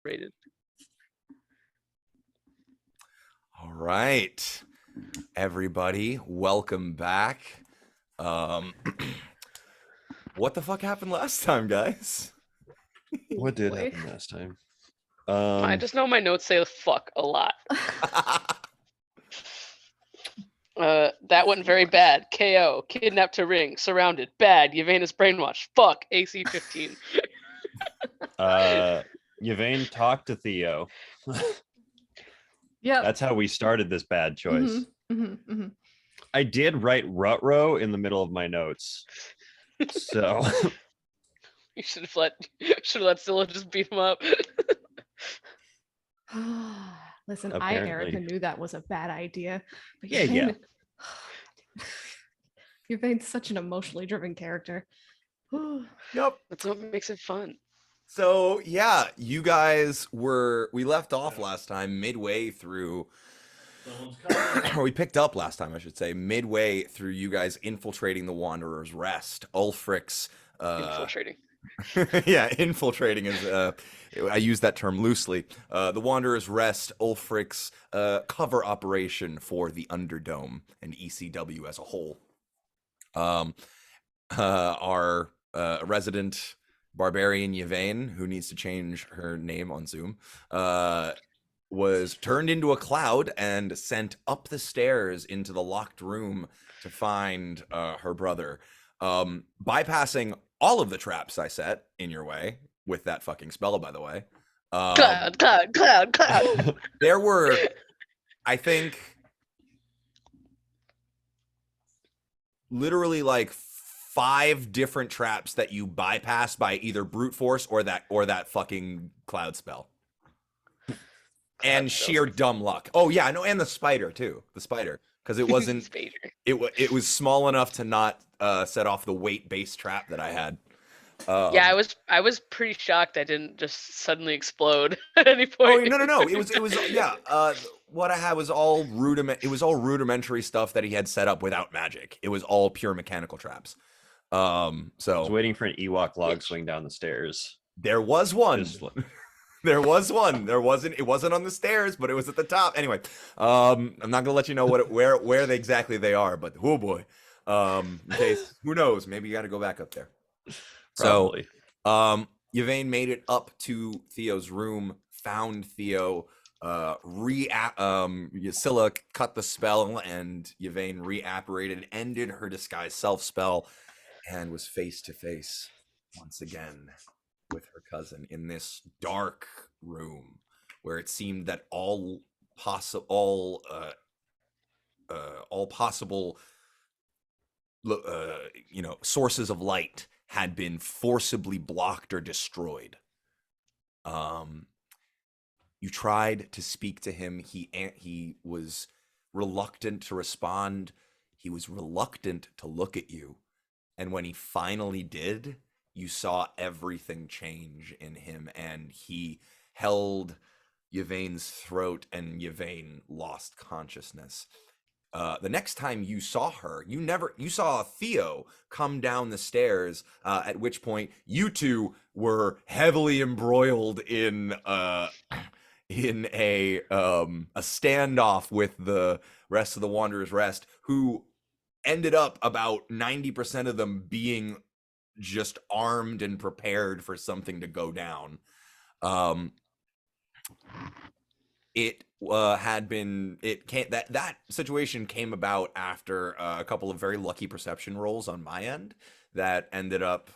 Rated. All right, everybody, welcome back. Um, what the fuck happened last time, guys? What did Boy. happen last time? I just know my notes say "fuck" a lot. That went very bad. KO. Kidnapped to ring. Surrounded. Bad. Yvain brainwashed. Fuck. AC-15. Yvain talked to Theo. Yep. That's how we started this bad choice. Mm-hmm. I did write Rutro in the middle of my notes. So You should have let Scylla just beat him up. Listen, Apparently. Erica, knew that was a bad idea. But Yeah. Yvain's such an emotionally driven character. Yep. That's what makes it fun. So yeah, you guys we left off last time midway through, or we picked up last time, I should say, midway through you guys infiltrating the Wanderer's Rest. Ulfric's Infiltrating. yeah, infiltrating is I use that term loosely. The Wanderer's Rest, Ulfric's cover operation for the Underdome and ECW as a whole. Our resident barbarian Yvain, who needs to change her name on Zoom, was turned into a cloud and sent up the stairs into the locked room to find her brother, bypassing all of the traps I set in your way with that fucking spell, by the way. Cloud. There were, I think, literally like 5 different traps that you bypass by either brute force or that fucking cloud spell. And sheer dumb luck. Oh yeah, no, and the spider too. The spider, because it wasn't. It was small enough to not set off the weight-based trap that I had. Yeah, I was pretty shocked I didn't just suddenly explode at any point. Oh no! It was yeah. What I had was all It was all rudimentary stuff that he had set up without magic. It was all pure mechanical traps. So I was waiting for an Ewok log swing down the stairs. There was one. There was one. It wasn't on the stairs, but it was at the top. Anyway, I'm not gonna let you know where exactly they are, but oh boy. In case, who knows? Maybe you got to go back up there. Probably. So, Yvain made it up to Theo's room, found Theo. Scylla cut the spell, and Yvain reapparated, ended her disguise self spell, and was face to face once again with her cousin in this dark room where it seemed that all possible sources of light had been forcibly blocked or destroyed. You tried to speak to him. He was reluctant to respond. He was reluctant to look at you. And when he finally did, you saw everything change in him, and he held Yvain's throat, and Yvain lost consciousness. The next time you saw her, you saw Theo come down the stairs, at which point you two were heavily embroiled in a standoff with the rest of the Wanderer's Rest, who ended up about 90% of them being just armed and prepared for something to go down. That situation came about after a couple of very lucky perception rolls on my end that ended up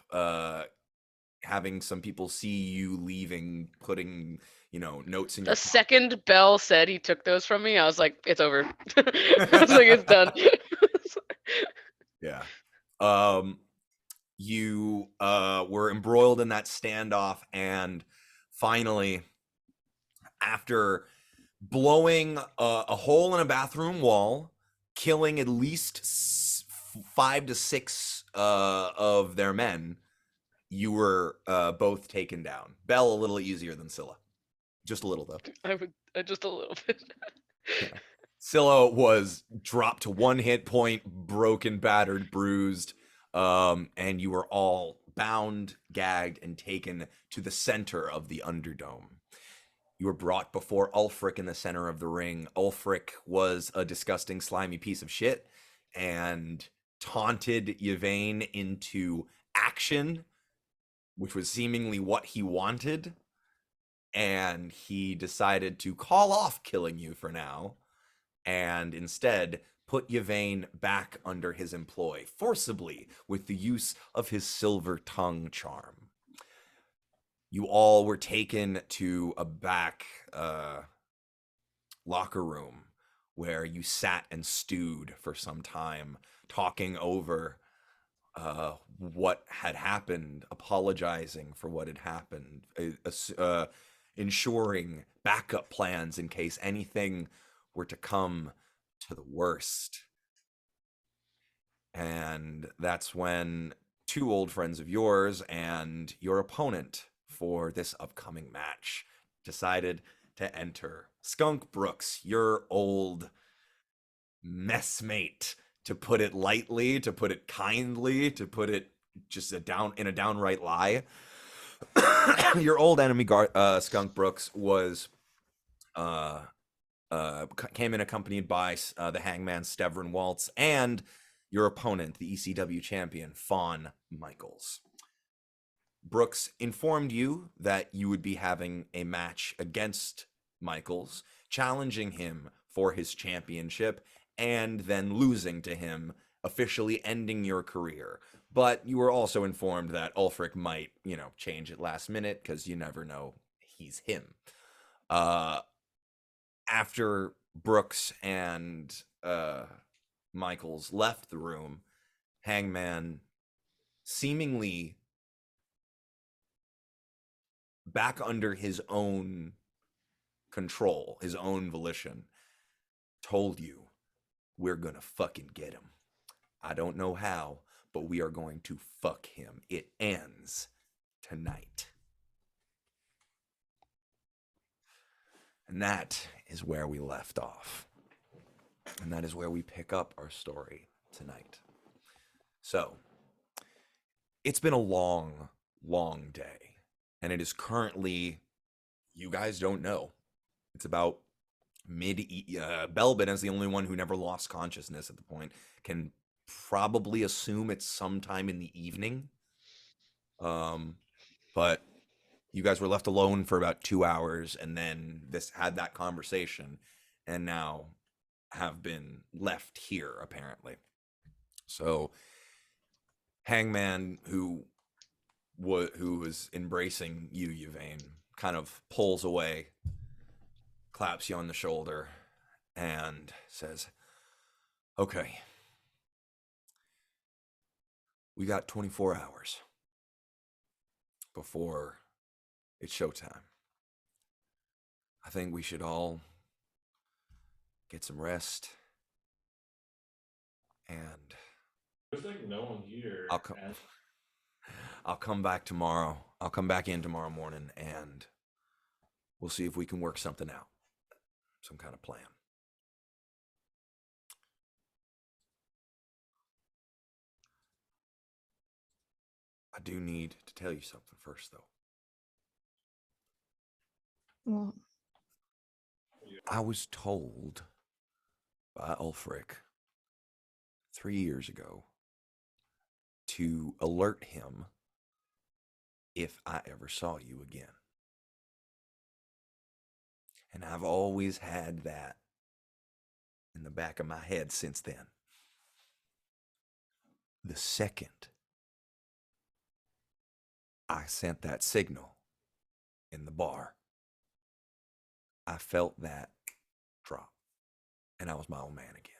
having some people see you leaving, putting notes in your The second Bell said he took those from me, I was like, it's over. I was like, it's done. Yeah. You were embroiled in that standoff, and finally, after blowing a hole in a bathroom wall, killing at least 5 to 6 of their men, you were both taken down. Bell a little easier than Scylla. Just a little, though. Just a little bit. Yeah. Scylla was dropped to 1 hit point, broken, battered, bruised, and you were all bound, gagged, and taken to the center of the Underdome. You were brought before Ulfric in the center of the ring. Ulfric was a disgusting, slimy piece of shit and taunted Yvain into action, which was seemingly what he wanted. And he decided to call off killing you for now and instead put Yvain back under his employ forcibly with the use of his silver tongue charm. You all were taken to a back locker room where you sat and stewed for some time, talking over what had happened, apologizing for what had happened, ensuring backup plans in case anything were to come to the worst. And that's when two old friends of yours and your opponent for this upcoming match decided to enter. Skunk Brooks, your old messmate, to put it lightly, to put it kindly, to put it just a downright lie. Your old enemy, Skunk Brooks, was came in accompanied by the Hangman Stevrin Waltz and your opponent, the ECW champion, Fawn Michaels. Brooks informed you that you would be having a match against Michaels, challenging him for his championship, and then losing to him, officially ending your career. But you were also informed that Ulfric might, change at last minute, because you never know, he's him. After Brooks and Michaels left the room, Hangman, seemingly back under his own control, his own volition, told you, we're gonna fucking get him. I don't know how, but we are going to fuck him. It ends tonight. And that is where we left off. And that is where we pick up our story tonight. So, it's been a long, long day. And it is currently, you guys don't know, it's about Belbin, as the only one who never lost consciousness at the point, can probably assume it's sometime in the evening. But you guys were left alone for about 2 hours, and then had that conversation, and now have been left here, apparently. So Hangman, who was embracing you, Yvain, kind of pulls away, claps you on the shoulder, and says, okay, we got 24 hours before it's showtime. I think we should all get some rest, and There's like no one here. I'll come back tomorrow. I'll come back in tomorrow morning, and we'll see if we can work something out. Some kind of plan. I do need to tell you something first, though. Well, I was told by Ulfric 3 years ago to alert him if I ever saw you again. And I've always had that in the back of my head since then. The second I sent that signal in the bar, I felt that drop, and I was my own man again.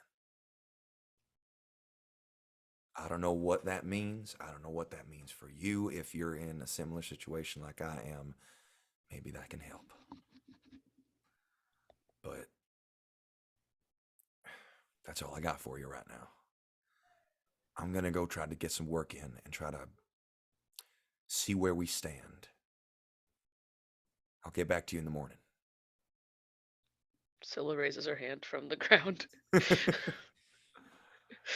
I don't know what that means. I don't know what that means for you. If you're in a similar situation like I am, maybe that can help. But that's all I got for you right now. I'm going to go try to get some work in and try to see where we stand. I'll get back to you in the morning. Scylla raises her hand from the ground.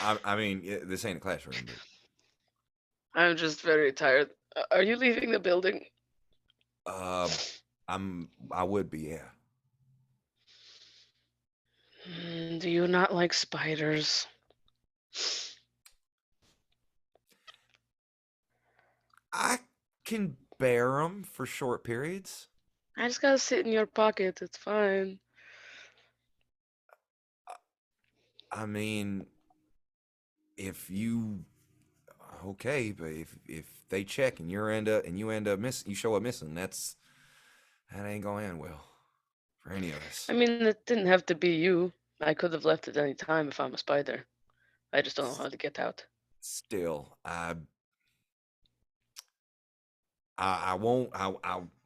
I mean, this ain't a classroom, but I'm just very tired. Are you leaving the building? I would be, yeah. Do you not like spiders? I can bear them for short periods. I just gotta sit in your pocket. It's fine. I mean, if you okay, but if they check and you end up missing, you show up missing, that ain't gonna end well for any of us. I mean, it didn't have to be you. I could have left at any time if I'm a spider. I just don't know how to get out. Still, I won't.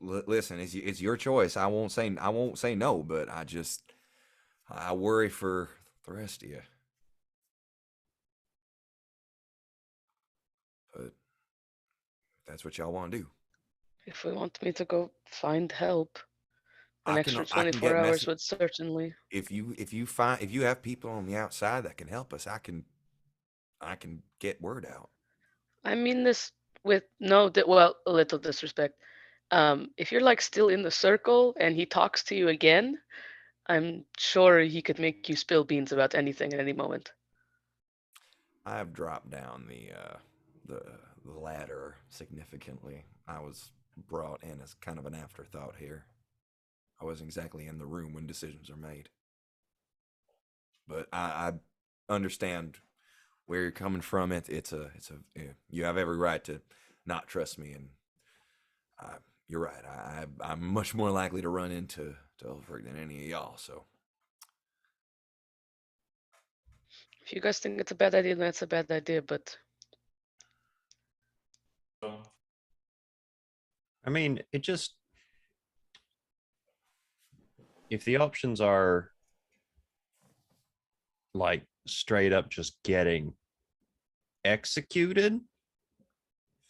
Listen. It's your choice. I won't say no. But I worry for the rest of you. But if that's what y'all want to do. If we want me to go find help, an extra I can 24 get hours message would certainly. if you have people on the outside that can help us. I can get word out. I mean this with no, well, a little disrespect. If you're like still in the circle and he talks to you again, I'm sure he could make you spill beans about anything at any moment. I have dropped down the the ladder significantly. I was brought in as kind of an afterthought here. I wasn't exactly in the room when decisions are made. But I understand where you're coming from. You have every right to not trust me, and you're right. I'm much more likely to run into Ulfric than any of y'all. So If you guys think it's a bad idea, then it's a bad idea, but So, I mean, it just, if the options are like straight up just getting executed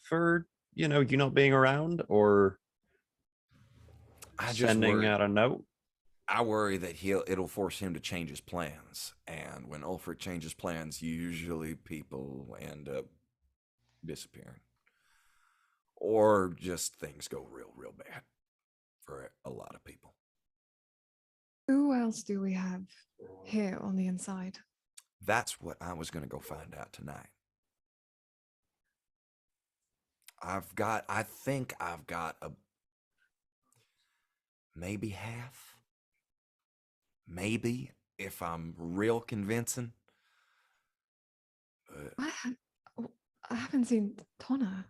for, you not being around, or I just sending worry. out a note. I worry that it'll force him to change his plans, and when Ulfric changes plans, usually people end up disappearing, or just things go real bad for a lot of people. Who else do we have here on the inside? That's what I was going to go find out tonight. I think I've got maybe half. Maybe if I'm real convincing. But Oh, I haven't seen Tonna.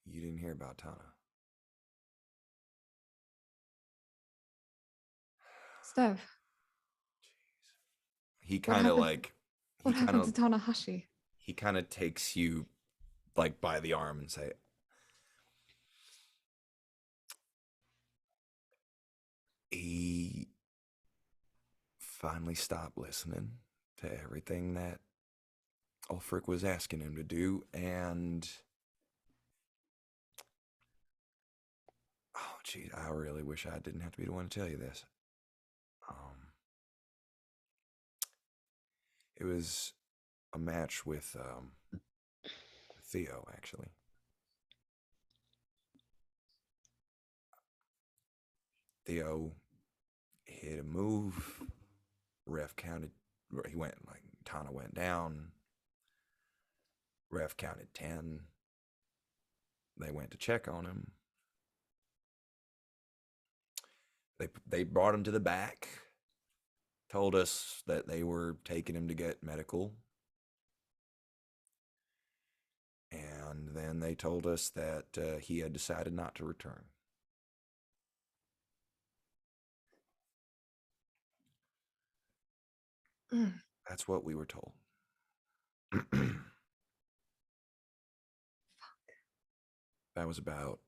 you didn't hear about Tana. Steph, He what kind of happened? like What happened to Tanahashi? he kind of takes you like by the arm and say, he finally stopped listening to everything that Ulfric was asking him to do, and oh gee, I really wish I didn't have to be the one to tell you this. It was a match with Theo, actually. Theo hit a move. Ref counted. He went like Tana went down. Ref counted 10. They went to check on him. They brought him to the back. Told us that they were taking him to get medical. And then they told us that he had decided not to return. That's what we were told. That was about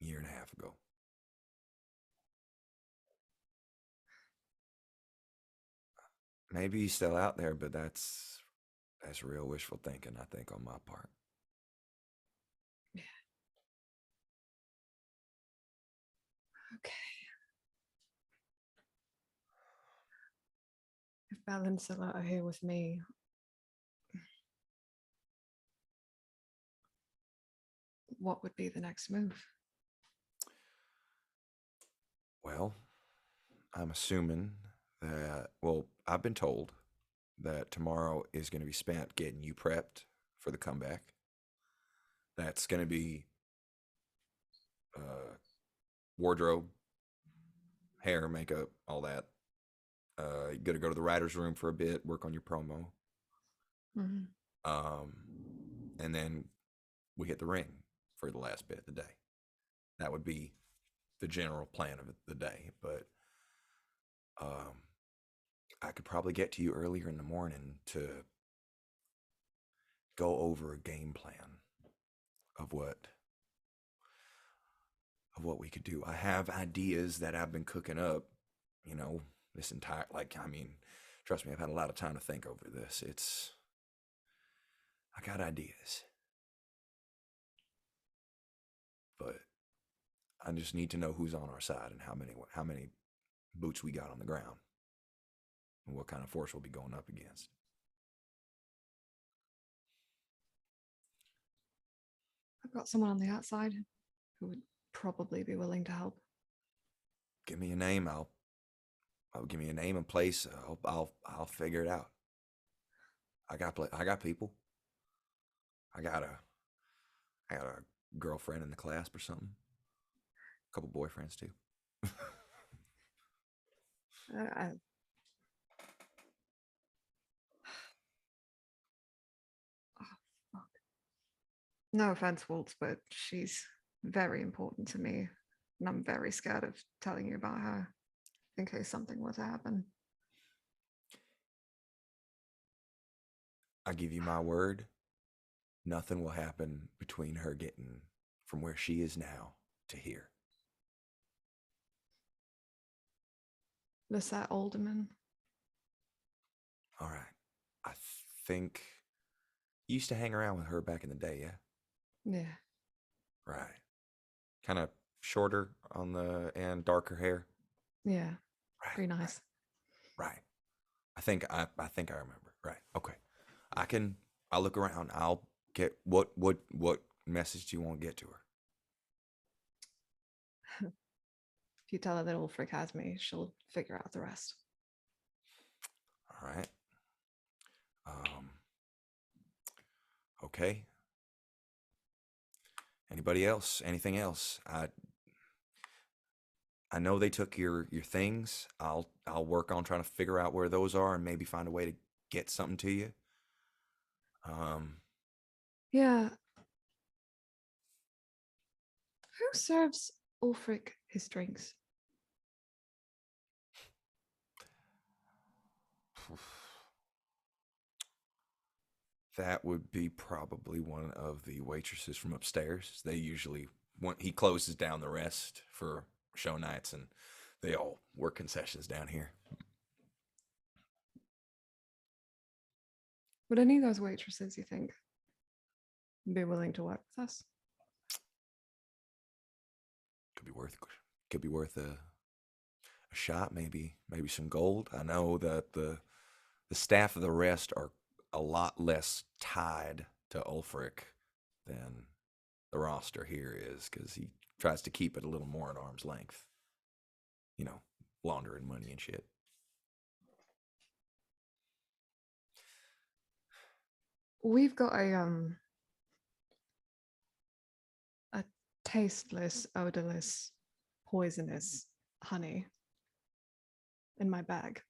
a year and a half ago. Maybe he's still out there, but that's real wishful thinking, I think, on my part. Yeah. Okay. If Belle and Scylla are here with me, what would be the next move? Well, I'm assuming that, well, I've been told that tomorrow is going to be spent getting you prepped for the comeback. That's going to be uh, wardrobe, hair, makeup, all that. You got to go to the writer's room for a bit, work on your promo. Mhm. Um, and then we hit the ring for the last bit of the day. That would be the general plan of the day. But um, I could probably get to you earlier in the morning to go over a game plan of what we could do. I have ideas that I've been cooking up, you know, this entire, like, I mean, trust me, I've had a lot of time to think over this. I got ideas, but I just need to know who's on our side and how many boots we got on the ground and what kind of force we'll be going up against. I've got someone on the outside who would probably be willing to help. Give me a name. I'll give me a name and place. I'll figure it out. I got people. I got a girlfriend in the class or something. A couple boyfriends too. I, oh, fuck. No offense, Waltz, but she's very important to me. And I'm very scared of telling you about her in case something were to happen. I give you my word. Nothing will happen between her getting from where she is now to here. Lisette Alderman. All right. I think you used to hang around with her back in the day, yeah? Yeah. Right. Kind of shorter on the and darker hair. Yeah. Right. Pretty nice. Right. I think I remember. Right. Okay. I'll look around. I'll get what message do you want to get to her? If you tell her that Ulfric has me, she'll figure out the rest. All right. Um okay. Anybody else? Anything else? I know they took your things. I'll work on trying to figure out where those are and maybe find a way to get something to you. Yeah. Who serves Ulfric his drinks? That would be probably one of the waitresses from upstairs. They usually he closes down the rest for show nights, and they all work concessions down here. Would any of those waitresses, you think, be willing to work with us? Could be worth a shot, maybe some gold. I know that the staff of the rest are a lot less tied to Ulfric than the roster here is, because he tries to keep it a little more at arm's length. You know, laundering money and shit. We've got a tasteless, odorless, poisonous honey in my bag.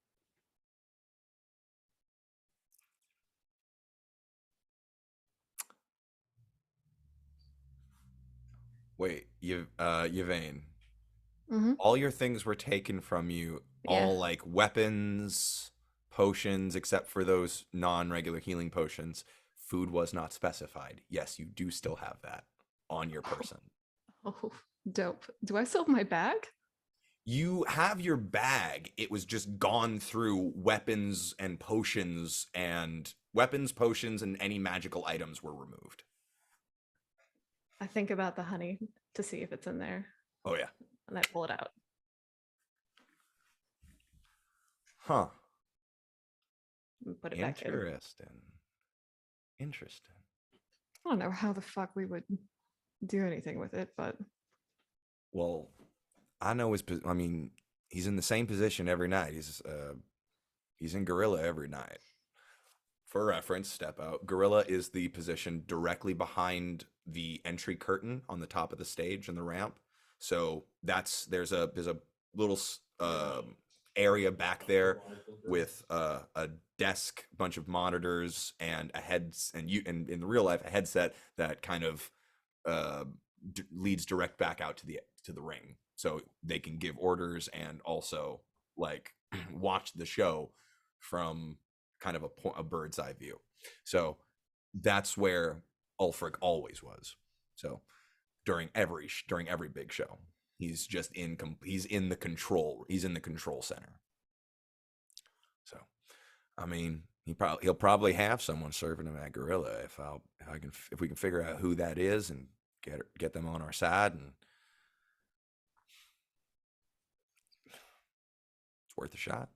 Wait, Yvain, Mm-hmm. all your things were taken from you, Yeah. all like weapons, potions, except for those non-regular healing potions. Food was not specified. Yes, you do still have that on your person. Oh, dope. Do I still have my bag? You have your bag. It was just gone through weapons, potions, and any magical items were removed. I think about the honey to see if it's in there, Oh yeah. and I pull it out. Huh. And put it back in. Interesting. I don't know how the fuck we would do anything with it, but Well, I know I mean, He's in the same position every night. He's in gorilla every night. For reference, step out. Gorilla is the position directly behind the entry curtain on the top of the stage and the ramp. So there's a little area back there with a desk, bunch of monitors, and and in real life a headset that kind of uh, leads direct back out to the ring, so they can give orders and also like watch the show from kind of a bird's eye view. So that's where Ulfric always was. So during every big show, he's just he's in the control center. So I mean, he'll probably have someone serving him at Gorilla if we can figure out who that is and get them on our side, and it's worth a shot.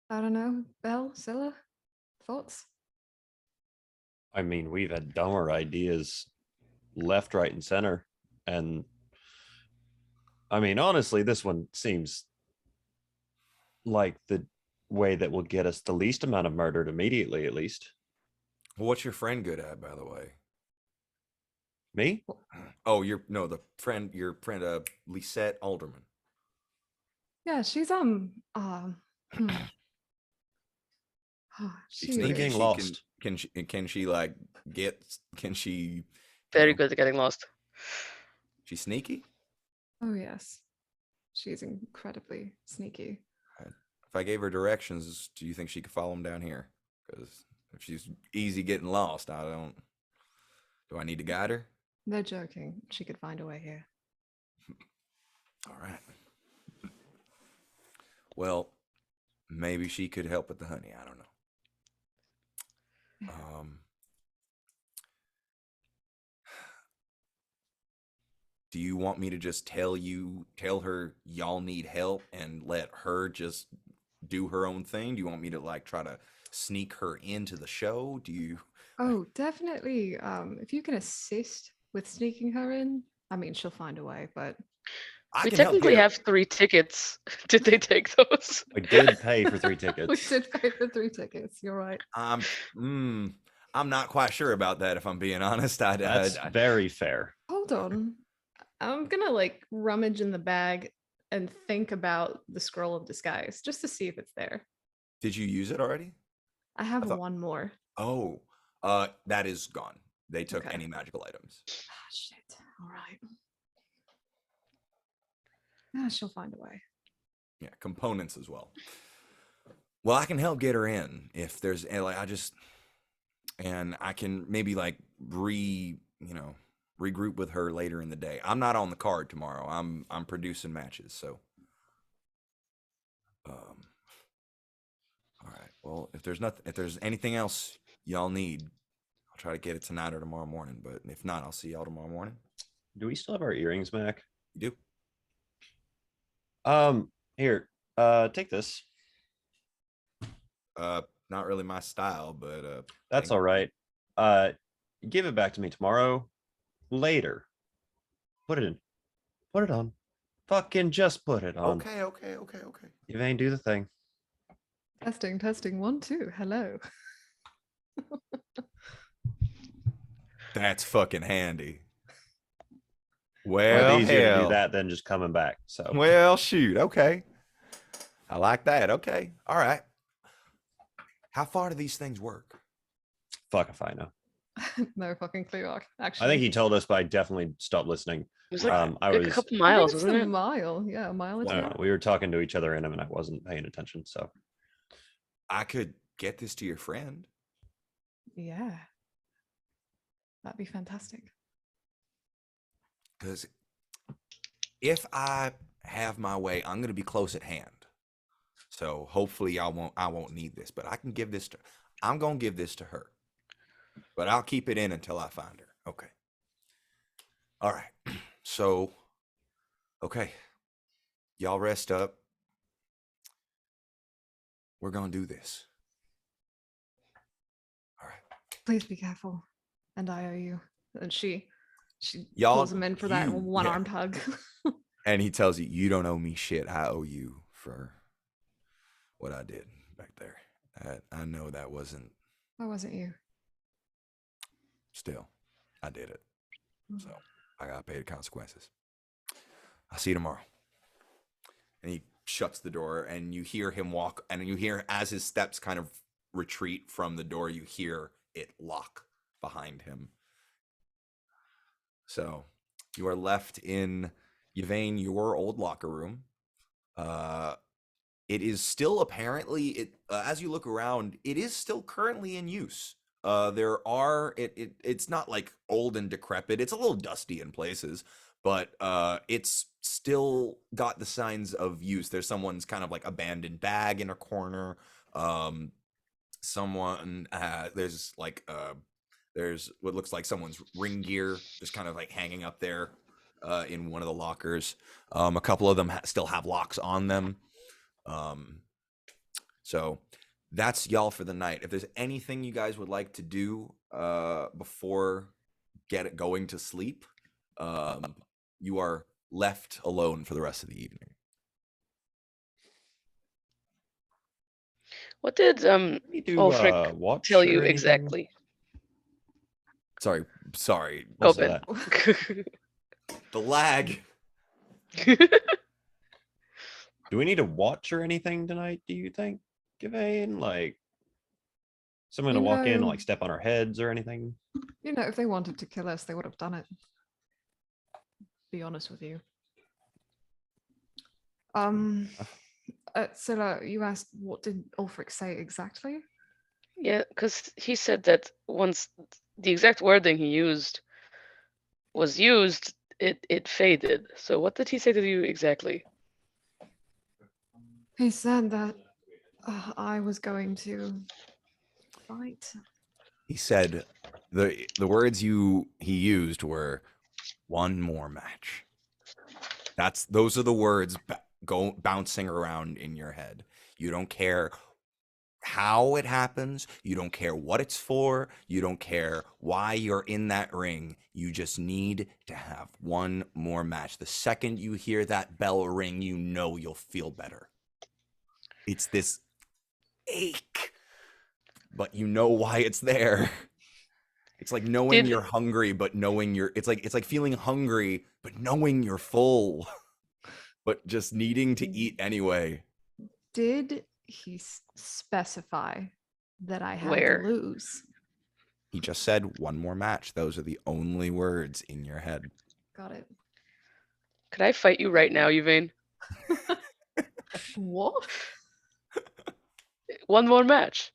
I don't know. Belle, Scylla, thoughts? I mean, we've had dumber ideas left, right, and center. And I mean, honestly, this one seems like the way that will get us the least amount of murdered immediately, at least. Well, what's your friend good at, by the way? Me? Oh, your friend Lisette Alderman. Yeah, she's hmm. She's Sneaking thinking lost. Can she like can she you Very know, good at getting lost. she's sneaky? Oh yes, she's incredibly sneaky. If I gave her directions, do you think she could follow them down here? Because if she's easy getting lost, do I need to guide her? They're joking. She could find a way here. All right. Well, maybe she could help with the honey. I don't know. Do you want me to just tell her y'all need help and let her just do her own thing? Do you want me to like try to sneak her into the show? Do you? Oh, definitely. If you can assist with sneaking her in, I mean, she'll find a way. But I We can help technically get her. have 3 tickets. Did they take those? I did pay for 3 we tickets. did pay for 3 tickets. You're right. I'm not quite sure about that. If I'm being honest, That's very fair. Hold on. I'm gonna like rummage in the bag and think about the scroll of disguise just to see if it's there. Did you use it already? I have thought- one more. Oh, that is gone. They took Okay. any magical items. Ah, shit. All right. Yeah, she'll find a way. Yeah, components as well. Well, I can help get her in if there's like and I can maybe like regroup with her later in the day. I'm not on the card tomorrow. I'm producing matches, so all right. Well, if there's anything else y'all need, I'll try to get it tonight or tomorrow morning, but if not, I'll see y'all tomorrow morning. Do we still have our earrings, Mac? You do? Here, take this. Not really my style, but That's thank all you. right. Give it back to me tomorrow. Later. Put it in. Put it on. Fucking just put it on. Okay. You ain't do the thing. Testing, testing. 1, 2. Hello. That's fucking handy. Well, Well, it's easier to hell. do that than just coming back. So Well, shoot. Okay. I like that. Okay. All right. How far do these things work? fuck if I know. No fucking clue. Actually, I think he told us, but I definitely stopped listening. It was like, I like was a couple I think miles, it's wasn't a it? mile. Yeah, a mile or I two. don't know. We were talking to each other in him, and I wasn't paying attention. So I could get this to your friend. Yeah. That'd be fantastic. Because if I have my way, I'm gonna be close at hand. So hopefully I won't need this. But I'm gonna give this to her. But I'll keep it in until I find her. Okay. All right. So okay. Y'all rest up. We're gonna do this. All right. Please be careful. And I owe you. And she Y'all- pulls him in for that you- one-armed hug. And he tells you, you don't owe me shit. I owe you for what I did back there. I know that wasn't Why wasn't you? still. I did it. So I got to pay the consequences. I'll see you tomorrow. And he shuts the door, and you hear him walk, and you hear as his steps kind of retreat from the door, you hear it lock behind him. So you are left in Yvain, your old locker room. It is still apparently as you look around, it is still currently in use. It's not like old and decrepit. It's a little dusty in places, but it's still got the signs of use. There's someone's kind of like abandoned bag in a corner. Someone there's what looks like someone's ring gear just kind of like hanging up there in one of the lockers. A couple of them still have locks on them. So that's y'all for the night. If there's anything you guys would like to do before going to sleep, you are left alone for the rest of the evening. What did We do Ulfric watch tell or you anything? exactly? Sorry. Go, What's Ben. that? The lag. Do we need to watch or anything tonight, do you think, Gavain? Like, someone to You walk in and know- like step on our heads or anything? You know, if they wanted to kill us, they would have done it. Be honest with you. Scylla, you asked what did Ulfric say exactly? Yeah, because he said that once the exact wording he used was used, it faded. So what did he say to you exactly? He said that I was going to fight. He said the words he used were one more match. Those are the words bouncing around in your head. You don't care how it happens. You don't care what it's for. You don't care why you're in that ring. You just need to have one more match. The second you hear that bell ring, you know you'll feel better. It's this ache, but you know why it's there. It's like knowing you're hungry, but knowing it's like feeling hungry, but knowing you're full, but just needing to eat anyway. Did he specify that I had Where? to lose? He just said one more match. Those are the only words in your head. Got it. Could I fight you right now, Yvain? What? One more match.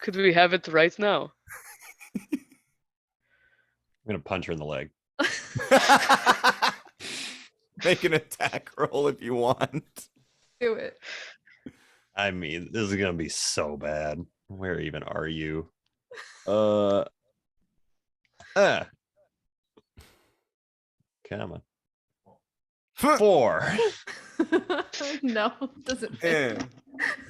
Could we have it right now? I'm gonna punch her in the leg. Make an attack roll if you want. Do it. I mean, this is gonna be so bad. Where even are you? Come on. 4. No, doesn't Yeah. fit.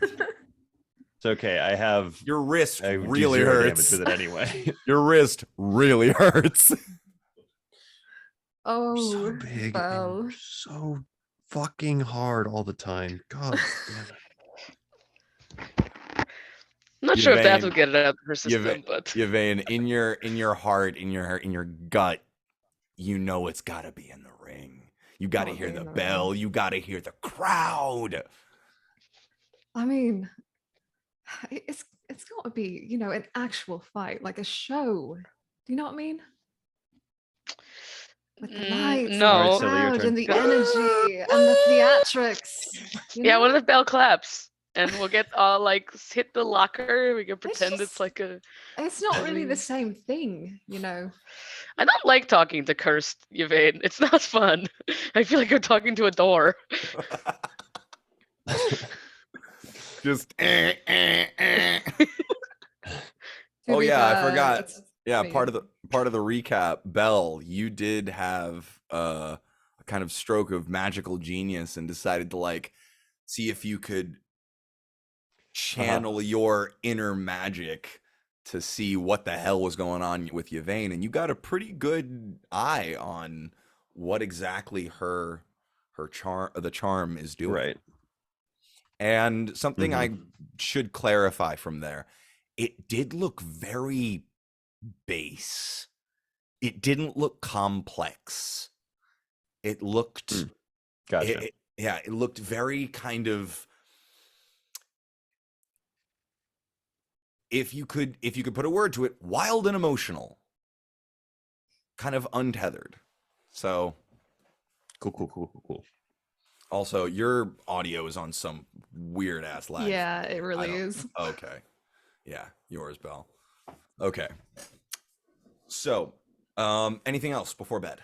It's okay. I have Your wrist I would do really 0 hurts. damage with it anyway. Your wrist really hurts. Oh, So big Belle. and so fucking hard all the time. God damn it. I'm not sure if that Yvain- will get it out of her system, but Yvain, in your heart, in your gut, you know it's got to be in the ring. You got to Gotta hear be the in the bell. ring. You got to hear the crowd. I mean, it's got to be, you know, an actual fight, like a show. Do you know what I mean? Like the lights, no. Alright, and the Scylla, your crowd, turn. and the energy, and the theatrics. You Yeah, know? what if Bell claps? And we'll get all like hit the locker. We can pretend it's just- like a. It's not really the Everything- same thing, you know. I don't like talking to cursed Yvain. It's not fun. I feel like I'm talking to a door. Just. To Oh be yeah, I fair, forgot. it's Yeah, me. part of the recap, Belle, you did have a kind of stroke of magical genius and decided to like see if you could channel your inner magic to see what the hell was going on with Yvain, and you got a pretty good eye on what exactly her the charm is doing. Right. And something I Mhm. should clarify from there, it did look very base. It didn't look complex. It looked Gotcha. it looked very kind of, if you could put a word to it, wild and emotional. Kind of untethered. So Cool. also your audio is on some weird ass lag. Yeah, it I really don't- is. Okay. Yeah, yours, Belle. Okay. So, anything else before bed?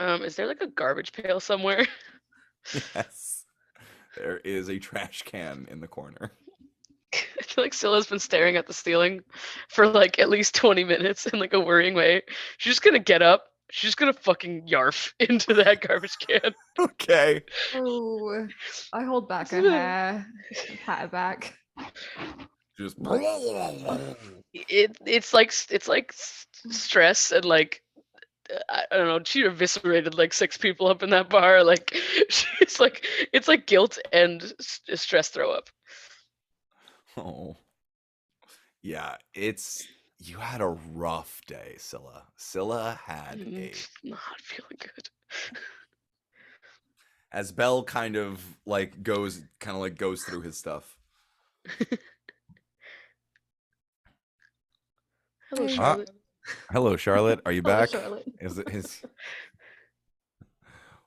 Is there like a garbage pail somewhere? Yes. There is a trash can in the corner. I feel like Scylla's been staring at the ceiling for like at least 20 minutes in like a worrying way. She's just gonna get up. She's just gonna fucking yarf into that garbage can. Okay. Oh, I hold back a Isn't it- hair, pat it back. Just it's like stress and like I don't know. She eviscerated like 6 people up in that bar. Like she's like it's like guilt and stress throw up. Oh. Yeah, you had a rough day, Scylla. Scylla had a Not feeling good. as Bell kind of goes through his stuff. Hello, Hey. Charlotte. Hello, Charlotte. Are you Hello, back? Charlotte. Is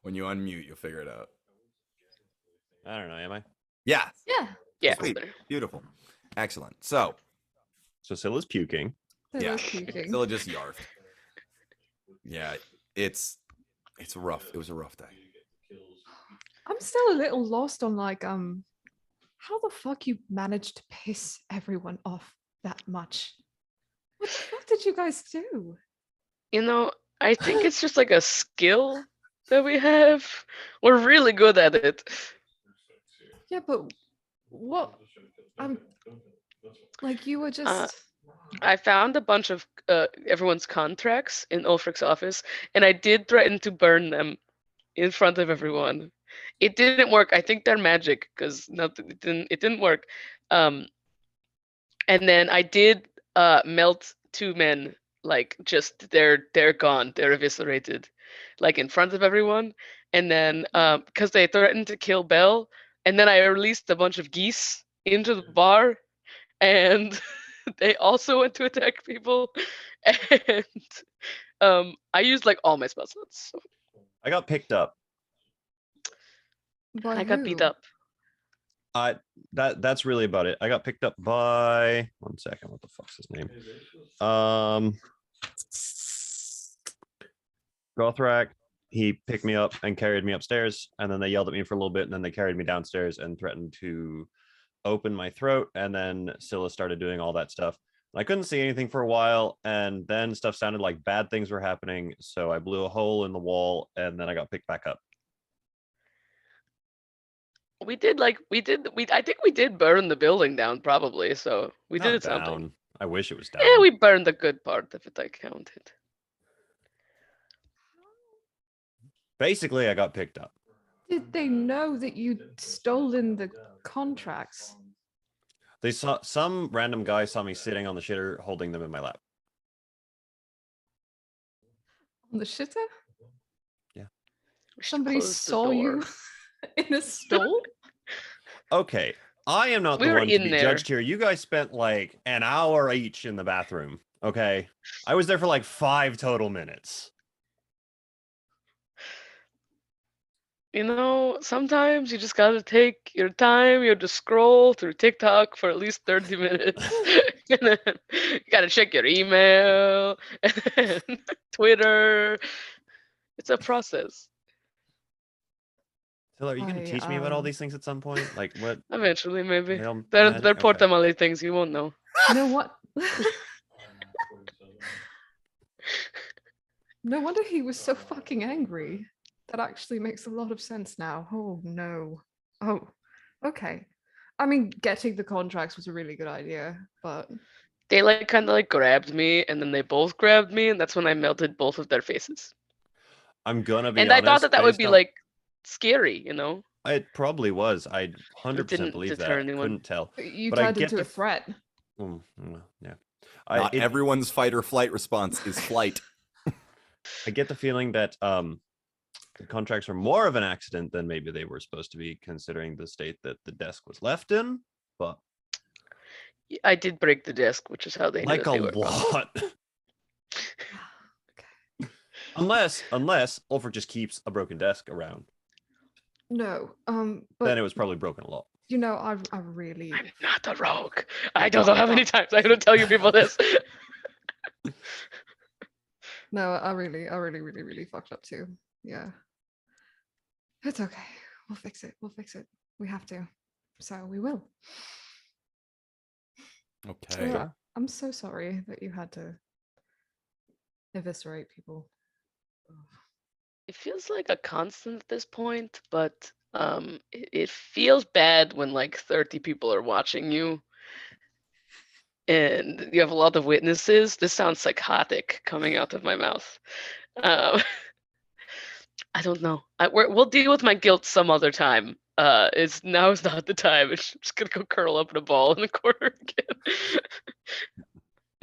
when you unmute, you'll figure it out. I don't know. Am I? Yeah. Yeah, Yeah. Sweet. Beautiful. Excellent. So, So Scylla's puking. it yeah, was puking. Scylla just yarfed. Yeah, it's rough. It was a rough day. I'm still a little lost on like how the fuck you managed to piss everyone off that much. What the fuck did you guys do? You know, I think it's just like a skill that we have. We're really good at it. Yeah, but what? Like you were just. I found a bunch of everyone's contracts in Ulfric's office, and I did threaten to burn them in front of everyone. It didn't work. I think they're magic because nothing. It didn't work. Um, and then I did melt 2 men. Like just they're gone. They're eviscerated, like in front of everyone. And then because they threatened to kill Belle, and then I released a bunch of geese into the bar, and they also went to attack people. And I used like all my spell slots. So I got picked up. By I got beat who? up. That's really about it. I got picked up by 1 second. What the fuck's his name? Gothrak. He picked me up and carried me upstairs, and then they yelled at me for a little bit, and then they carried me downstairs and threatened to open my throat. And then Scylla started doing all that stuff. I couldn't see anything for a while, and then stuff sounded like bad things were happening. So I blew a hole in the wall, and then I got picked back up. We I think we did burn the building down probably, so we Not did down. something. I wish it was down. Yeah, we burned the good part of it, I counted. Basically, I got picked up. Did they know that you'd stolen the contracts? They saw some random guy saw me sitting on the shitter holding them in my lap. On the shitter? We should Somebody close the saw you door. in a stall? Okay, I am not We the were one to in be there. judged here. You guys spent like an hour each in the bathroom. Okay, I was there for like 5 total minutes. You know, sometimes you just gotta take your time. You have to scroll through TikTok for at least 30 minutes. And then you gotta check your email and then Twitter. It's a process. So are you going to teach me about all um, these things at some point? Like what? Eventually, maybe. They'll They're magic- okay. Portamale things you won't know. You know what? No wonder he was so fucking angry. That actually makes a lot of sense now. Oh no. Oh, okay. I mean, getting the contracts was a really good idea, but They like kind of like grabbed me, and then they both grabbed me, and that's when I melted both of their faces. I'm gonna be And I thought honest. that that would Based be on like scary, you know? it probably was. I It 100% didn't believe deter that. anyone. Couldn't tell, You but I turned get into the a threat. yeah. Not everyone's fight or flight response is flight. I get the feeling that the contracts are more of an accident than maybe they were supposed to be, considering the state that the desk was left in. But I did break the desk, which is how they knew like that a they were gone. lot. unless Ulfric just keeps a broken desk around, No, then but it was probably broken a lot. you know, I really I'm not a rogue. I don't know how many times I'm gonna tell you people this. no, I really fucked up too. Yeah, it's okay. We'll fix it. We'll fix it. We have to, so we will. Okay. Yeah, I'm so sorry that you had to eviscerate people. It feels like a constant at this point, but it feels bad when like 30 people are watching you and you have a lot of witnesses. This sounds psychotic coming out of my mouth. Um, I don't know. We'll deal with my guilt some other time. It's now is not the time. It's just gonna go curl up in a ball in the corner again.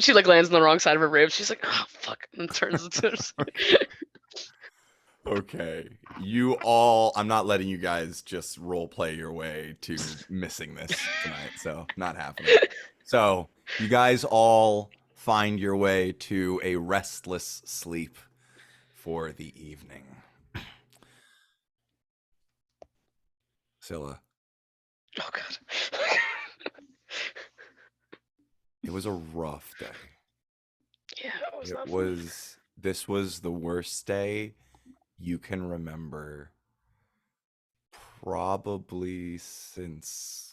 She like lands on the wrong side of her ribs. She's like, oh fuck, and turns to Okay. You all, I'm not letting you guys just role play your way to missing this tonight. So, not happening. So, you guys all find your way to a restless sleep for the evening. Scylla, Oh god. it was a rough day. Yeah, it was not fun. This was the worst day you can remember probably since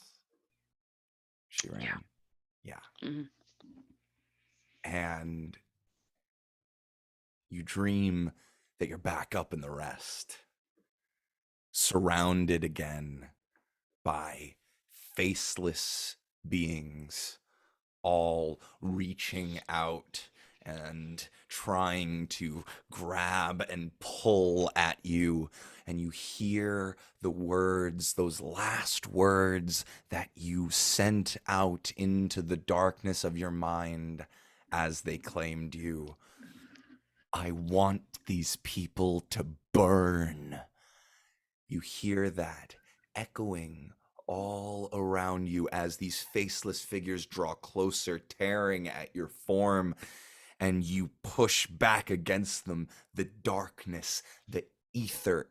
she ran. Yeah. Mhm. And you dream that you're back up in the rest, surrounded again by faceless beings, all reaching out and trying to grab and pull at you. And you hear the words, those last words that you sent out into the darkness of your mind as they claimed you. I want these people to burn. You hear that echoing all around you as these faceless figures draw closer, tearing at your form, and you push back against them. The darkness, the ether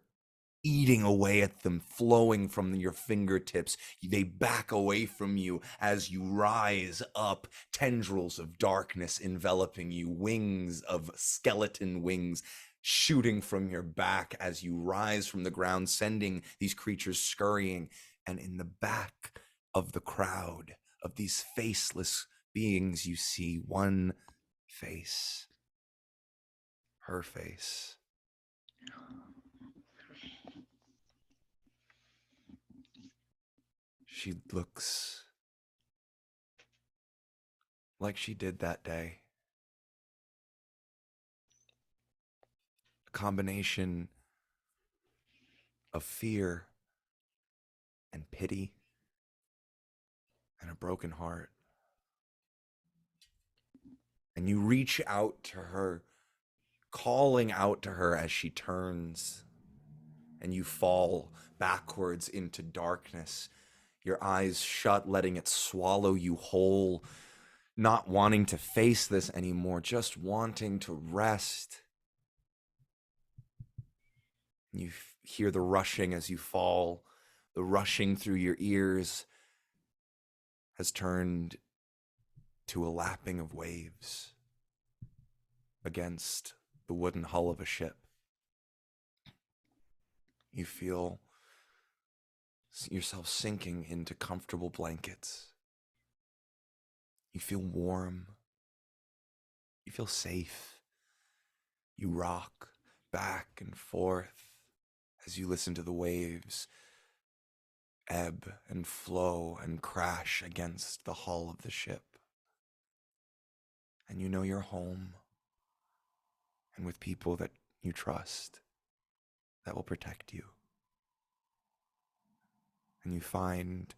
eating away at them, flowing from your fingertips. They back away from you as you rise up, tendrils of darkness enveloping you, wings of skeleton wings shooting from your back as you rise from the ground, sending these creatures scurrying. And in the back of the crowd of these faceless beings, you see one face, her face. She looks like she did that day. A combination of fear and pity and a broken heart. And you reach out to her, calling out to her as she turns, and you fall backwards into darkness, your eyes shut, letting it swallow you whole, not wanting to face this anymore, just wanting to rest. You hear the rushing as you fall, the rushing through your ears has turned to a lapping of waves against the wooden hull of a ship. You feel yourself sinking into comfortable blankets. You feel warm. You feel safe. You rock back and forth as you listen to the waves ebb and flow and crash against the hull of the ship. And you know you're home and with people that you trust. that will protect you. And you find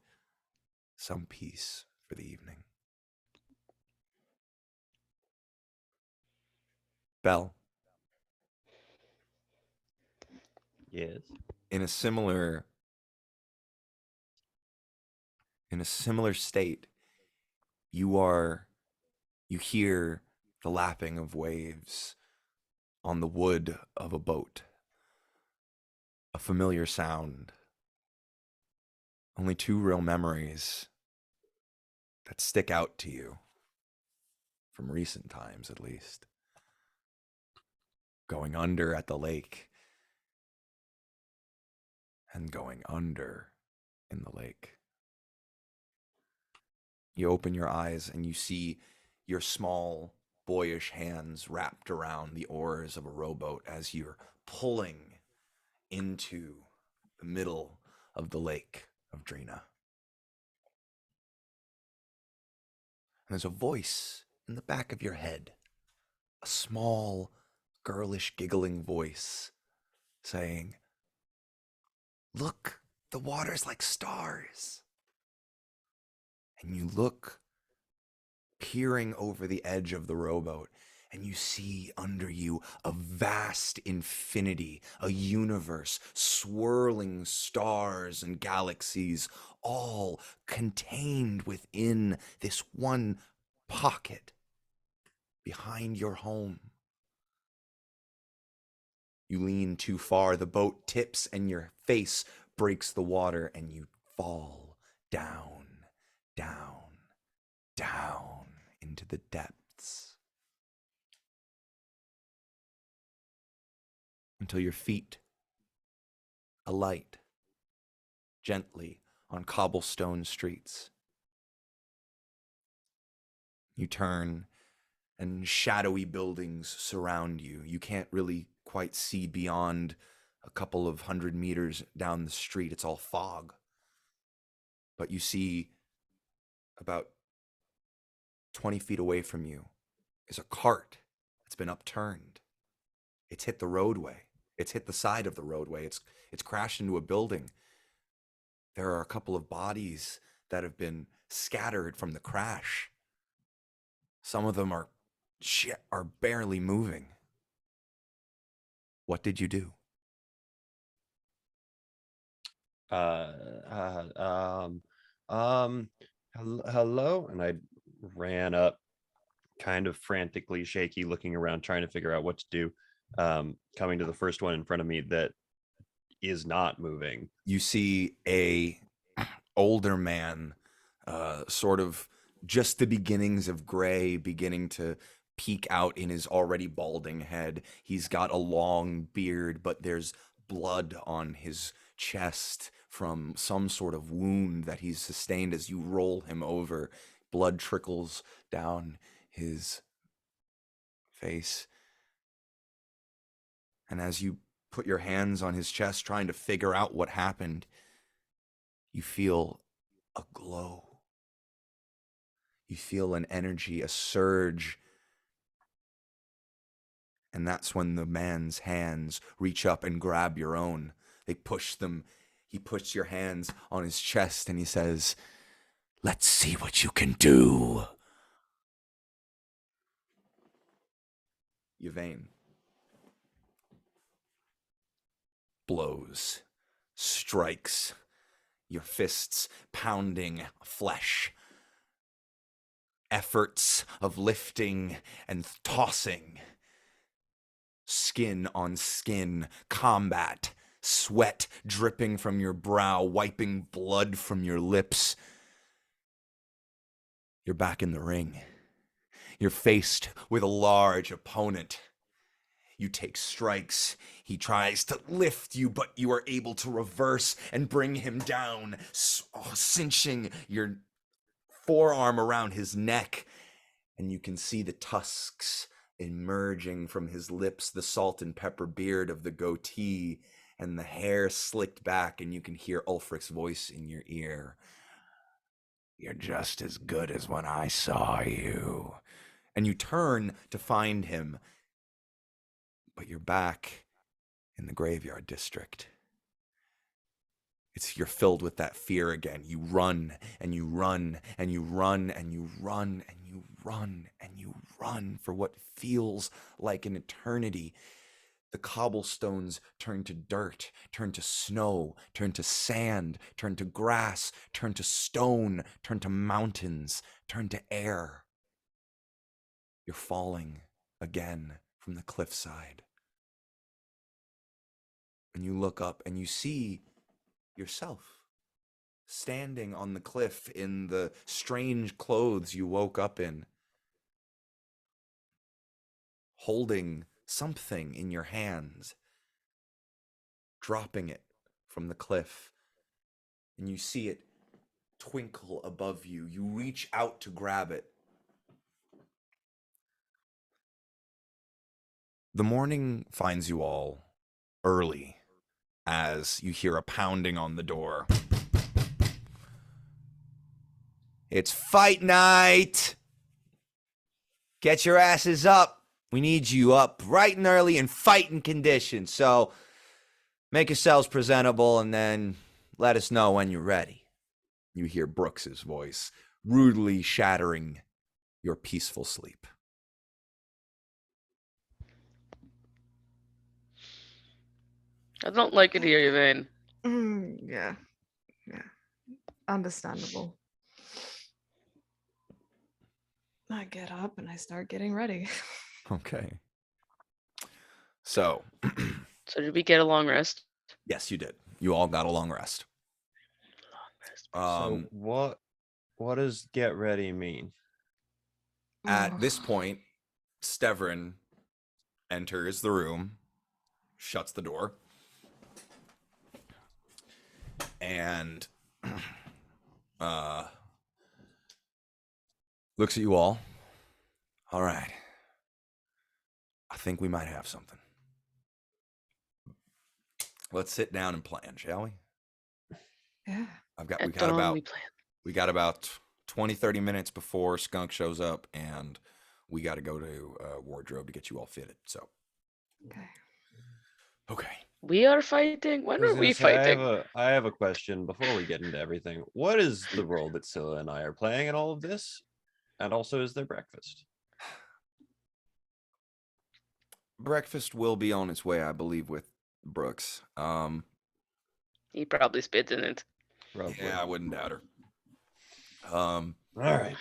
some peace for the evening. Belle, Yes. in a similar state, you hear the lapping of waves on the wood of a boat. A familiar sound. Only two real memories that stick out to you, from recent times at least. Going under at the lake and going under in the lake. You open your eyes and you see your small, boyish hands wrapped around the oars of a rowboat as you're pulling into the middle of the lake of Drina. And there's a voice in the back of your head, a small, girlish, giggling voice saying, "Look, the water's like stars." And you look, peering over the edge of the rowboat, and you see under you a vast infinity, a universe, swirling stars and galaxies, all contained within this one pocket behind your home. You lean too far, the boat tips, and your face breaks the water, and you fall down, down, down into the depths until your feet alight gently on cobblestone streets. You turn, and shadowy buildings surround you. You can't really quite see beyond a couple of 100 meters down the street. It's all fog. But you see about 20 feet away from you is a cart that's been upturned. It's hit the roadway. It's hit the side of the roadway. It's crashed into a building. There are a couple of bodies that have been scattered from the crash. Some of them are barely moving. What did you do? Uh, uh, um, hello, and I ran up, kind of frantically shaky, looking around, trying to figure out what to do. Coming to the first one in front of me that is not moving. You see a older man, sort of just the beginnings of gray beginning to peek out in his already balding head. He's got a long beard, but there's blood on his chest from some sort of wound that he's sustained as you roll him over. Blood trickles down his face. And as you put your hands on his chest, trying to figure out what happened, you feel a glow. You feel an energy, a surge. And that's when the man's hands reach up and grab your own. They push them. He puts your hands on his chest and he says, "Let's see what you can do." Yvain blows, strikes, your fists pounding flesh. Efforts of lifting and tossing. Skin on skin combat. Sweat dripping from your brow, wiping blood from your lips. You're back in the ring. You're faced with a large opponent. You take strikes. He tries to lift you, but you are able to reverse and bring him down, cinching your forearm around his neck. And you can see the tusks emerging from his lips, the salt and pepper beard of the goatee, and the hair slicked back, and you can hear Ulfric's voice in your ear. "You're just as good as when I saw you." And you turn to find him, but you're back in the graveyard district. You're filled with that fear again. You run and you run and you run and you run and you run and you run for what feels like an eternity. The cobblestones turn to dirt, turn to snow, turn to sand, turn to grass, turn to stone, turn to mountains, turn to air. You're falling again from the cliffside. And you look up and you see yourself standing on the cliff in the strange clothes you woke up in, holding something in your hands, dropping it from the cliff, and you see it twinkle above you. You reach out to grab it. The morning finds you all early as you hear a pounding on the door. It's fight night! Get your asses up. We need you up bright and early in fighting condition. So make yourselves presentable and then let us know when you're ready. You hear Brooks's voice rudely shattering your peaceful sleep. I don't like it here, Yvain. Yeah. Understandable. I get up and I start getting ready. Okay. So, So did we get a long rest? yes, you did. You all got a long rest. So what does get ready mean? At this point, Steverin enters the room, shuts the door, and looks at you all. All right. I think we might have something. Let's sit down and plan, shall we? Yeah. We got about 20, 30 minutes before Skunk shows up, and we got to go to wardrobe to get you all fitted. So, okay. We are fighting? When I was are we gonna say, fighting? I have a question before we get into everything. What is the role that Scylla and I are playing in all of this? And also, is there breakfast? Breakfast will be on its way, I believe, with Brooks. He probably spit in it. Probably. Yeah, I wouldn't doubt her. All right.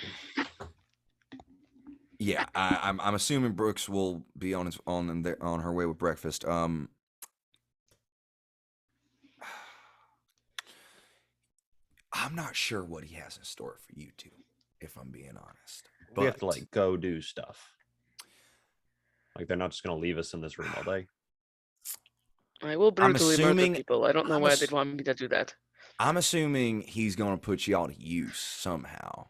Yeah, I'm assuming Brooks will be on her way with breakfast. I'm not sure what he has in store for you two, if I'm being honest. We have to like go do stuff. Like they're not just gonna leave us in this room all day. I will brutally murder people. I don't know I'm why they'd want me to do that. I'm assuming he's going to put y'all to use somehow,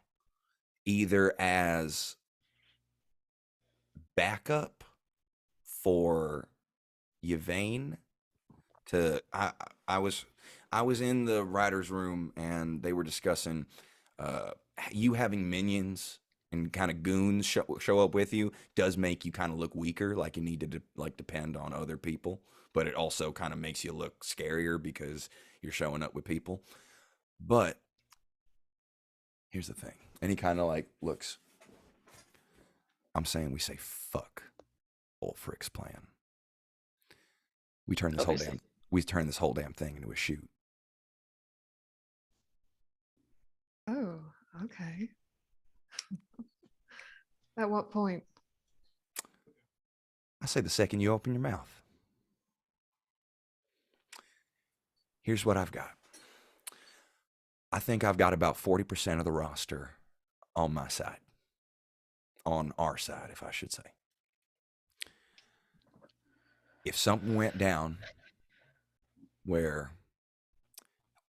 either as backup for Yvain. I was in the writer's room and they were discussing you having minions and kind of goons show up with you does make you kind of look weaker, like you need to depend on other people, but it also kind of makes you look scarier because you're showing up with people. But here's the thing, and he kind of like looks. I'm saying we say fuck Ulfric's plan. We turn this whole damn thing into a shoot. Oh, okay. At what point? I say the second you open your mouth. Here's what I've got. I think I've got about 40% of the roster on my side. On our side, if I should say. If something went down where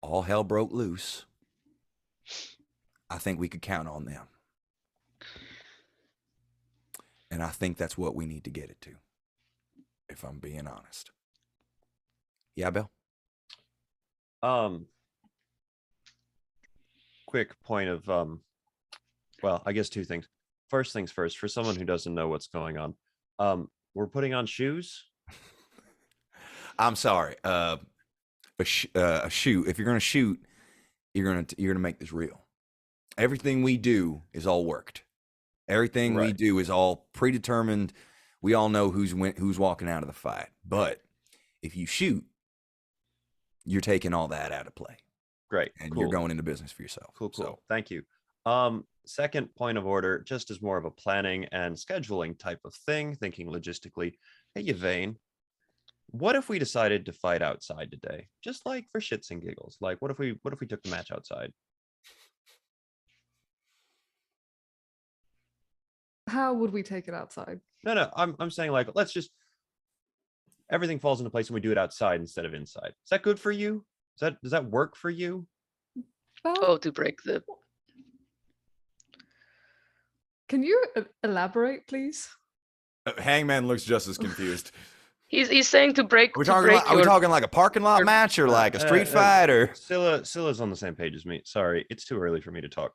all hell broke loose, I think we could count on them. And I think that's what we need to get it to, if I'm being honest. Yeah, Bill? Quick point of well, I guess two things. First things first, for someone who doesn't know what's going on, we're putting on shoes. I'm sorry. A shoot. If you're gonna shoot, you're gonna make this real. Everything we do is all worked. Everything we Right. do is all predetermined. We all know who's walking out of the fight. But if you shoot, you're taking all that out of play, Great. and Cool. you're going into business for yourself. Cool. So Thank you. Second point of order, just as more of a planning and scheduling type of thing, thinking logistically. Hey, Yvain, what if we decided to fight outside today? Just like for shits and giggles. Like, what if we took the match outside? How would we take it outside? No, I'm saying like let's just everything falls into place and we do it outside instead of inside. Is that good for you? Does that work for you? Well, Oh, to break the. can you elaborate, please? Hangman looks just as confused. He's saying to break. Are we To talking? break Are we your. talking like a parking lot your- match or like a street fight or? Scylla's on the same page as me. Sorry, it's too early for me to talk.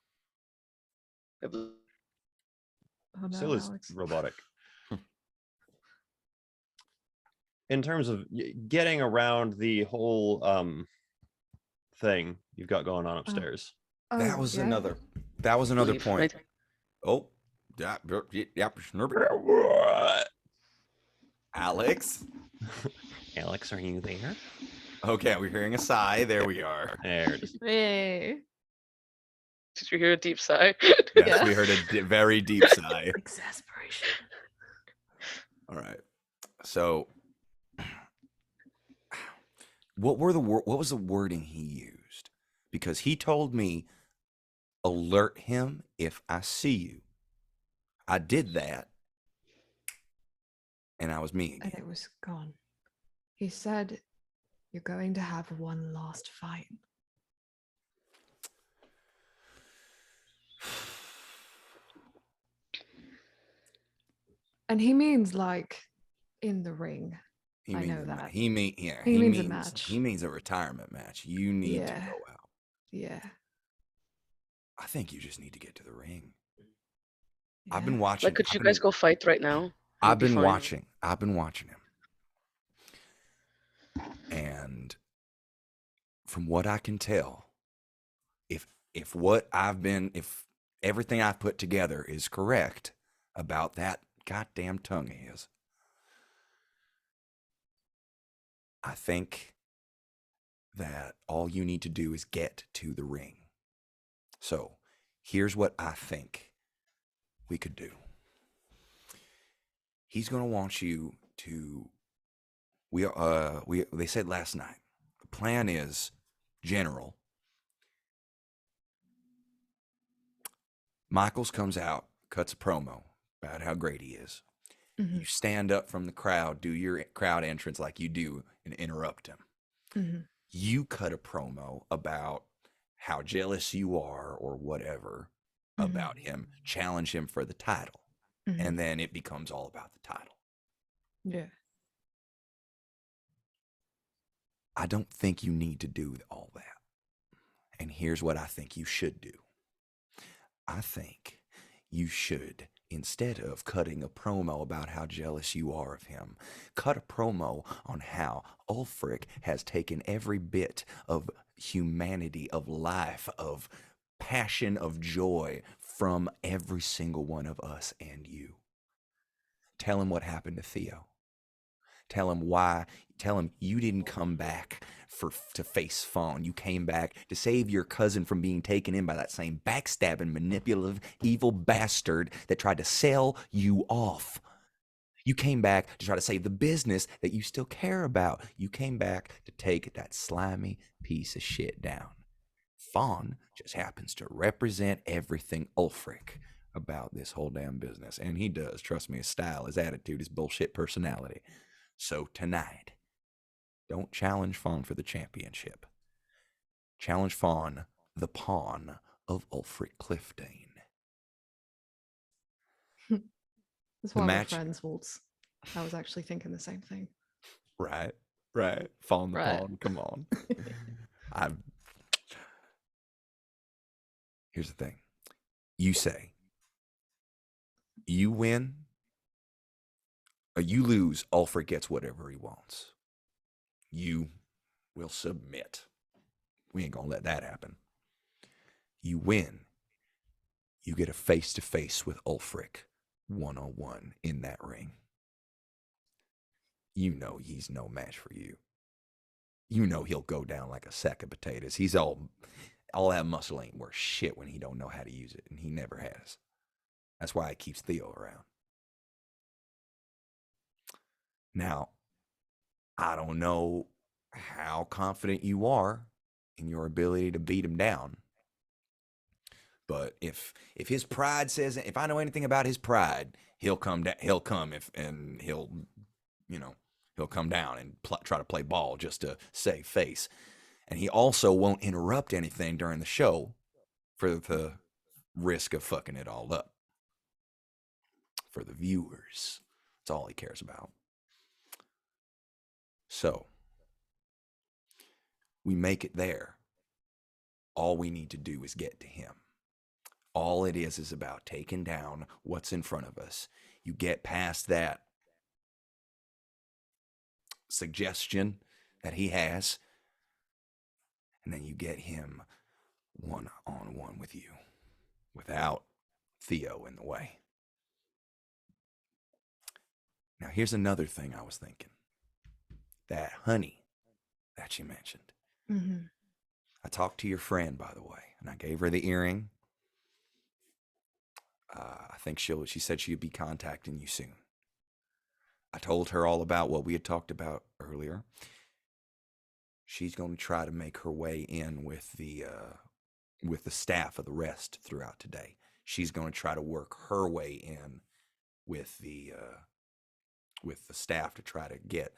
Oh no, Scylla's Alex. robotic. In terms of getting around the whole thing you've got going on upstairs. That Oh, was yeah. another. That was another Leave, point. right? Oh, yeah, Alex. Alex, are you there? Okay, we're hearing a sigh. There we are. There it is. Hey. Did you hear a deep sigh? Yes, Yeah. we heard a very deep sigh. Exasperation. All right. So, what was the wording he used? Because he told me, alert him if I see you. I did that, and I was me And again. it was gone. He said, "You're going to have one last fight." And he means like in the ring. He I means know that. He means He means a match. He means a retirement match. You need to Yeah. go out. Yeah. I think you just need to get to the ring. I've been yeah. watching. Like, could you guys go fight right now? I've You'd be been fine. watching. I've been watching him. And from what I can tell, if everything I've put together is correct about that goddamn tongue of his, I think that all you need to do is get to the ring. So here's what I think we could do. He's going to want you to, they said last night, the plan is general. Michaels comes out, cuts a promo about how great he is. Mhm. You stand up from the crowd, do your crowd entrance like you do, and interrupt him. Mhm. You cut a promo about how jealous you are or whatever about him, challenge him for the title, Mhm. and then it becomes all about the title. Yeah. I don't think you need to do all that. And here's what I think you should do. I think you should, instead of cutting a promo about how jealous you are of him, cut a promo on how Ulfric has taken every bit of humanity, of life, of passion, of joy from every single one of us and you. Tell him what happened to Theo. Tell him why. Tell him you didn't come back to face Fawn. You came back to save your cousin from being taken in by that same backstabbing, manipulative, evil bastard that tried to sell you off. You came back to try to save the business that you still care about. You came back to take that slimy piece of shit down. Fawn just happens to represent everything Ulfric about this whole damn business. And he does. Trust me, his style, his attitude, his bullshit personality. So tonight, don't challenge Fawn for the championship. Challenge Fawn, the pawn of Ulfric Cliffdane. That's The why we're match- friends, Waltz. I was actually thinking the same thing. Right. Fawn the Right. pawn. Come on. Here's the thing. You say, you win, or you lose, Ulfric gets whatever he wants. You will submit. We ain't gonna let that happen. You win. You get a face-to-face with Ulfric, one-on-one in that ring. You know he's no match for you. You know he'll go down like a sack of potatoes. He's all that muscle ain't worth shit when he don't know how to use it, and he never has. That's why he keeps Theo around. Now, I don't know how confident you are in your ability to beat him down. But if his pride says, if I know anything about his pride, he'll come down. He'll come and he'll come down and try to play ball just to save face. And he also won't interrupt anything during the show for the risk of fucking it all up for the viewers. That's all he cares about. So we make it there. All we need to do is get to him. All it is about taking down what's in front of us. You get past that suggestion that he has, and then you get him one-on-one with you without Theo in the way. Now, here's another thing I was thinking. That honey that you mentioned. Mm-hmm. I talked to your friend, by the way, and I gave her the earring. I think she said she'd be contacting you soon. I told her all about what we had talked about earlier. She's going to try to make her way in with the staff of the rest throughout today. She's going to try to work her way in with the staff to try to get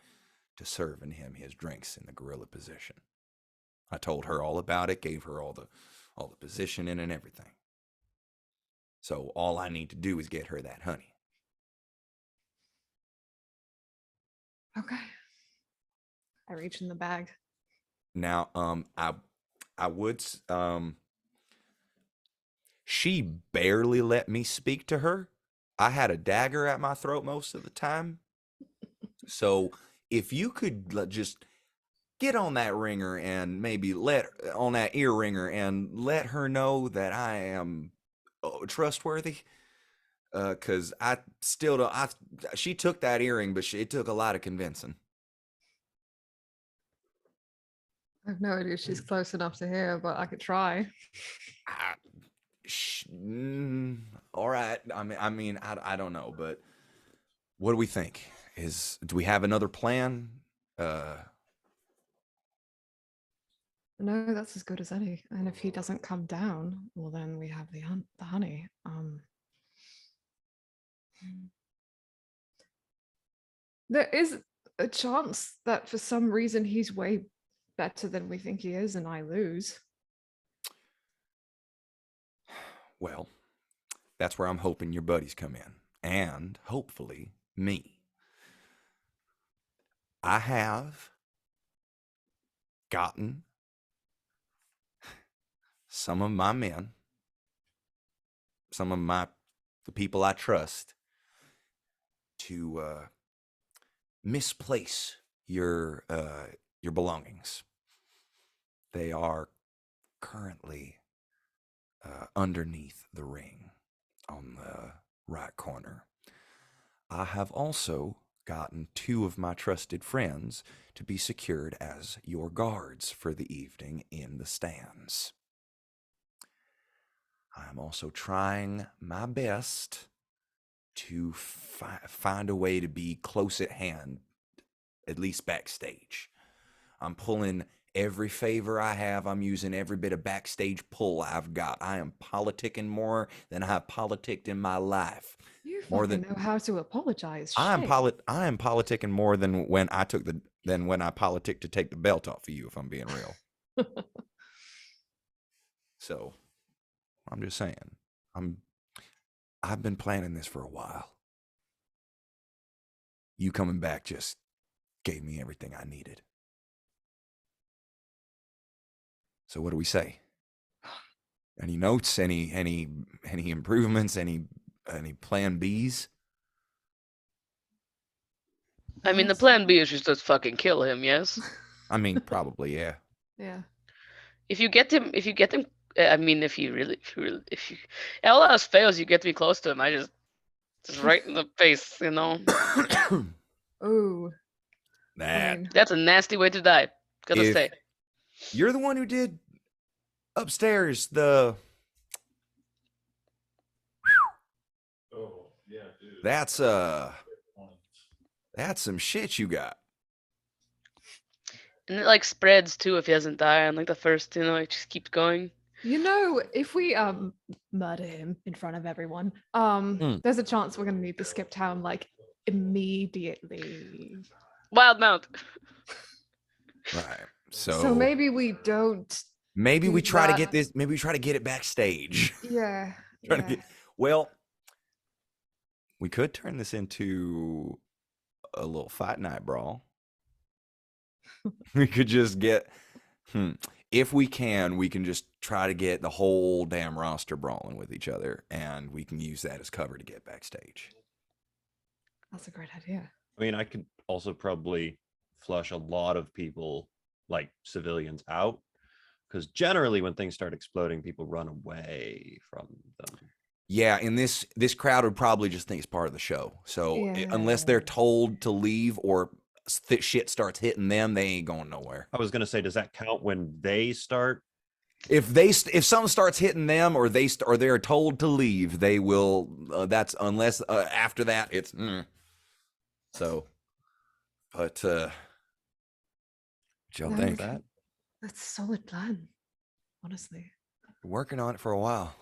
to serving him his drinks in the gorilla position. I told her all about it, gave her all the positioning and everything. So all I need to do is get her that honey. Okay. I reach in the bag. Now, I would, she barely let me speak to her. I had a dagger at my throat most of the time. So if you could just get on that ringer and maybe on that ear ringer and let her know that I am trustworthy. Cause I still don't, she took that earring, but it took a lot of convincing. I have no idea if she's close enough to hear, but I could try. All right. I mean, I don't know, but what do we think? Do we have another plan? No, that's as good as any. And if he doesn't come down, well, then we have the honey. There is a chance that for some reason he's way better than we think he is, and I lose. Well, that's where I'm hoping your buddies come in, and hopefully me. I have gotten some of my men, some of the people I trust, to misplace your belongings. They are currently underneath the ring on the right corner. I have also gotten 2 of my trusted friends to be secured as your guards for the evening in the stands. I'm also trying my best to find a way to be close at hand, at least backstage. I'm pulling every favor I have. I'm using every bit of backstage pull I've got. I am politicking more than I have politicked in my life. You More fucking than know how to apologize. I am Shit. I am politicking more than when I politicked to take the belt off of you, if I'm being real. So I'm just saying, I've been planning this for a while. You coming back just gave me everything I needed. So what do we say? Any notes? Any improvements? Any plan Bs? I mean, the plan B is just let's fucking kill him, yes? I mean, probably, yeah. Yeah. If you get him, I mean, if you, all else fails, you get to be close to him. Just right in the face, you know. Oh, I That mean, That's a nasty way to die. Gotta if say. you're the one who did upstairs, the Oh, yeah, dude. that's Point. that's some shit you got. And it like spreads too if he hasn't died. And like the first, it just keeps going. if we murder him in front of everyone, there's a chance we're gonna need to skip town like immediately. Wild mount. Right. So maybe we don't. maybe we do try to that. get this. Maybe we try to get it backstage. Yeah. Trying to Yeah. get. Well, we could turn this into a little fight night brawl. We could just get. If we can just try to get the whole damn roster brawling with each other, and we can use that as cover to get backstage. That's a great idea. I mean, I could also probably flush a lot of people, like civilians, out, because generally when things start exploding, people run away from them. Yeah, and this crowd would probably just think it's part of the show. So unless they're Yeah. told to leave or shit starts hitting them, they ain't going nowhere. I was gonna say, does that count when they start? If something starts hitting them or they're told to leave, they will. That's unless after that it's so. But what y'all No, think? That That's a solid plan, honestly. Working on it for a while.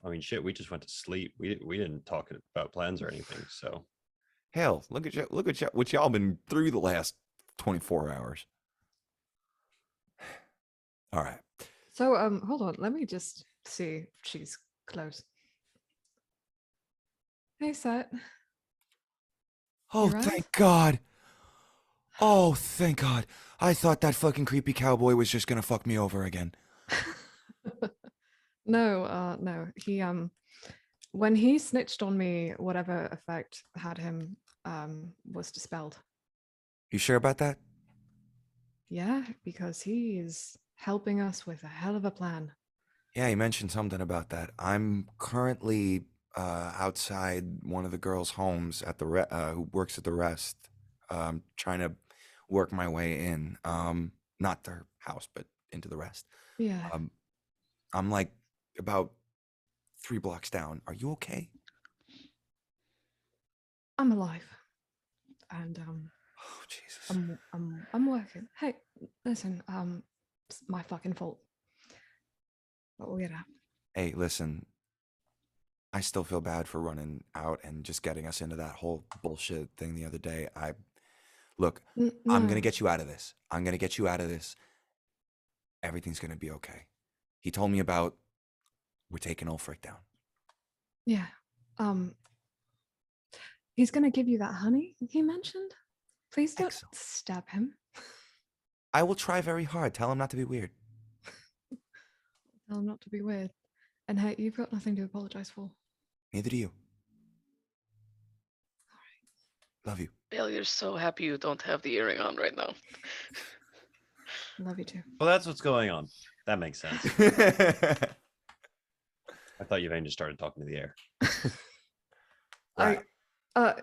I mean, shit, we just went to sleep. We didn't talk about plans or anything. So Hell, look at what y'all been through the last 24 hours. All right. So hold on, let me just see if she's close. Hey Set. Oh, You right? thank God. Oh, thank God. I thought that fucking creepy cowboy was just gonna fuck me over again. No. He when he snitched on me, whatever effect had him was dispelled. You sure about that? Yeah, because he is helping us with a hell of a plan. Yeah, he mentioned something about that. I'm currently outside one of the girls' homes at the who works at the Rest, trying to work my way in. Not their house, but into the Rest. Yeah. I'm like about 3 blocks down. Are you okay? I'm alive. And Oh, Jesus. I'm working. Hey, listen, it's my fucking fault. But we'll get out. Hey, listen. I still feel bad for running out and just getting us into that whole bullshit thing the other day. Look, I'm gonna No. get you out of this. I'm gonna get you out of this. Everything's gonna be okay. He told me about we're taking Old Frick down. Yeah. He's gonna give you that honey he mentioned. Please don't Excellent. stab him. I will try very hard. Tell him not to be weird. Tell him not to be weird. And hey, you've got nothing to apologize for. Neither do you. Love you. Bill, you're so happy you don't have the earring on right now. Love you too. well, that's what's going on. That makes sense. I thought Yvain just started talking to the air. Right.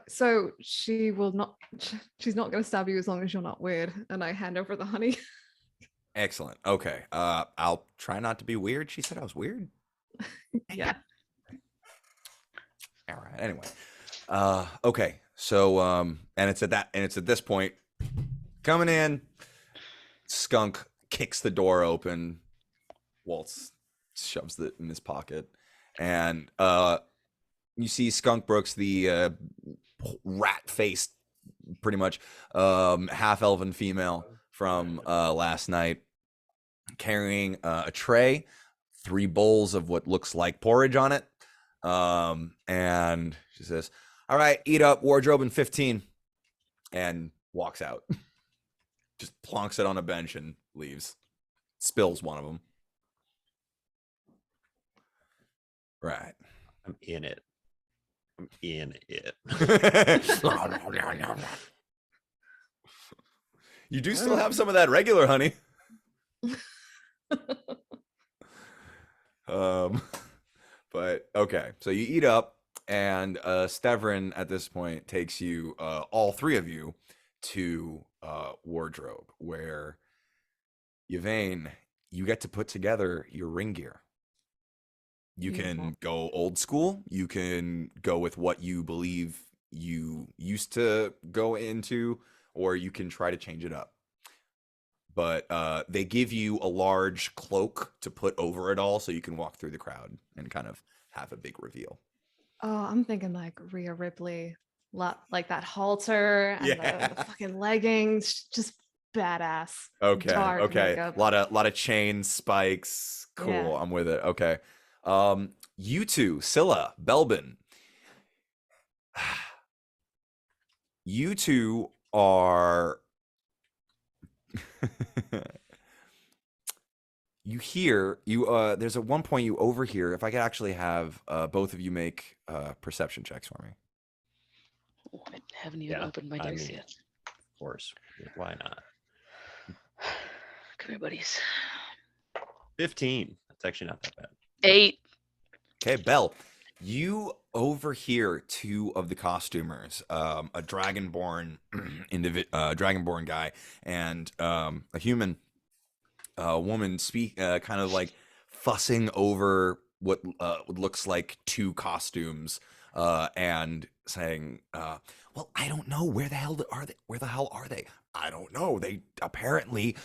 So she will not. She's not going to stab you as long as you're not weird. And I hand over the honey. Excellent. Okay. I'll try not to be weird. She said I was weird. Yeah. All right. Anyway. Okay. So and it's at this point coming in. Skunk kicks the door open. Waltz shoves it in his pocket, and you see Skunk Brooks, the rat-faced, pretty much half-elven female from last night, carrying a tray, 3 bowls of what looks like porridge on it, and she says, "All right, eat up, wardrobe in 15," and walks out. Just plonks it on a bench and leaves. Spills one of them. Right. I'm in it. I'm in it. You do still have some of that regular honey. But okay, so you eat up, and Stevrin at this point takes you, all three of you, to wardrobe, where Yvain, you get to put together your ring gear. You Beautiful. can go old school. You can go with what you believe you used to go into, or you can try to change it up. But they give you a large cloak to put over it all so you can walk through the crowd and kind of have a big reveal. Oh, I'm thinking like Rhea Ripley, like that halter and the Yeah. fucking leggings, just badass. Okay. Dark Okay. makeup. Lot of chain spikes. Cool. Yeah. I'm with it. Okay. You two, Scylla, Belbin. You two are there's at one point you overhear, if I could actually have both of you make perception checks for me. Oh, I haven't even opened my I dice mean, yet. of course. Why not? Come here, buddies. 15. That's actually not that bad. 8. Okay, Belle, you overhear two of the costumers, a dragonborn dragonborn guy, and a human woman speak, kind of like fussing over what looks like two costumes, and saying, "Well, I don't know, where the hell are they? Where the hell are they? I don't know. They apparently."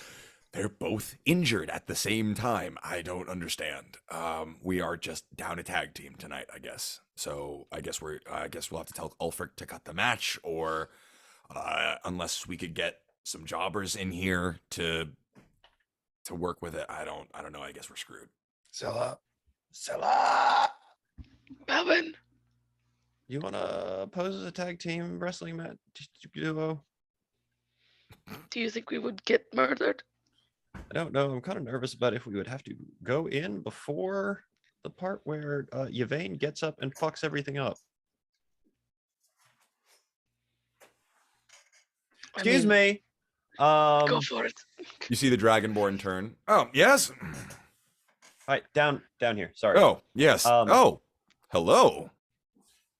They're both injured at the same time. I don't understand. We are just down a tag team tonight, I guess. So I guess we'll have to tell Ulfric to cut the match, or unless we could get some jobbers in here to work with it. I don't know. I guess we're screwed. Scylla. Belvin! You want to pose as a tag team wrestling match duo? Do you think we would get murdered? I don't know. I'm kind of nervous about if we would have to go in before the part where Yvain gets up and fucks everything up. Excuse me. Go for it. You see the dragonborn turn. Oh, yes. All right, down here. Sorry. Oh, yes. Oh, hello.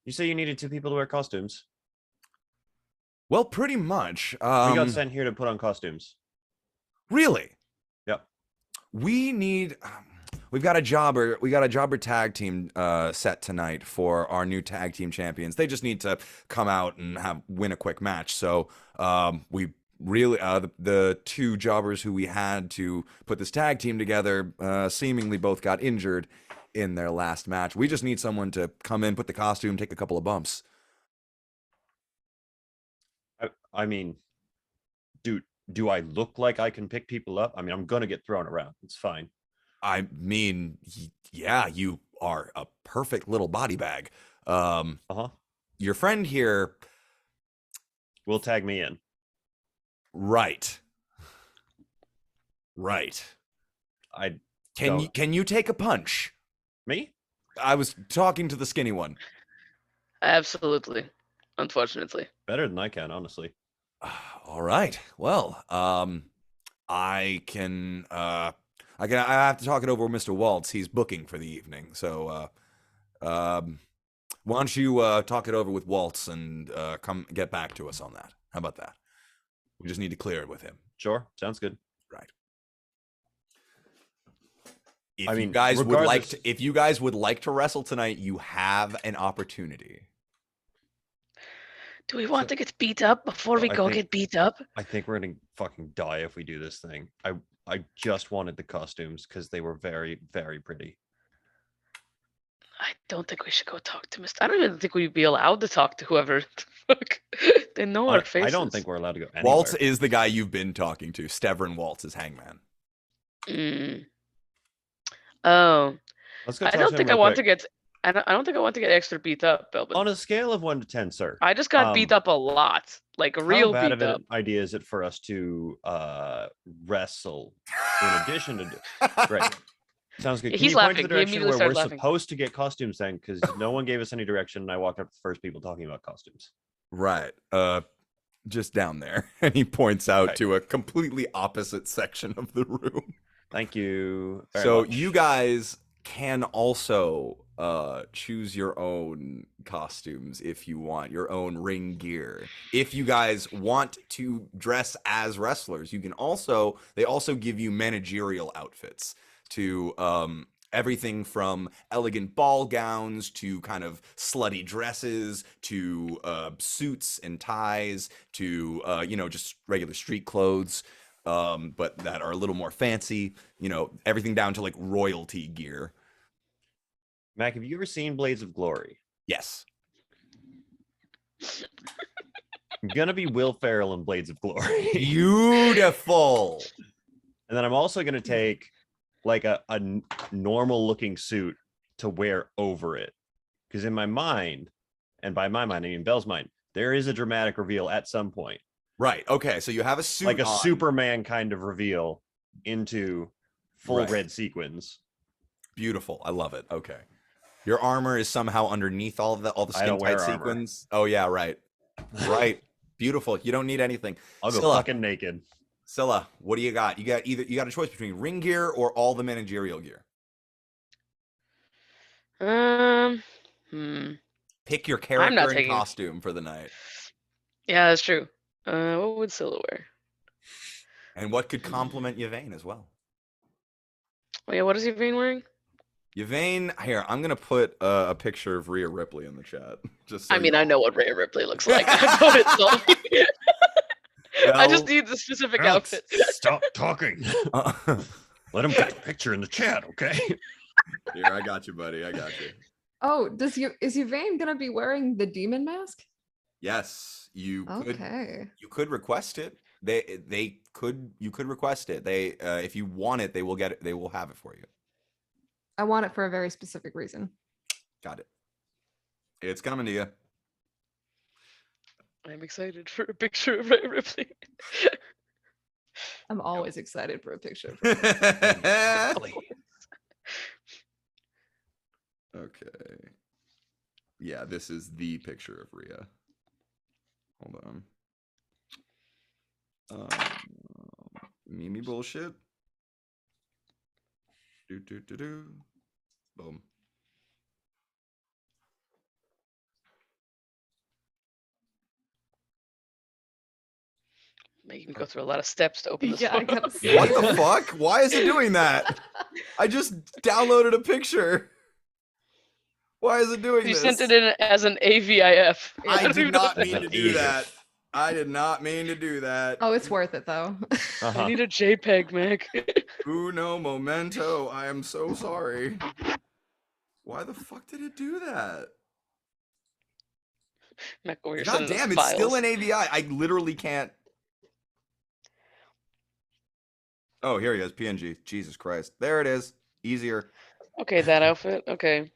You say you needed two people to wear costumes. Well, pretty much. We got sent here to put on costumes. Really? Yep. We need. We got a jobber tag team set tonight for our new tag team champions. They just need to come out and win a quick match. So we really the two jobbers who we had to put this tag team together seemingly both got injured in their last match. We just need someone to come in, put the costume, take a couple of bumps. I mean, do I look like I can pick people up? I mean, I'm gonna get thrown around. It's fine. I mean, yeah, you are a perfect little body bag. Your friend here will tag me in. Right. Can you take a punch? Me? I was talking to the skinny one. Absolutely. Unfortunately. Better than I can, honestly. All right. Well, I have to talk it over with Mr. Waltz. He's booking for the evening. So why don't you talk it over with Waltz and come get back to us on that? How about that? We just need to clear it with him. Sure. Sounds good. Right. If you guys would like to wrestle tonight, you have an opportunity. Do we want to get beat up before we get beat up? I think we're gonna fucking die if we do this thing. I just wanted the costumes because they were very, very pretty. I don't think we should go talk to Mr. I don't even think we'd be allowed to talk to whoever. They know our faces. I don't think we're allowed to go anywhere. Waltz is the guy you've been talking to. Stevrin Waltz is Hangman. Oh. Let's go. I don't think I want to get extra beat up, Belbin. On a scale of 1 to 10, sir. I just got beat up a lot, like real beat up. How bad of an idea is it for us to wrestle in addition to? Great, sounds good. Can He's you laughing. Point to the direction where we're laughing. supposed to get costumes then? Because no one gave us any direction, and I walked up to the first people talking about costumes. Right. just down there. And he points out Right. to a completely opposite section of the room. Thank you very So much. you guys can also choose your own costumes if you want, your own ring gear. If you guys want to dress as wrestlers, you can also, they also give you managerial outfits to everything from elegant ball gowns to kind of slutty dresses to suits and ties to you know, just regular street clothes, but that are a little more fancy, you know, everything down to like royalty gear. Mac, have you ever seen Blades of Glory? Yes. I'm gonna be Will Ferrell in Blades of Glory. Beautiful. And then I'm also gonna take like a normal looking suit to wear over it. Because in my mind, and by my mind, I mean Bell's mind, there is a dramatic reveal at some point. Right. Okay. So you have a suit Like a on. Superman kind of reveal into full Right. red sequins. Beautiful. I love it. Okay. Your armor is somehow underneath all the I skin don't wear tight armor. sequins. Oh yeah, right. Right. Beautiful. You don't need anything. I'll go Scylla, fucking naked. Scylla, what do you got? You got a choice between ring gear or all the managerial gear. Hmm. Pick your I'm character not and taking. costume for the night. Yeah, that's true. What would Scylla wear? And what could complement Yvain as well? Oh yeah, what is Yvain wearing? Yvain, here, I'm gonna put a picture of Rhea Ripley in the chat. Just so I mean, you I know what Rhea Ripley looks like. I know it told me. I just Well, need the specific Alex, outfit. stop talking. Let him get the picture in the chat, okay? here, I got you, buddy. I got you. Oh, is Yvain gonna be wearing the demon mask? Yes, you could. Okay. You could request it. They could. You could request it. They, if you want it, they will get it. They will have it for you. I want it for a very specific reason. Got it. It's coming to you. I'm excited for a picture of Rhea Ripley. I'm always excited for a picture of Okay. Yeah, this is the picture of Rhea. Hold on. Mimi bullshit. Do. Boom. Making me go through a lot of steps to open this Yeah, I photo. gotta see What it. the fuck? Why is it doing that? I just downloaded a picture. Why is it doing You this? sent it in as an AVIF. I don't did even know not what mean that to is. do that. I did not mean to do that. Oh, it's worth it though. I need a JPEG, Mac. Uno momento. I am so sorry. Why the fuck did it do that? Mac over here God sending us damn, it's still files. in AVI. I literally can't. Oh, here he is. PNG. Jesus Christ. There it is. Easier. Okay, that outfit. Okay.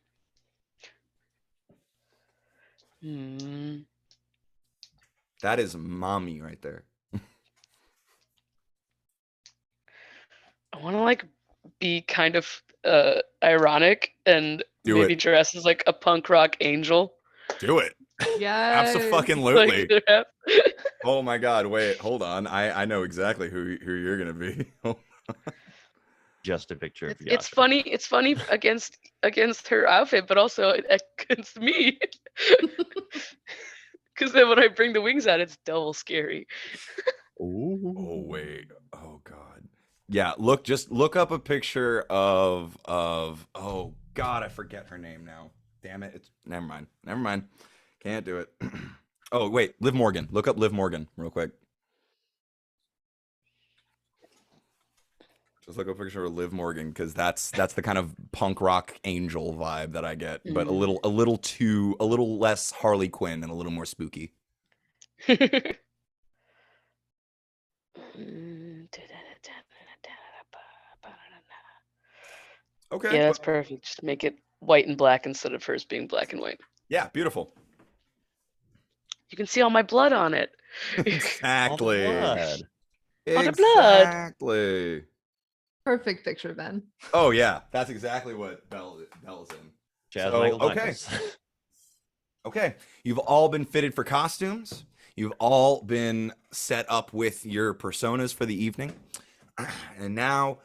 Hmm. That is mommy right there. I want to like be kind of ironic and Do maybe it. dress as like a punk rock angel. Do it. Yeah. Absolutely. Like, yeah. Oh my God. Wait, hold on. I know exactly who you're going to be. Just a picture of It's Yasha. funny. It's funny against her outfit, but also against me. Because then when I bring the wings out, it's double scary. Ooh. Oh wait. Oh God. Yeah, just look up a picture of oh God, I forget her name now. Damn it. It's never mind. Can't do it. Oh wait, Liv Morgan. Look up Liv Morgan real quick. Just look up a picture of Liv Morgan because that's the kind of punk rock angel vibe that I get, but a little less Harley Quinn and a little more spooky. Okay. Yeah, that's perfect. Just make it white and black instead of hers being black and white. Yeah, beautiful. You can see all my blood on it. Exactly. All the blood. On the blood. Exactly. Perfect picture, Ben. Oh yeah, that's exactly what Bell is in. Jazz So, Michael okay. Michaels. Okay, you've all been fitted for costumes. You've all been set up with your personas for the evening. And now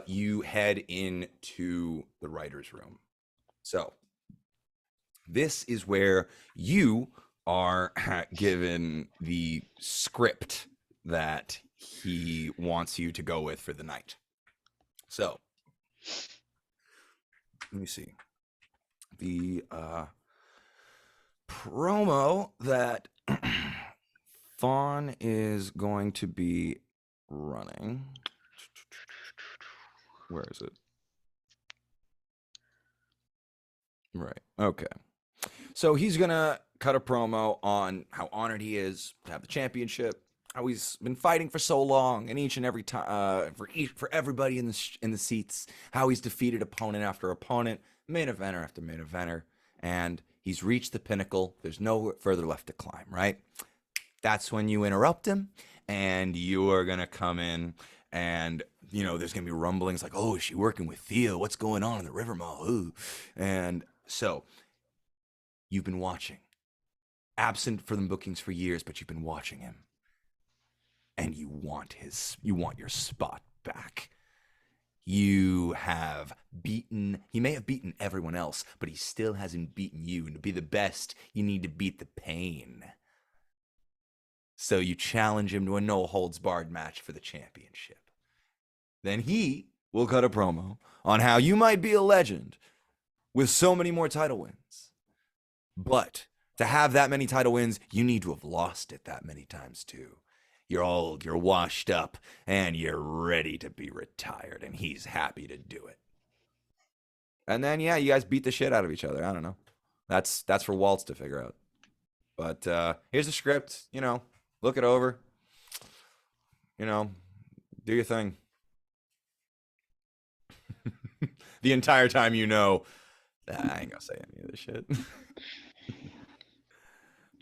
you head into the writer's room. So this is where you are given the script that he wants you to go with for the night. So let me see. The promo that Fawn is going to be running. Where is it? Right. Okay. So he's gonna cut a promo on how honored he is to have the championship, how he's been fighting for so long, and each and every time for everybody in the seats, how he's defeated opponent after opponent, main eventer after main eventer, and he's reached the pinnacle. There's no further left to climb. Right. That's when you interrupt him, and you are gonna come in, and there's gonna be rumblings like, "Oh, is she working with Theo? What's going on in the River Mall?" Ooh. And so you've been watching, absent from the bookings for years, but you've been watching him, and you want your spot back. He may have beaten everyone else, but he still hasn't beaten you. And to be the best, you need to beat the pain. So you challenge him to a no-holds-barred match for the championship. Then he will cut a promo on how you might be a legend with so many more title wins. But to have that many title wins, you need to have lost it that many times too. You're old, you're washed up, and you're ready to be retired, and he's happy to do it. And then, yeah, you guys beat the shit out of each other. I don't know. That's for Waltz to figure out. But here's the script. Look it over. Do your thing. The entire time I ain't gonna say any of this shit.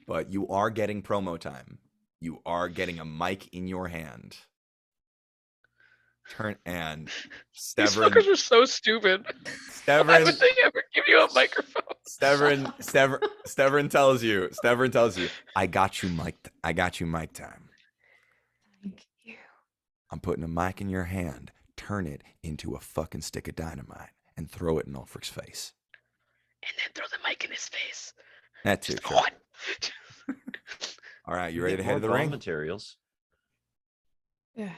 But you are getting promo time. You are getting a mic in your hand. And These fuckers are so stupid. Why would they ever give you a microphone? Steverin tells you, I got you mic time. Thank you. I'm putting a mic in your hand. Turn it into a fucking stick of dynamite and throw it in Ulfric's face. And then throw the mic in his face. That too. Sure. All right, you ready to head to the ring? Materials. Yeah.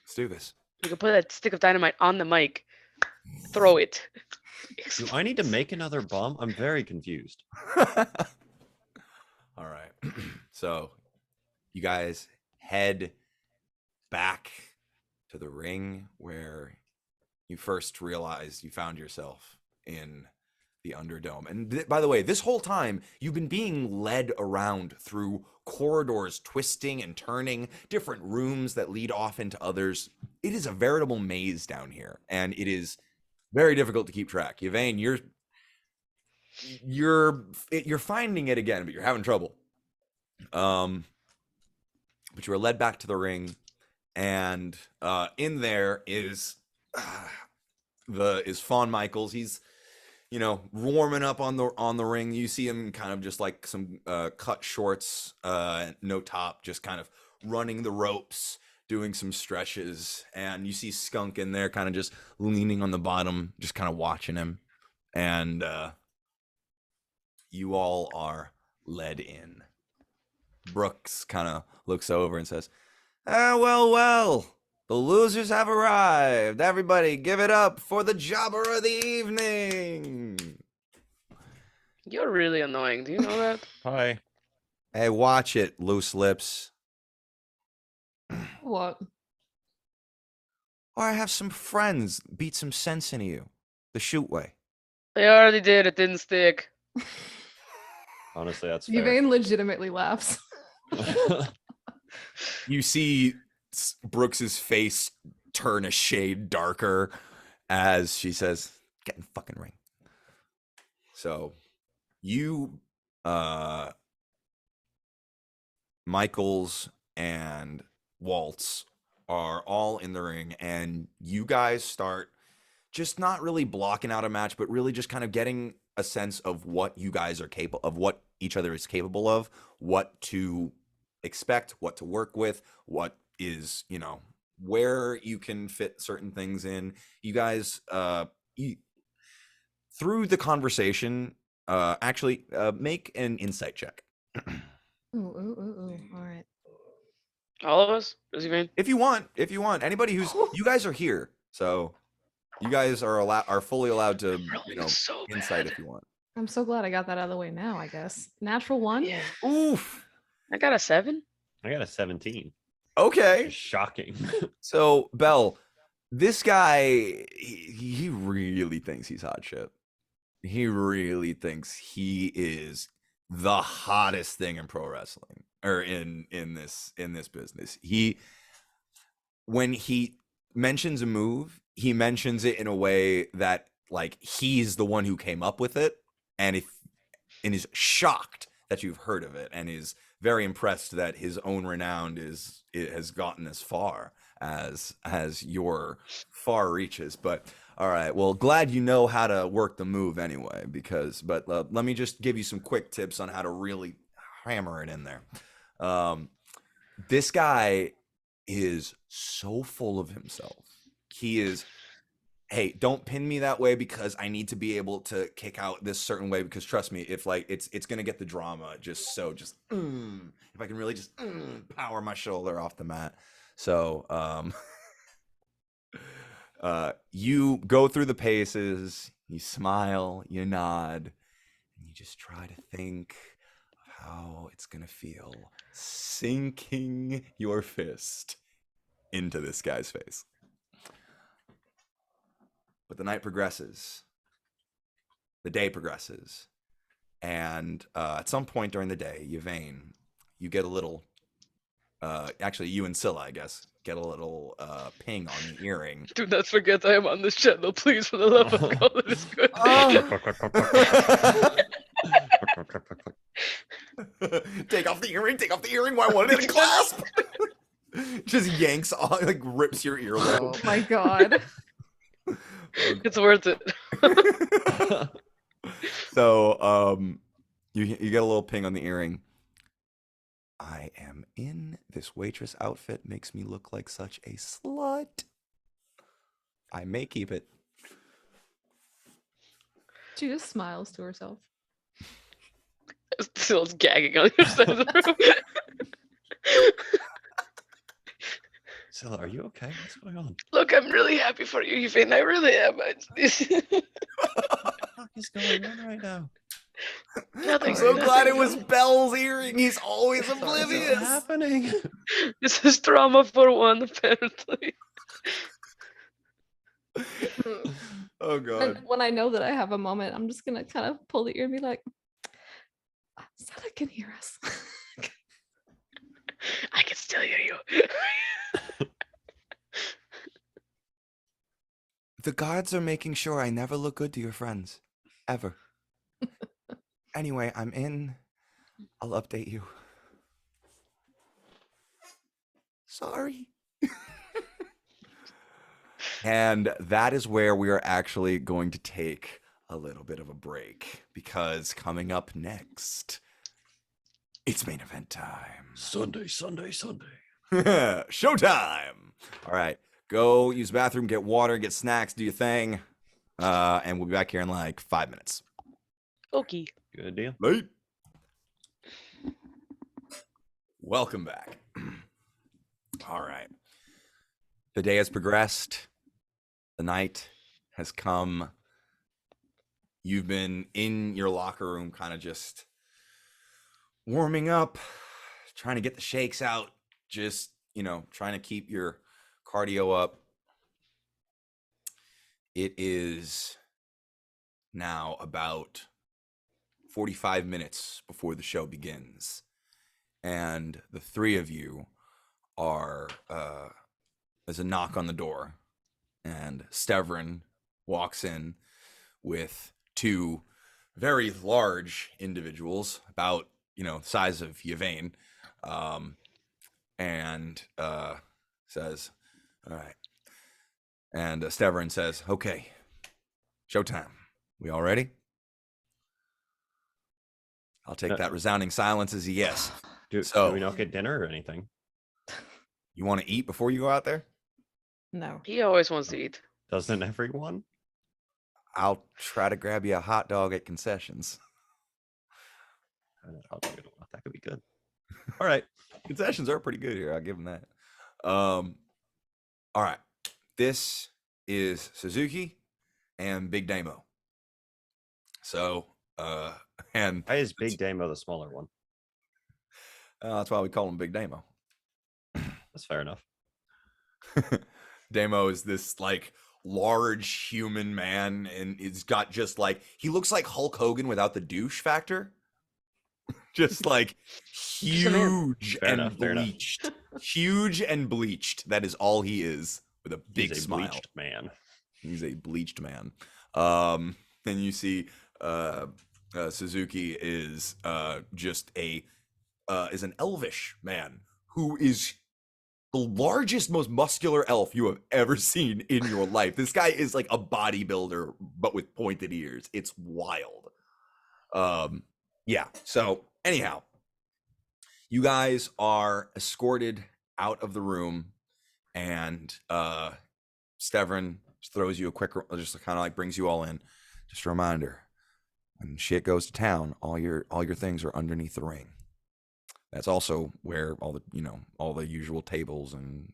Let's do this. You can put that stick of dynamite on the mic. Throw it. Do I need to make another bomb? I'm very confused. All right. So you guys head back to the ring where you first realized you found yourself in the Underdome. And by the way, this whole time you've been being led around through corridors, twisting and turning, different rooms that lead off into others. It is a veritable maze down here, and it is very difficult to keep track. Yvain, you're finding it again, but you're having trouble. But you were led back to the ring, and in there is Fawn Michaels. He's warming up on the ring. You see him kind of just like some cut shorts, no top, just kind of running the ropes, doing some stretches. And you see Skunk in there kind of just leaning on the bottom, just kind of watching him. And you all are led in. Brooks kind of looks over and says, well, the losers have arrived. Everybody give it up for the jobber of the evening. You're really annoying. Do you know that? Hi. Hey, watch it, loose lips. What? Or I have some friends beat some sense into you. The shoot way. They already did. It didn't stick. Honestly, that's fair. Yvain legitimately laughs. You see Brooks's face turn a shade darker as she says, "Get in the fucking ring." So you, Michaels and Waltz are all in the ring, and you guys start just not really blocking out a match, but really just kind of getting a sense of what you guys are capable of, what each other is capable of, what to expect, what to work with, what is, where you can fit certain things in. You guys, through the conversation, actually make an insight check. Ooh. All right. All of us? Does he mean? If you want, anybody who's, you guys are here, so you guys are fully allowed to, Rolling is so insight bad. if you want. I'm so glad I got that out of the way now, I guess. Natural 1? Yeah. Oof. I got a 7. I got a 17. Okay. It's shocking. So, Bell, this guy, he really thinks he's hot shit. He really thinks he is the hottest thing in pro wrestling, or in this business. When he mentions a move, he mentions it in a way that like he's the one who came up with it, and is shocked that you've heard of it, and is very impressed that his own renown has gotten as far as your far reaches. But all right, well, glad you know how to work the move anyway, but let me just give you some quick tips on how to really hammer it in there. This guy is so full of himself. He is, hey, don't pin me that way because I need to be able to kick out this certain way, because trust me, if like it's gonna get the drama, if I can really just power my shoulder off the mat. So you go through the paces, you smile, you nod, and you just try to think of how it's gonna feel sinking your fist into this guy's face. But the night progresses, the day progresses, and at some point during the day, Yvain, you get a little, actually you and Scylla, I guess, get a little ping on the earring. Do not forget I am on this channel, please, for the love of God, it is good. Take off the earring, why wanted it in clasp? Just yanks on, like rips your earlobe. Oh my god. It's worth it. So you get a little ping on the earring. I am in this waitress outfit, makes me look like such a slut. I may keep it. She just smiles to herself. Still's gagging on your side of the room. Scylla, are you okay? What's going on? Look, I'm really happy for you, Yvain. I really am. What the fuck is going on right now? Nothing. I'm so glad it was nothing. Bell's earring. He's always What's oblivious. happening? This is drama for one, apparently. Oh god. When I know that I have a moment, I'm just gonna kind of pull the ear and be like, Stella can hear us. I can still hear you. The guards are making sure I never look good to your friends. Ever. Anyway, I'm in. I'll update you. Sorry. And that is where we are actually going to take a little bit of a break, because coming up next, it's main event time. Sunday. Showtime. All right. Go use the bathroom, get water, get snacks, do your thing. And we'll be back here in like 5 minutes. Okay. Good deal. Late. Welcome back. All right. The day has progressed. The night has come. You've been in your locker room, kind of just warming up, trying to get the shakes out, just, trying to keep your cardio up. It is now about 45 minutes before the show begins, and the three of you are, there's a knock on the door, and Stevrin walks in with two very large individuals, about, the size of Yvain, and says, all right. And Stevrin says, okay, showtime. We all ready? I'll take that resounding silence as a yes. Do So we not get dinner or anything? you want to eat before you go out there? No. He always wants to eat. Doesn't everyone? I'll try to grab you a hot dog at concessions. That could be good. All right. Concessions are pretty good here. I'll give them that. All right. This is Suzuki and Big Damo. So, and Why is Big Damo the smaller one? that's why we call him Big Damo. That's fair enough. Damo is this like large human man, and he's got just like he looks like Hulk Hogan without the douche factor. Just like Just a man. huge Fair and enough, fair enough. bleached. Huge and bleached. That is all he is, with a big He's a smile. bleached man. He's a bleached man. And you see Suzuki is just is an elvish man who is the largest, most muscular elf you have ever seen in your life. This guy is like a bodybuilder, but with pointed ears. It's wild. Yeah. So anyhow, you guys are escorted out of the room, and Stevrin throws you a quick, just kind of like brings you all in. Just a reminder: when shit goes to town, all your things are underneath the ring. That's also where all the usual tables and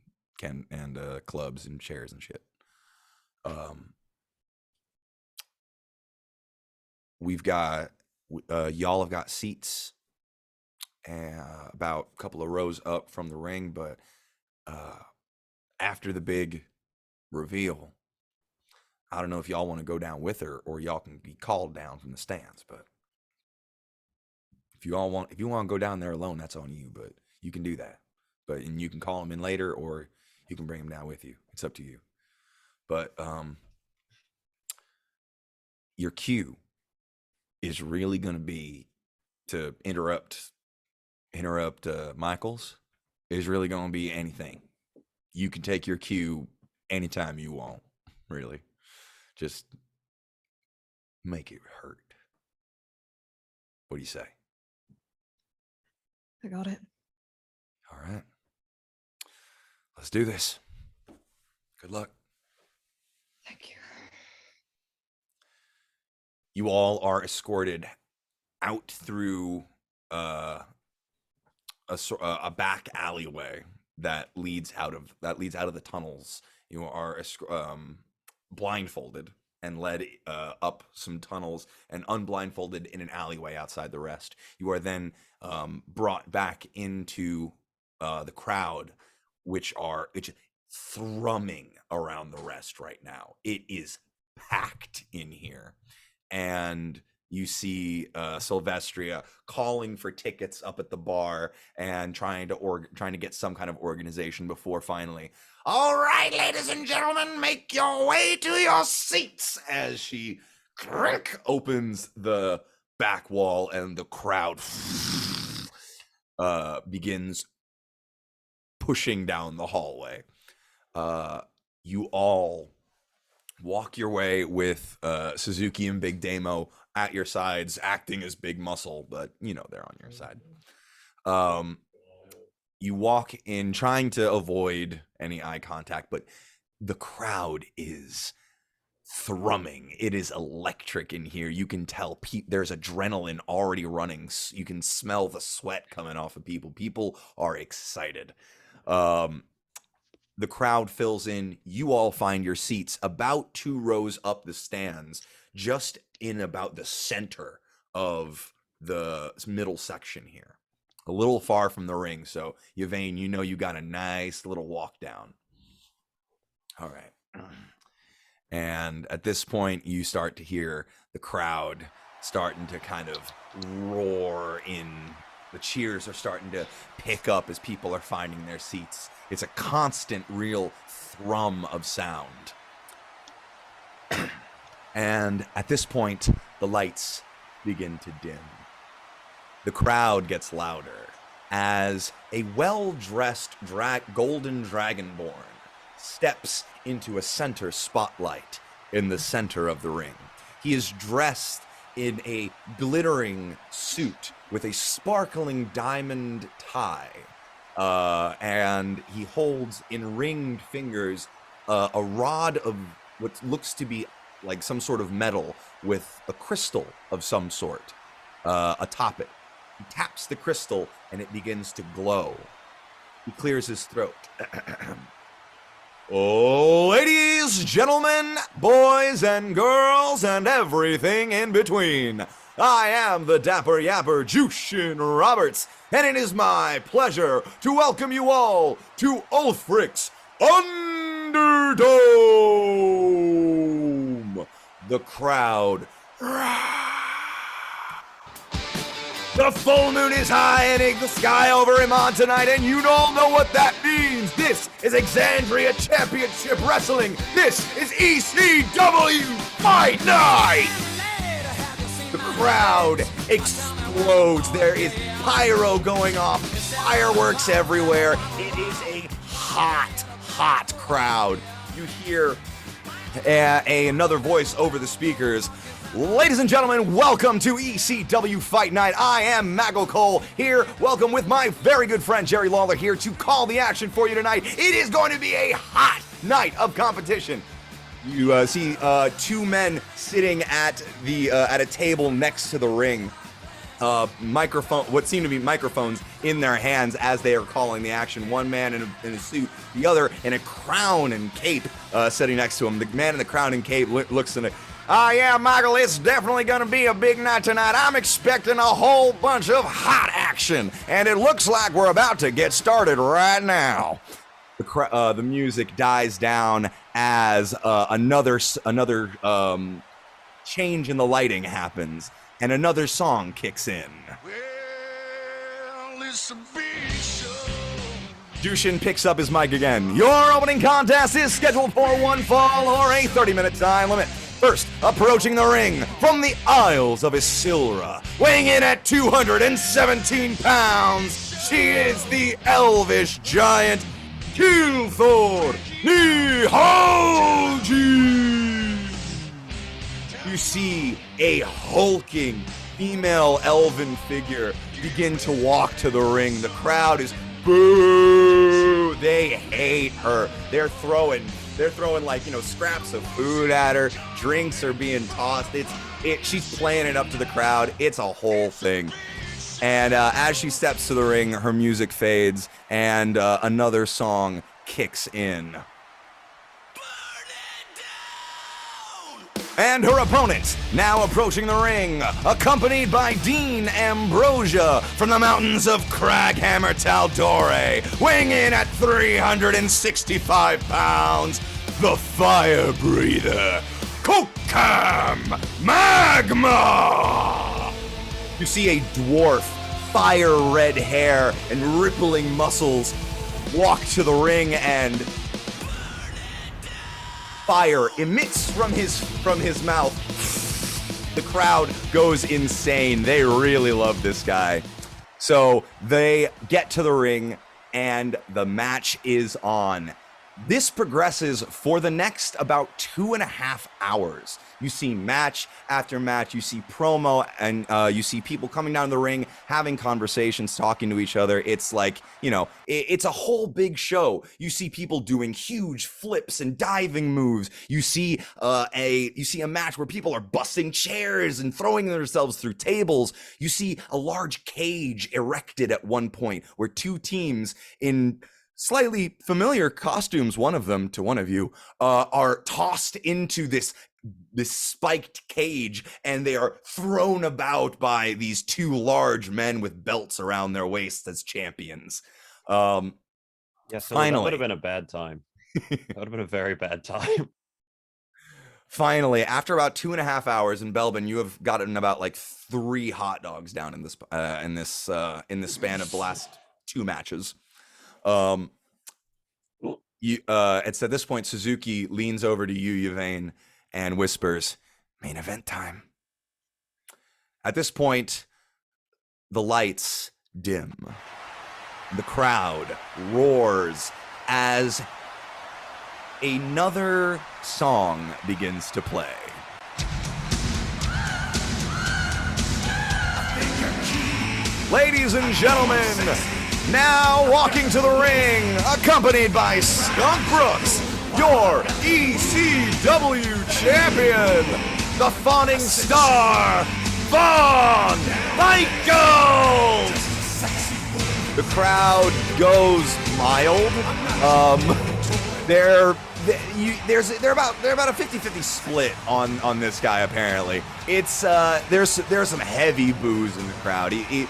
clubs and chairs and shit. We've got y'all have got seats about a couple of rows up from the ring, but after the big reveal, I don't know if y'all want to go down with her or y'all can be called down from the stands, but if you want to go down there alone, that's on you, but you can do that. And you can call them in later, or you can bring them down with you. It's up to you. But your cue is really going to be to interrupt Michaels. Is really going to be anything. You can take your cue anytime you want. Really, just make it hurt. What do you say? I got it. All right. Let's do this. Good luck. Thank you. You all are escorted out through a back alleyway that leads out of the tunnels. You are blindfolded and led up some tunnels and unblindfolded in an alleyway outside the rest. You are then brought back into the crowd, which are thrumming around the rest right now. It is packed in here, and you see Silvestria calling for tickets up at the bar and trying to get some kind of organization before finally, all right, ladies and gentlemen, make your way to your seats, as she opens the back wall and the crowd begins pushing down the hallway. You all walk your way with Suzuki and Big Damo at your sides, acting as big muscle, but they're on your side. You walk in trying to avoid any eye contact, but the crowd is thrumming. It is electric in here. You can tell there's adrenaline already running. You can smell the sweat coming off of people. People are excited. The crowd fills in. You all find your seats about 2 rows up the stands, just in about the center of the middle section here. A little far from the ring, so Yvain, you got a nice little walk down. All right. And at this point, you start to hear the crowd starting to kind of roar in. The cheers are starting to pick up as people are finding their seats. It's a constant, real thrum of sound. And at this point, the lights begin to dim. The crowd gets louder as a well-dressed golden dragonborn steps into a center spotlight in the center of the ring. He is dressed in a glittering suit with a sparkling diamond tie. And he holds in ringed fingers a rod of what looks to be like some sort of metal with a crystal of some sort atop it. He taps the crystal and it begins to glow. He clears his throat. Oh, ladies, gentlemen, boys and girls, and everything in between. I am the Dapper Yapper Jushin Roberts, and it is my pleasure to welcome you all to Ulfric's Underdome. The crowd. The full moon is high and the sky over him on tonight, and you all know what that means. This is Exandria Championship Wrestling. This is ECW Fight Night. The crowd explodes. There is pyro going off, fireworks everywhere. It is a hot, hot crowd. You hear another voice over the speakers. Ladies and gentlemen, welcome to ECW Fight Night. I am Maggle Cole here. Welcome with my very good friend Jerry Lawler here to call the action for you tonight. It is going to be a hot night of competition. You see two men sitting at a table next to the ring. What seem to be microphones in their hands as they are calling the action. One man in a suit, the other in a crown and cape sitting next to him. The man in the crown and cape looks in a... yeah, Michael, it's definitely going to be a big night tonight. I'm expecting a whole bunch of hot action, and it looks like we're about to get started right now. The music dies down as another change in the lighting happens, and another song kicks in. Well, it's a big show. Jushin picks up his mic again. Your opening contest is scheduled for one fall or a 30-minute time limit. First, approaching the ring from the Isles of Isilra, weighing in at 217 pounds, she is the elvish giant, Kilthor Nihalji. You see a hulking female elven figure begin to walk to the ring. The crowd is boo. They hate her. They're throwing like, scraps of food at her. Drinks are being tossed. She's playing it up to the crowd. It's a whole thing. And as she steps to the ring, her music fades and another song kicks in. And her opponent, now approaching the ring, accompanied by Dean Ambrosia from the mountains of Craghammer Taldore, weighing in at 365 pounds, the fire breather, Kokam Magma! You see a dwarf, fire red hair and rippling muscles, walk to the ring, and fire emits from his mouth. The crowd goes insane. They really love this guy. So they get to the ring and the match is on. This progresses for the next about 2.5 hours. You see match after match, you see promo, and you see people coming down the ring, having conversations, talking to each other. It's like, it's a whole big show. You see people doing huge flips and diving moves. You see a match where people are busting chairs and throwing themselves through tables. You see a large cage erected at one point where two teams in slightly familiar costumes, one of them to one of you, are tossed into this spiked cage, and they are thrown about by these two large men with belts around their waists as champions. So finally, that would have been a bad time. That would have been a very bad time. Finally, after about 2.5 hours in Belbin, you have gotten about like 3 hot dogs down in this span of the last 2 matches. It's at this point Suzuki leans over to you, Yvain, and whispers, "Main event time." At this point, the lights dim. The crowd roars as another song begins to play. I think you're key. ladies and gentlemen, now walking to the ring, accompanied by Skunk Brooks, your ECW champion, the fawning star, Vaughn Michaels! The crowd goes mild. They're about a 50-50 split on this guy apparently. It's there's some heavy boos in the crowd. You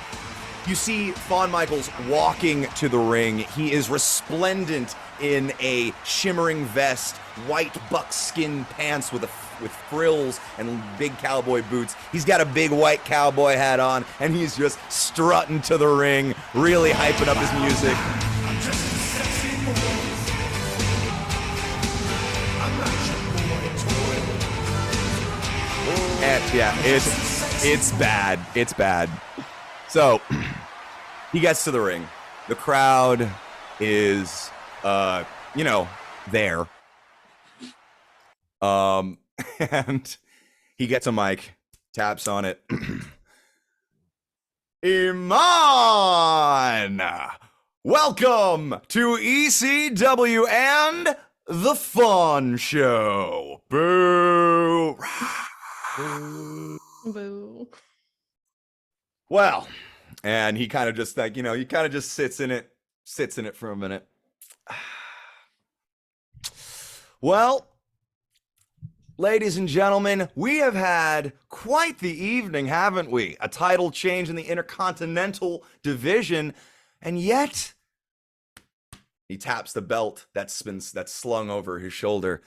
see Vaughn Michaels walking to the ring. He is resplendent in a shimmering vest, white buckskin pants with frills and big cowboy boots. He's got a big white cowboy hat on, and he's just strutting to the ring, really hyping up his music. And yeah, it's bad. It's bad. So he gets to the ring. The crowd is there. And he gets a mic, taps on it. Iman! Welcome to ECW and The Fun Show. Boo! Boo. Well, and he kind of just sits in it for a minute. Well, ladies and gentlemen, we have had quite the evening, haven't we? A title change in the Intercontinental Division, and yet he taps the belt that's slung over his shoulder.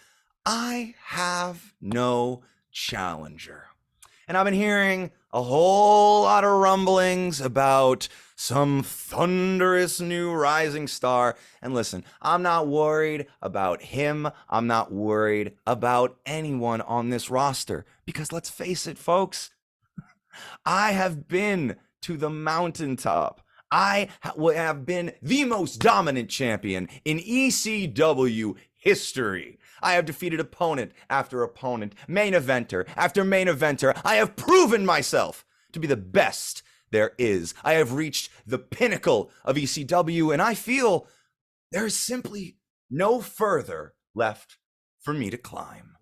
I have no challenger. And I've been hearing a whole lot of rumblings about some thunderous new rising star. And listen, I'm not worried about him. I'm not worried about anyone on this roster. Because let's face it, folks, I have been to the mountaintop. I have been the most dominant champion in ECW history. I have defeated opponent after opponent, main eventer after main eventer. I have proven myself to be the best there is. I have reached the pinnacle of ECW, and I feel there is simply no further left for me to climb.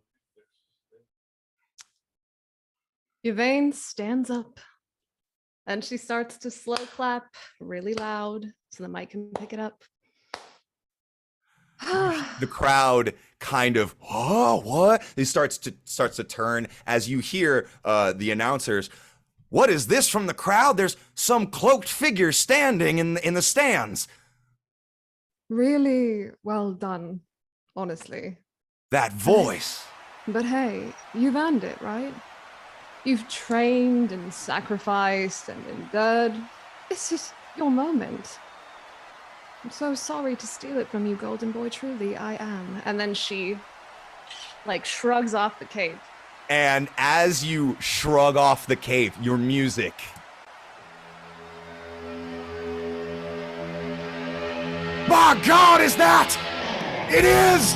Yvain stands up and she starts to slow clap really loud so the mic can pick it up. The crowd kind of, oh, what? He starts to turn as you hear the announcers. What is this from the crowd? There's some cloaked figure standing in the stands. Really well done, honestly. That voice. But hey, you've earned it, right? You've trained and sacrificed and endured. This is your moment. I'm so sorry to steal it from you, Golden Boy. Truly, I am. And then she shrugs off the cape. And as you shrug off the cape, your music. My God, is that? It is!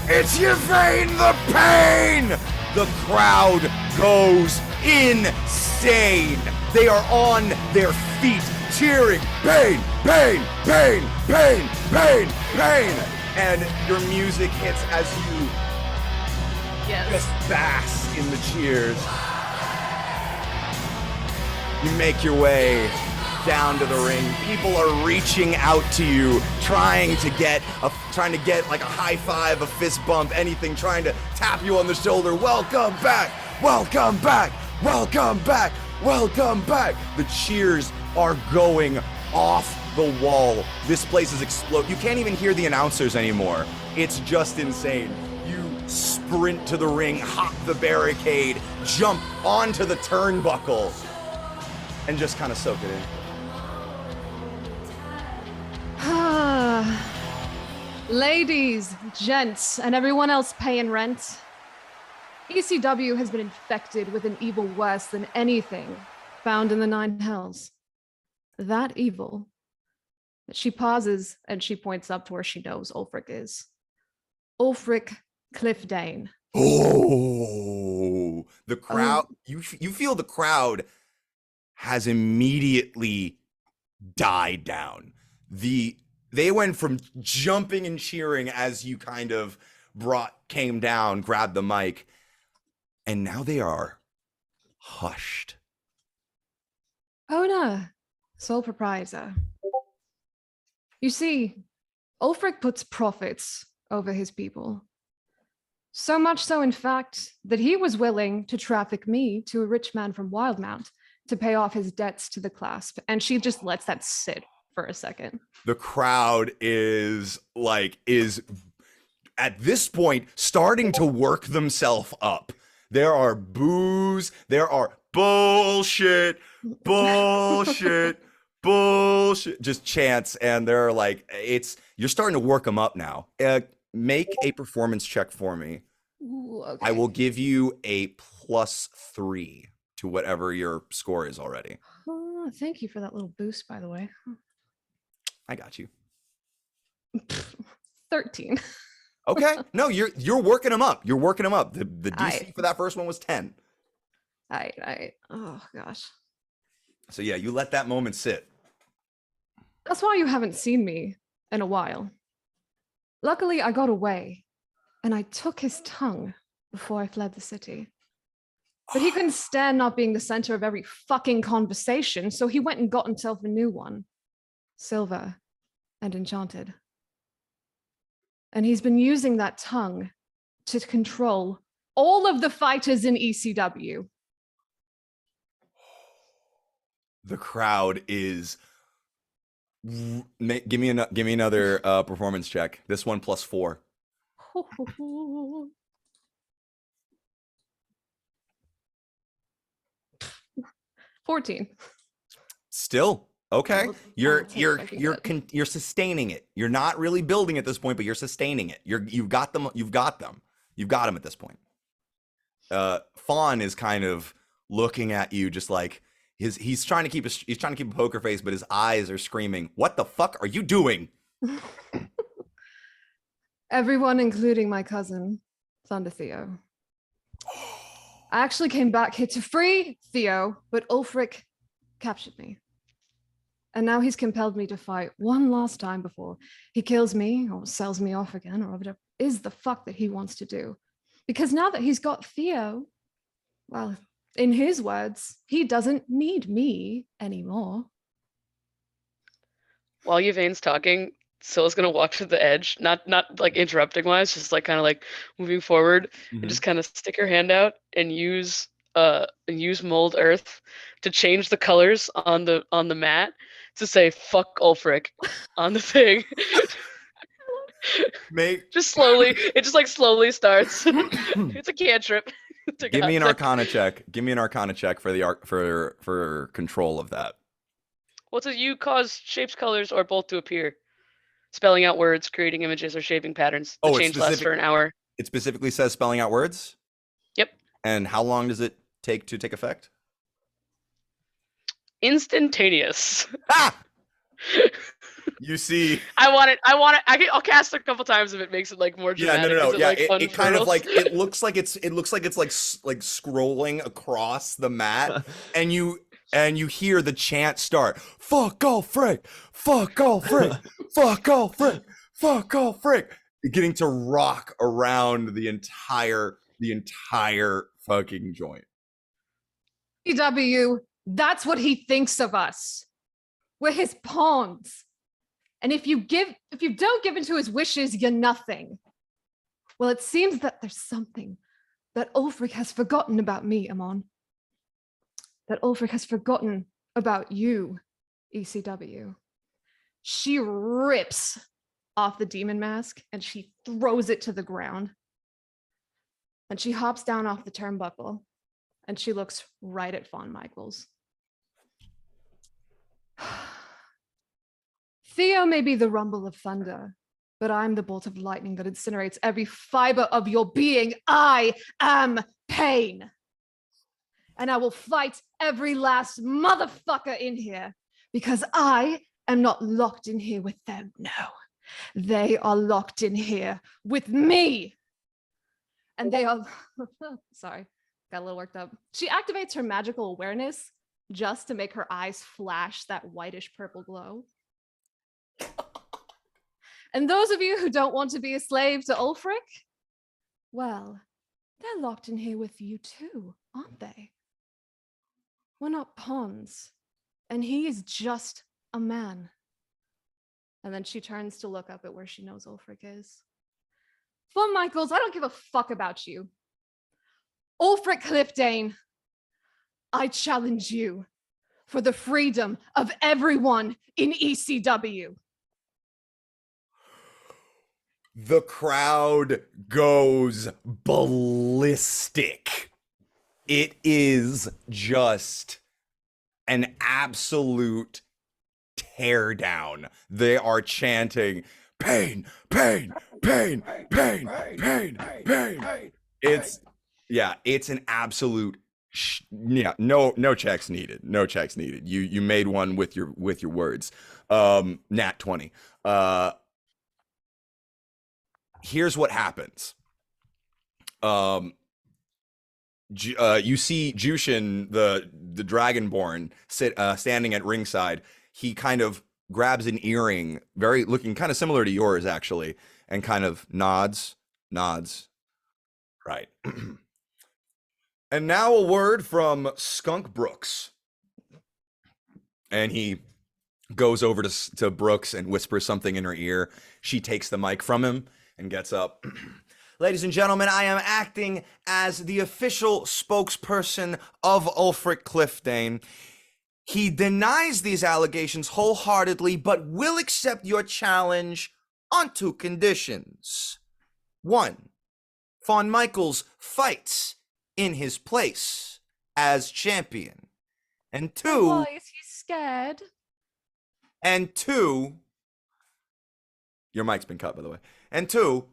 It's Yvain the Pain! The crowd goes insane. They are on their feet, cheering, pain, pain, pain, pain, pain, pain. And your music hits as you just bask in the cheers. You make your way down to the ring. People are reaching out to you, trying to get like a high five, a fist bump, anything, trying to tap you on the shoulder. Welcome back, welcome back, welcome back, welcome back. The cheers are going off the wall. This place is exploding. You can't even hear the announcers anymore. It's just insane. You sprint to the ring, hop the barricade, jump onto the turnbuckle, and just kind of soak it in. Ladies, gents, and everyone else paying rent. ECW has been infected with an evil worse than anything found in the Nine Hells. That evil. She pauses and she points up to where she knows Ulfric is. Ulfric Cliffdane. Oh, the crowd, you feel the crowd has immediately died down. They went from jumping and cheering as you kind of came down, grabbed the mic, and now they are hushed. Owner, sole proprietor. You see, Ulfric puts profits over his people. So much so, in fact, that he was willing to traffic me to a rich man from Wildmount to pay off his debts to the clasp. And she just lets that sit for a second. The crowd is at this point starting to work themselves up. There are boos, there are bullshit, just chants, and they're like, you're starting to work them up now. Make a performance check for me. Ooh, okay. I will give you a +3 to whatever your score is already. Oh, thank you for that little boost, by the way. I got you. 13. Okay. No, you're working them up. You're working them up. The DC for that first one was 10. Oh gosh. So yeah, you let that moment sit. That's why you haven't seen me in a while. Luckily, I got away, and I took his tongue before I fled the city. But he couldn't stand not being the center of every fucking conversation, so he went and got himself a new one. Silver and enchanted. And he's been using that tongue to control all of the fighters in ECW. The crowd is. Give me another performance check. This one +4. 14. Still okay. You're fucking you're sustaining it. You're not really building at this point, but you're sustaining it. You've got them. You've got them at this point. Fawn is kind of looking at you, just like he's trying to keep a poker face, but his eyes are screaming, "What the fuck are you doing?" Everyone, including my cousin, Thunder Theo. I actually came back here to free Theo, but Ulfric captured me. And now he's compelled me to fight one last time before he kills me or sells me off again or whatever is the fuck that he wants to do. Because now that he's got Theo, well, in his words, he doesn't need me anymore. While Yvain's talking, Scylla's gonna walk to the edge, not like interrupting wise, just like kind of like moving forward and just kind of stick her hand out and use mold earth to change the colors on the mat to say "fuck Ulfric" on the thing. Just slowly, it just like slowly starts. It's a cantrip. Give me an Arcana check. Give me an Arcana check for the for control of that. What's it? You cause shapes, colors, or both to appear, spelling out words, creating images, or shaping patterns. The change lasts for an hour. It specifically says spelling out words? Yep. And how long does it take to take effect? Instantaneous. Ah! You see, I'll cast a couple times if it makes it like more dramatic. No. Yeah, like it kind of like it looks like it's like scrolling across the mat, and you hear the chant start. Fuck Ulfric, fuck Ulfric, fuck Ulfric, fuck Ulfric, beginning to rock around the entire fucking joint. EW, that's what he thinks of us. We're his pawns. And if you don't give in to his wishes, you're nothing. Well, it seems that there's something that Ulfric has forgotten about me, Amon. That Ulfric has forgotten about you, ECW. She rips off the demon mask and she throws it to the ground. And she hops down off the turnbuckle and she looks right at Fawn Michaels. Theo may be the rumble of thunder, but I'm the bolt of lightning that incinerates every fiber of your being. I am pain. And I will fight every last motherfucker in here because I am not locked in here with them. No, they are locked in here with me. And they are, sorry, got a little worked up. She activates her magical awareness just to make her eyes flash that whitish purple glow. And those of you who don't want to be a slave to Ulfric, well, they're locked in here with you too, aren't they? We're not pawns, and he is just a man. And then she turns to look up at where she knows Ulfric is. Von Michaels, I don't give a fuck about you. Ulfric Clifdane, I challenge you for the freedom of everyone in ECW. The crowd goes ballistic. It is just an absolute teardown. They are chanting, pain, pain, pain, pain, pain, pain. It's an absolute no checks needed. No checks needed. You made one with your words. Nat 20. Here's what happens. You see Jushin, the Dragonborn, standing at ringside. He kind of grabs an earring, looking kind of similar to yours, actually, and kind of nods. Right. And now a word from Skunk Brooks. And he goes over to Brooks and whispers something in her ear. She takes the mic from him and gets up. Ladies and gentlemen, I am acting as the official spokesperson of Ulfric Clifdane. He denies these allegations wholeheartedly, but will accept your challenge on 2 conditions. 1, Von Michaels fights in his place as champion. And 2... Why is he scared? And 2... Your mic's been cut, by the way. And 2,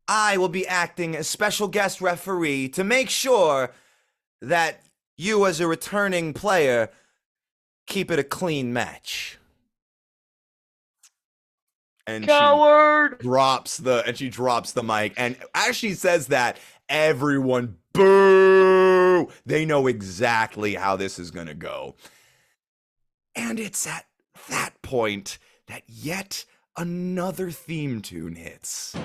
I will be acting as special guest referee to make sure that you, as a returning player, keep it a clean match. And Coward! she drops the mic. And as she says that, everyone boo! They know exactly how this is gonna go. And it's at that point that yet another theme tune hits.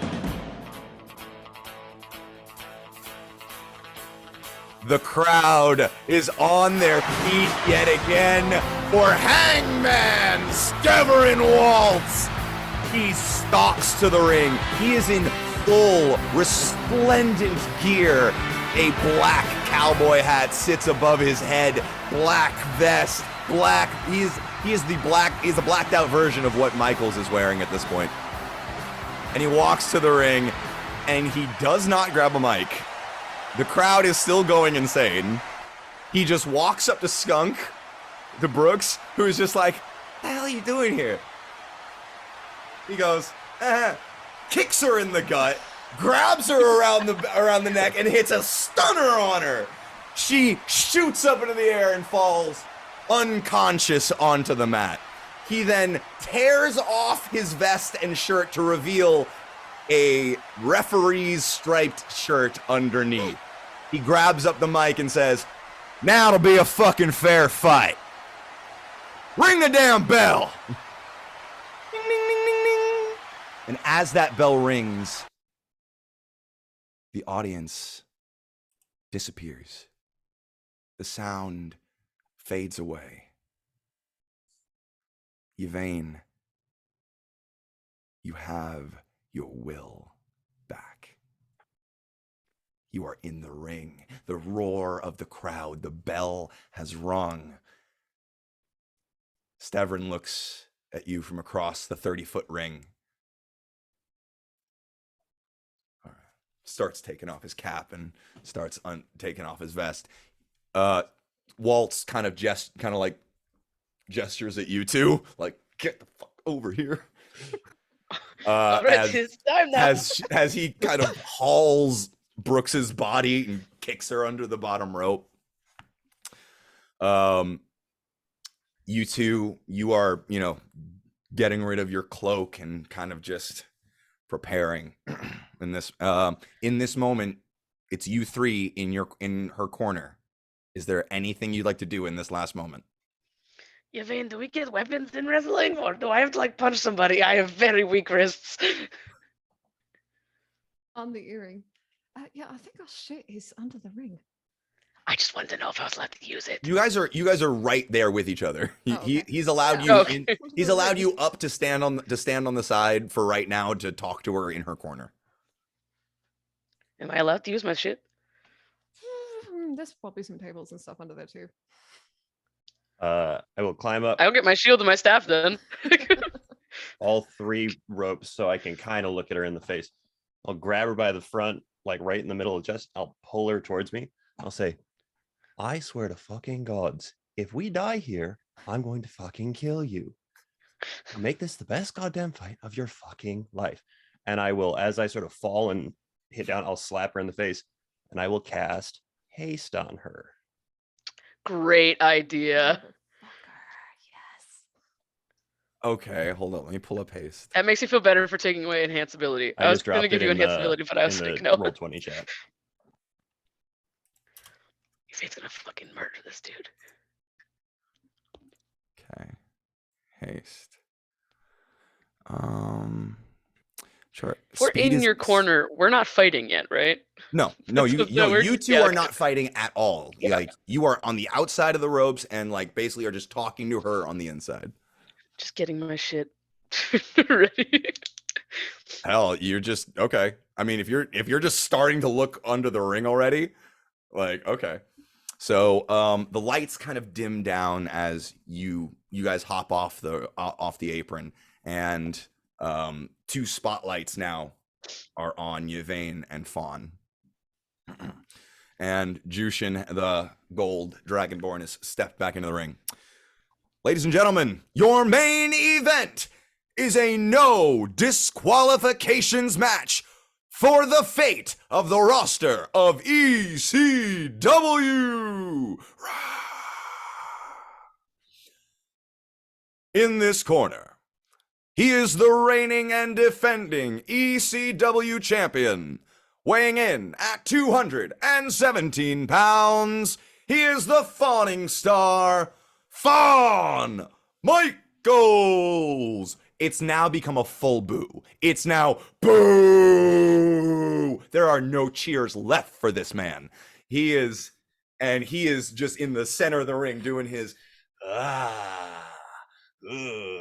The crowd is on their feet yet again for Hangman Stavern Waltz. He stalks to the ring. He is in full, resplendent gear. A black cowboy hat sits above his head. Black vest, black. He's the blacked out version of what Michaels is wearing at this point. And he walks to the ring, and he does not grab a mic. The crowd is still going insane. He just walks up to Brooks, who is just like, "What the hell are you doing here?" He goes, kicks her in the gut, grabs her around the neck, and hits a stunner on her. She shoots up into the air and falls unconscious onto the mat. He then tears off his vest and shirt to reveal a referee's striped shirt underneath. He grabs up the mic and says, "Now it'll be a fucking fair fight. Ring the damn bell." Ding, ding, ding, ding, ding. And as that bell rings, the audience disappears. The sound fades away. Yvain, you have your will back. You are in the ring. The roar of the crowd, the bell has rung. Stavern looks at you from across the 30-foot ring. Starts taking off his cap and starts taking off his vest. Waltz kind of like gestures at you two, like, "Get the fuck over here." Alright, it's time now. As he kind of hauls Brooks's body and kicks her under the bottom rope. You two, you are, getting rid of your cloak and kind of just preparing. In this moment, it's you three in her corner. Is there anything you'd like to do in this last moment? Yvain, do we get weapons in wrestling, or do I have to like punch somebody? I have very weak wrists. On the earring. Yeah, I think our shit is under the ring. I just wanted to know if I was allowed to use it. You guys are right there with each other. Oh, okay. He's allowed Yeah. you Okay. in, he's allowed you up to stand on the side for right now to talk to her in her corner. Am I allowed to use my shit? There's probably some tables and stuff under there too. I will climb up I'll get my shield and my staff then. all 3 ropes so I can kind of look at her in the face. I'll grab her by the front, like right in the middle of the chest. I'll pull her towards me. I'll say, I swear to fucking gods, if we die here, I'm going to fucking kill you. Make this the best goddamn fight of your fucking life. And I will, as I sort of fall and hit down, I'll slap her in the face and I will cast haste on her. Great idea. Yes. Okay, hold on. Let me pull up haste. That makes me feel better for taking away enhance ability. I I was just gonna dropped give it you in enhance the, ability, but I was in like, the no. Roll20 chat. He's gonna fucking murder this dude. Okay. Haste. Sure. We're Speed in is- your corner. We're not fighting yet, right? No, That's you what- no, we're- you two yeah, are okay. not fighting at all. Yeah. Like you are on the outside of the ropes and like basically are just talking to her on the inside. Just getting my shit ready. Hell, you're just okay. I mean, if you're just starting to look under the ring already, like okay. So the lights kind of dim down as you guys hop off the apron, and 2 spotlights now are on Yvain and Fawn. And Jushin, the gold dragonborn, has stepped back into the ring. Ladies and gentlemen, your main event is a no disqualifications match for the fate of the roster of ECW. In this corner, he is the reigning and defending ECW champion. Weighing in at 217 pounds, he is the fawning star, Fawn Michaels. It's now become a full boo. It's now boo. There are no cheers left for this man. He is just in the center of the ring doing his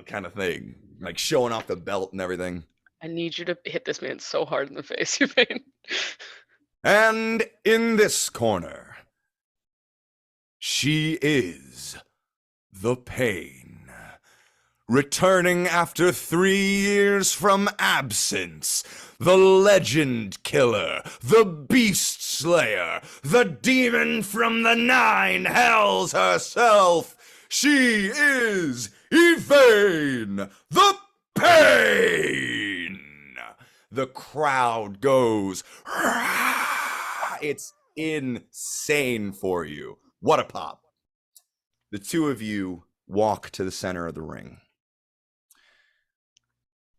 kind of thing, like showing off the belt and everything. I need you to hit this man so hard in the face, Yvain. And in this corner, she is the Pain. Returning after 3 years from absence, the Legend Killer, the Beast Slayer, the Demon from the 9 Hells herself, she is Yvain the Pain. The crowd goes, "Rah!" It's insane for you. What a pop. The 2 of you walk to the center of the ring.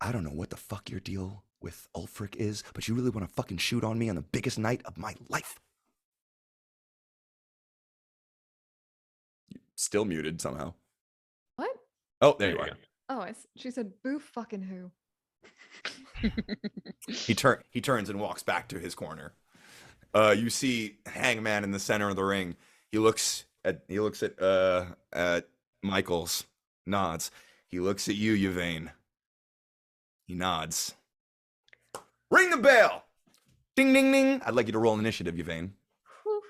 I don't know what the fuck your deal with Ulfric is, but you really want to fucking shoot on me on the biggest night of my life? Still muted somehow. What? Oh, there you are. Oh, she said, "Boo fucking who." He turns and walks back to his corner. You see Hangman in the center of the ring. He looks at Michaels, nods. He looks at you, Yvain. He nods. Ring the bell. Ding ding ding. I'd like you to roll initiative, Yvain. Whew.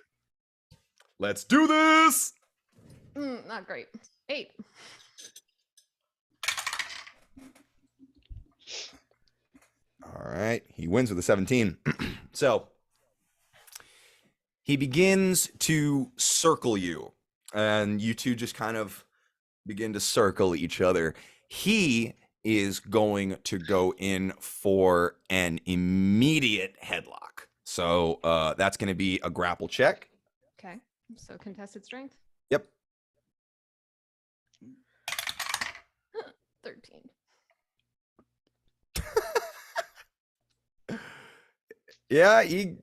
Let's do this. Not great. 8. All right. He wins with a 17. So he begins to circle you, and you two just kind of begin to circle each other. He is going to go in for an immediate headlock. So that's going to be a grapple check. Okay. So contested strength. Yep. 13. Yeah, he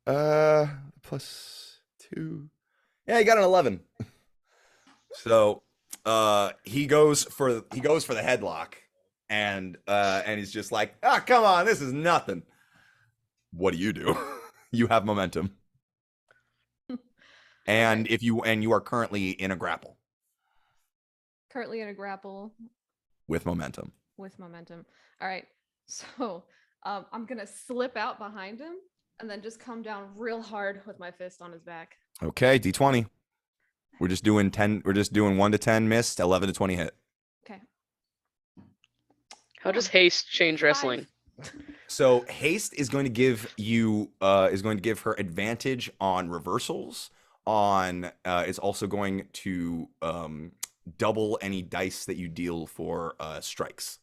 +2. Yeah, he got an 11. So he goes for the headlock, and he's just like, ah, come on, this is nothing. What do? You have momentum, and Okay. you are currently in a grapple Currently in a grapple with momentum. with momentum. All right. So I'm gonna slip out behind him and then just come down real hard with my fist on his back. Okay, D20. We're just doing 10. We're just doing 1 to 10 missed, 11 to 20 hit. Okay. How does Oh, haste change wrestling? 5. So haste is going to give you is going to give her advantage on reversals. On it's also going to double any dice that you deal for strikes.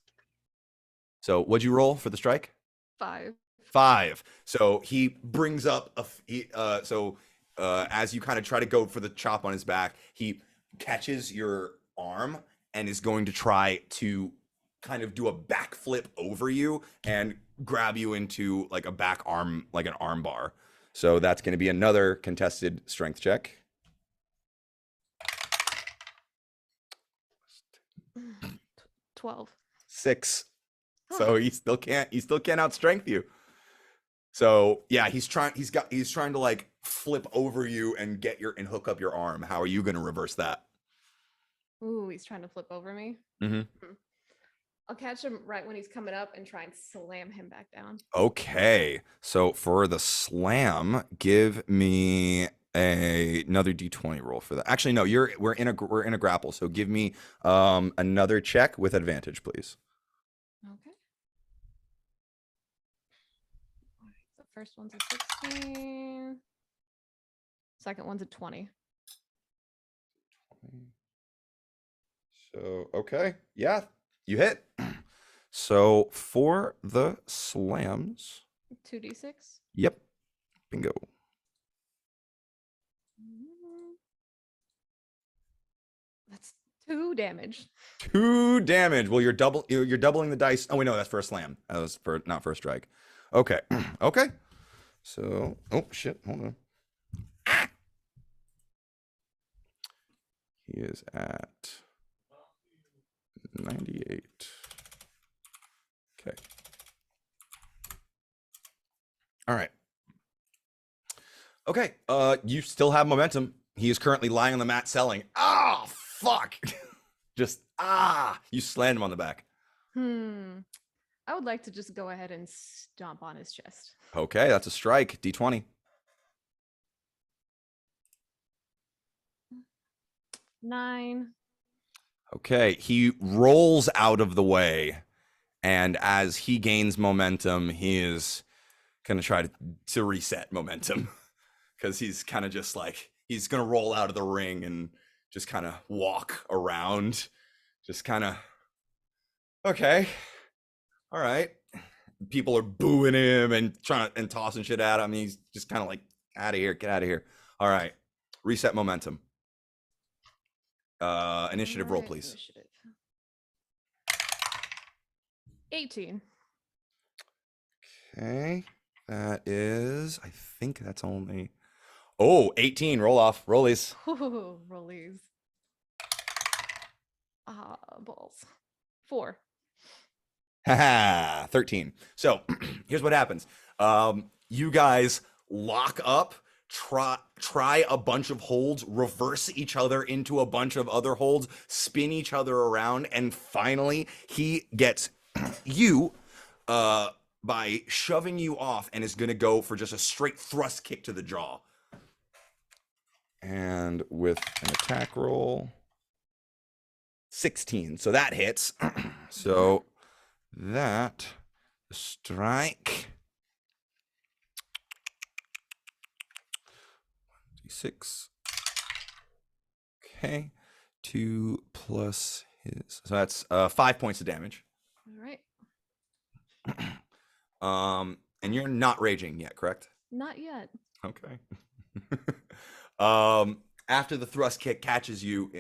So what'd you roll for the strike? 5. 5. So he brings up as you kind of try to go for the chop on his back, he catches your arm and is going to try to kind of do a backflip over you and grab you into like a back arm, like an arm bar. So that's going to be another contested strength check. 12. 6. So he still can't outstrength you. So yeah, he's trying to like flip over you and hook up your arm. How are you going to reverse that? Ooh, he's trying to flip over me. Mm-hmm. I'll catch him right when he's coming up and try and slam him back down. Okay. So for the slam, give me another d20 roll for that. Actually, no, we're in a grapple. So give me another check with advantage, please. Okay. All right, the first one's a 16. Second one's a 20. So okay, yeah, you hit. So for the slams, 2d6. yep, bingo. That's 2 damage. 2 damage. Well, you're doubling the dice. Oh wait, no, that's for a slam. That was for not for a strike. Okay. Okay. So, oh shit, hold on. He is at 98. Okay. All right. Okay. You still have momentum. He is currently lying on the mat selling. Ah, fuck. Just you slammed him on the back. I would like to just go ahead and stomp on his chest. Okay, that's a strike. D20. 9. Okay, he rolls out of the way, and as he gains momentum, he is gonna try to reset momentum because he's kind of just like he's gonna roll out of the ring and just kind of walk around, just kind of okay, all right. People are booing him and tossing shit at him. He's just kind of like out of here, get out of here. All right, reset momentum. Initiative roll, Alright, please. initiative. 18. Okay, that is, I think that's only, oh, 18, roll off, rollies. Ooh, rollies. Balls. 4. Haha, 13. So here's what happens. You guys lock up, try a bunch of holds, reverse each other into a bunch of other holds, spin each other around, and finally he gets you by shoving you off and is gonna go for just a straight thrust kick to the jaw. And with an attack roll, 16. So that hits. So that strike. 6. Okay. 2 plus his. So that's 5 points of damage. All right. And you're not raging yet, correct? Not yet. Okay. after the thrust kick catches you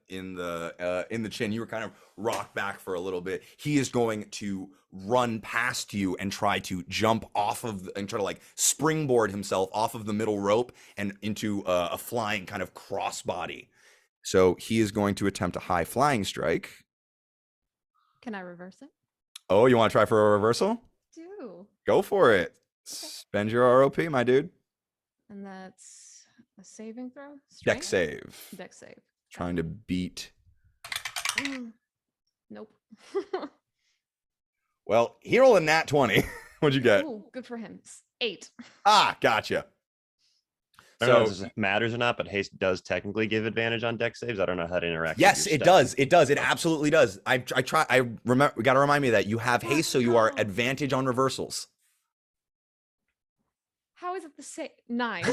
in the chin, you were kind of rocked back for a little bit. He is going to run past you and try to jump off of and try to like springboard himself off of the middle rope and into a flying kind of crossbody. So he is going to attempt a high flying strike. Can I reverse it? Oh, you want to try for a reversal? Do. Go for it. Spend your ROP, my dude. And that's a saving throw? Deck Strength? save. Deck save. Trying to beat. Nope. Well, he rolled a nat 20. What'd you get? Ooh, good for him. 8. Ah, gotcha. I don't know if So this matters or not, but haste does technically give advantage on deck saves. I don't know how to interact. yes, with your it stuff. does. It does. It absolutely does. I try. I remember. Got to remind me of that you have haste, so you are advantage on reversals. How is it the same? 9.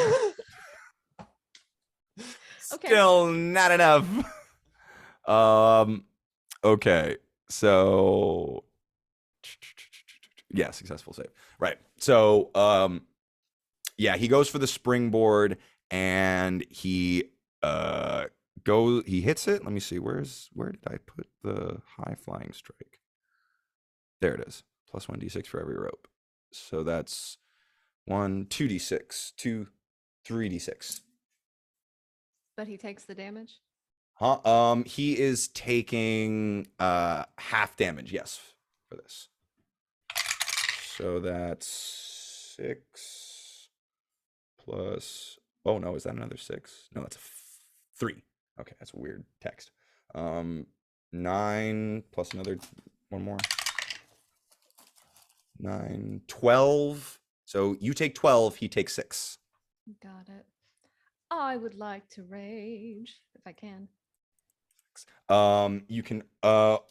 Okay. Still not enough. Okay. So yeah, successful save. Right. So yeah, he goes for the springboard and he he hits it. Let me see. Where did I put the high flying strike? There it is. Plus 1d6 for every rope. So that's 2d6, 3d6. But he takes the damage? Huh? He is taking half damage, yes, for this. So that's 6 plus. Oh no, is that another 6? No, that's 3. Okay, that's a weird text. 9 plus another one more. 9, 12. So you take 12, he takes 6. Got it. I would like to rage if I can. You can How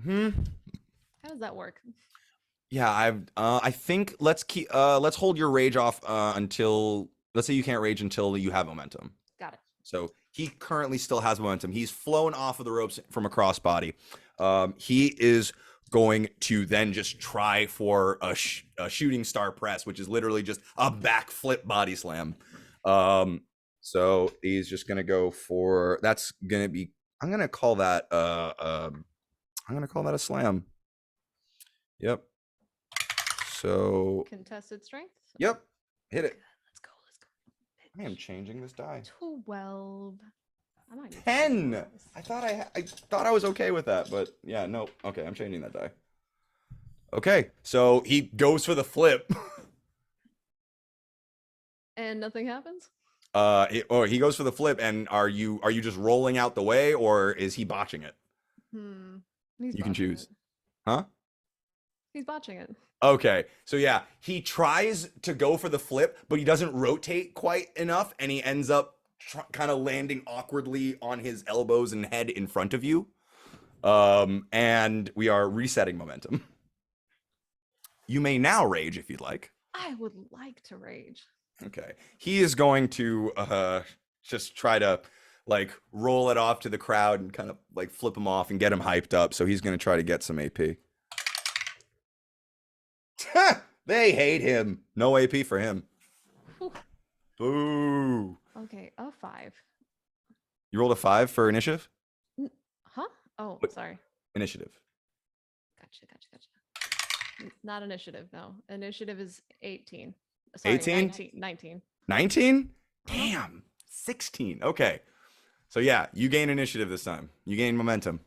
does that work? Yeah, I think let's hold your rage off until, let's say you can't rage until you have momentum. Got it. So he currently still has momentum. He's flown off of the ropes from a crossbody. He is going to then just try for a shooting star press, which is literally just a backflip body slam. So he's just gonna go for, that's gonna be, I'm gonna call that a slam. Yep. So Contested strength? yep, hit it. Let's go. I am changing this die. 12. I might need to 10. do this. I thought I was okay with that, but yeah, no. Okay, I'm changing that die. Okay, so he goes for the flip. And nothing happens? He goes for the flip, and are you just rolling out the way, or is he botching it? He's You can botching choose. it. Huh? He's botching it. Okay, so yeah, he tries to go for the flip, but he doesn't rotate quite enough, and he ends up kind of landing awkwardly on his elbows and head in front of you. And we are resetting momentum. You may now rage if you'd like. I would like to rage. Okay, he is going to just try to like roll it off to the crowd and kind of like flip him off and get him hyped up. So he's going to try to get some AP. They hate him. No AP for him. Whew. Boo. Okay, a 5. You rolled a 5 for initiative? Huh? Oh, What? sorry. Initiative. Gotcha. Not initiative, no. Initiative is 18. Sorry, 18? 19. 19? Damn. 16. Okay. So yeah, you gain initiative this time. You gain momentum.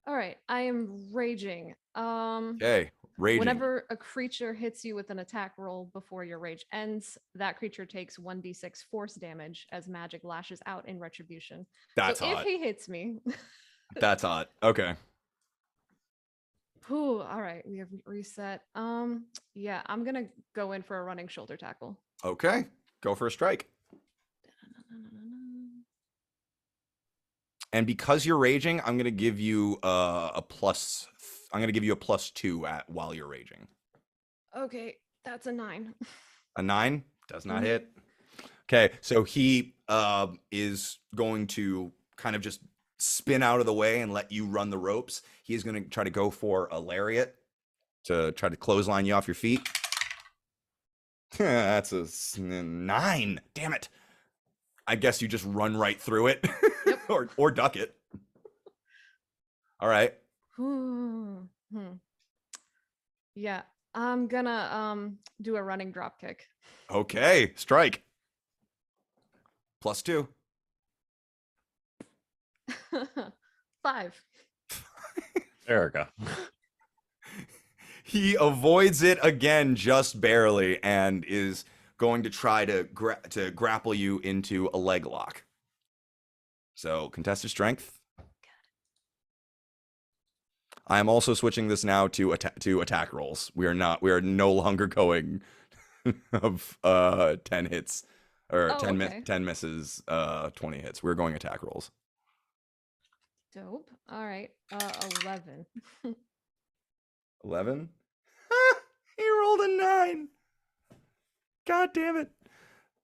All right, I am raging. Okay. Raging. Whenever a creature hits you with an attack roll before your rage ends, that creature takes 1d6 force damage as magic lashes out in retribution. That's so hot. if he hits me, That's hot. Okay. whew, all right, we have reset. Yeah, I'm gonna go in for a running shoulder tackle. Okay. Go for a strike. And because you're raging, I'm gonna give you a plus. I'm gonna give you a +2 while you're raging. Okay, that's a 9. A 9 does not Mhm. hit. Okay, so he is going to kind of just spin out of the way and let you run the ropes. He is going to try to go for a lariat to try to clothesline you off your feet. That's a 9. Damn it. I guess you just run right through it, Yep. or duck it. All right. Hmm. Yeah, I'm gonna do a running drop kick. Okay, strike. +2. 5. Erica. He avoids it again just barely and is going to try to grapple you into a leg lock. So contested strength. I am also switching this now to attack rolls. We are no longer going of 10 hits or Oh, 10 okay. 10 misses, 20 hits. We're going attack rolls. Dope. All right. 11. 11. He rolled a 9. God damn it.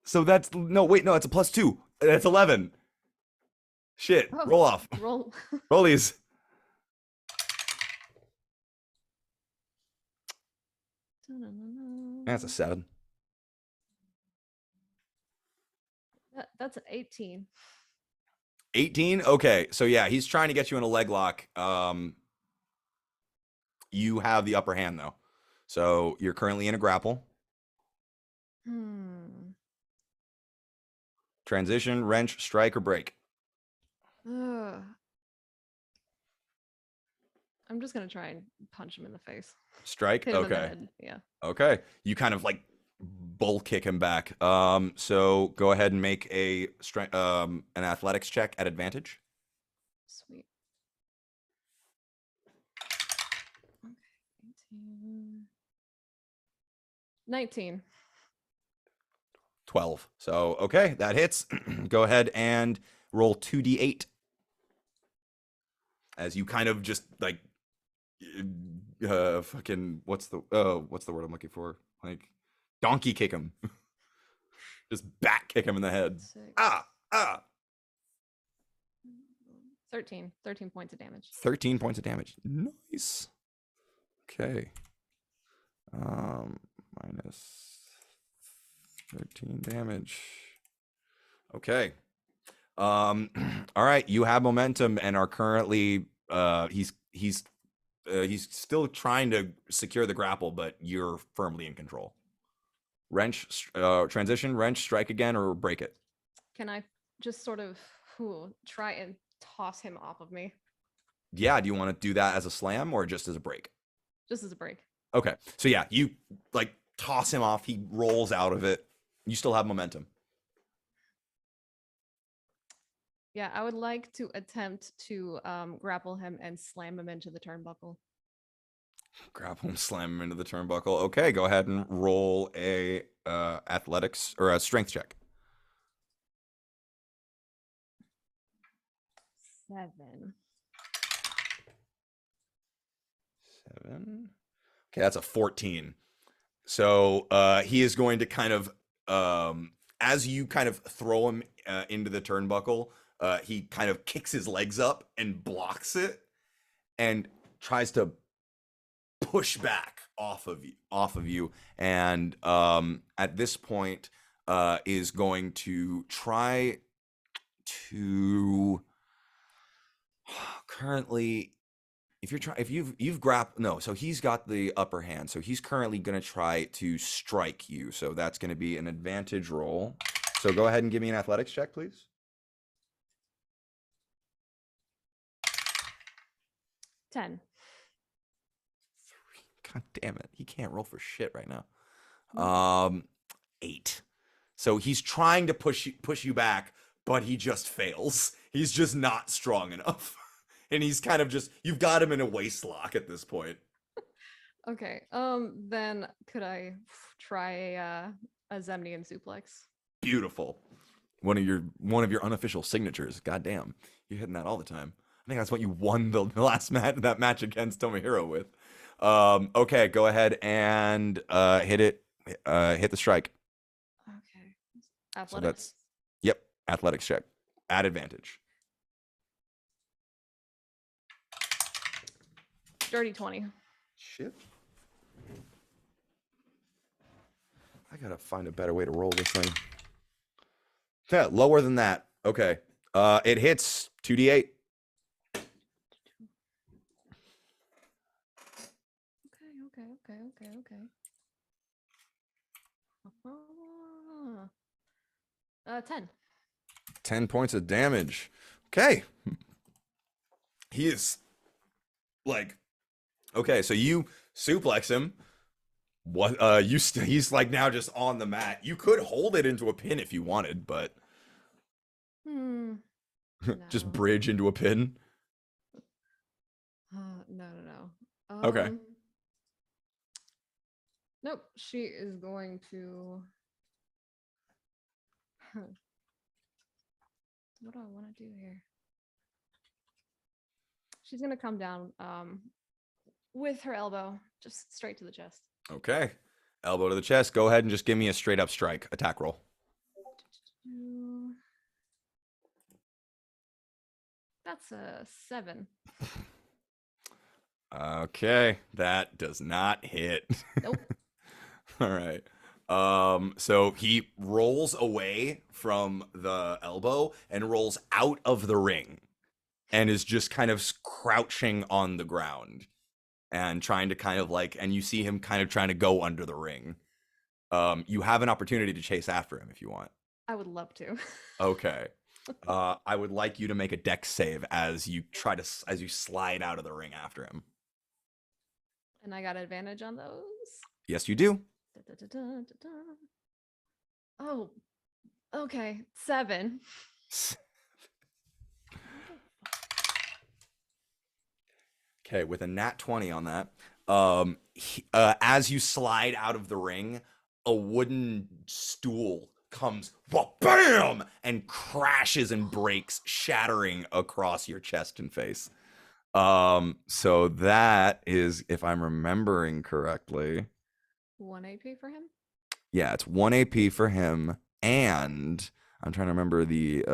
So that's no, it's a +2. That's 11. Shit. Oh, Roll off. Roll. Rollies. That's a 7. That's an 18. 18. Okay. So yeah, he's trying to get you in a leg lock. You have the upper hand though. So you're currently in a grapple. Transition, wrench, strike, or break. Ugh. I'm just gonna try and punch him in the face. Strike. Hit him in the Okay. head. Yeah. Okay. You kind of like bull kick him back. So go ahead and make a an athletics check at advantage. Sweet. Okay. 18. 19. 12. So okay, that hits. Go ahead and roll 2d8. As you kind of just like fucking what's the word I'm looking for? Like donkey kick him. Just back kick him in the head. 6. Ah. 13. 13 points of damage. 13 points of damage. Nice. Okay. Minus 13 damage. Okay. All right, you have momentum and are currently he's still trying to secure the grapple, but you're firmly in control. Wrench, transition, wrench, strike again, or break it. Can I just sort of try and toss him off of me? Yeah, do you want to do that as a slam or just as a break? Just as a break. Okay, so yeah, you like toss him off. He rolls out of it. You still have momentum. Yeah, I would like to attempt to grapple him and slam him into the turnbuckle. Grapple and slam him into the turnbuckle. Okay, go ahead and roll a athletics or a strength check. 7. 7. Okay, that's a 14. So he is going to kind of, as you kind of throw him into the turnbuckle, he kind of kicks his legs up and blocks it, and tries to push back off of you, and at this point is going to try to currently. If you've grabbed no, so he's got the upper hand, so he's currently going to try to strike you. So that's going to be an advantage roll. So go ahead and give me an athletics check, please. 10. God damn it, he can't roll for shit right now. 8. So he's trying to push you back, but he just fails. He's just not strong enough. And he's kind of just, you've got him in a waist lock at this point. Okay. Then could I try a Zemnian suplex? Beautiful. One of your unofficial signatures. Goddamn, you're hitting that all the time. I think that's what you won the last match against Tomohiro with. Okay, go ahead and hit the strike. Okay. Athletics. So that's yep, athletics check at advantage. Dirty 20. Shit. I gotta find a better way to roll this thing. Yeah, lower than that. Okay. It hits 2d8. Okay. 10. 10 points of damage. Okay. He is like, okay, so you suplex him. What he's like now just on the mat. You could hold it into a pin if you wanted, but just No. bridge into a pin. No. Okay. Nope. She is going to. What do I want to do here? She's gonna come down with her elbow just straight to the chest. Okay. Elbow to the chest. Go ahead and just give me a straight up strike attack roll. That's a 7. Okay, that does not hit. Nope. All right. So he rolls away from the elbow and rolls out of the ring and is just kind of crouching on the ground and trying to kind of like, and you see him kind of trying to go under the ring. You have an opportunity to chase after him if you want. I would love to. Okay. I would like you to make a dex save as you as you slide out of the ring after him. And I got advantage on those. Yes, you do. Oh, okay. 7. Okay, with a nat 20 on that, as you slide out of the ring, a wooden stool comes, bam, and crashes and breaks, shattering across your chest and face. So that is, if I'm remembering correctly, 1 AP for him. yeah, it's 1 AP for him, and I'm trying to remember the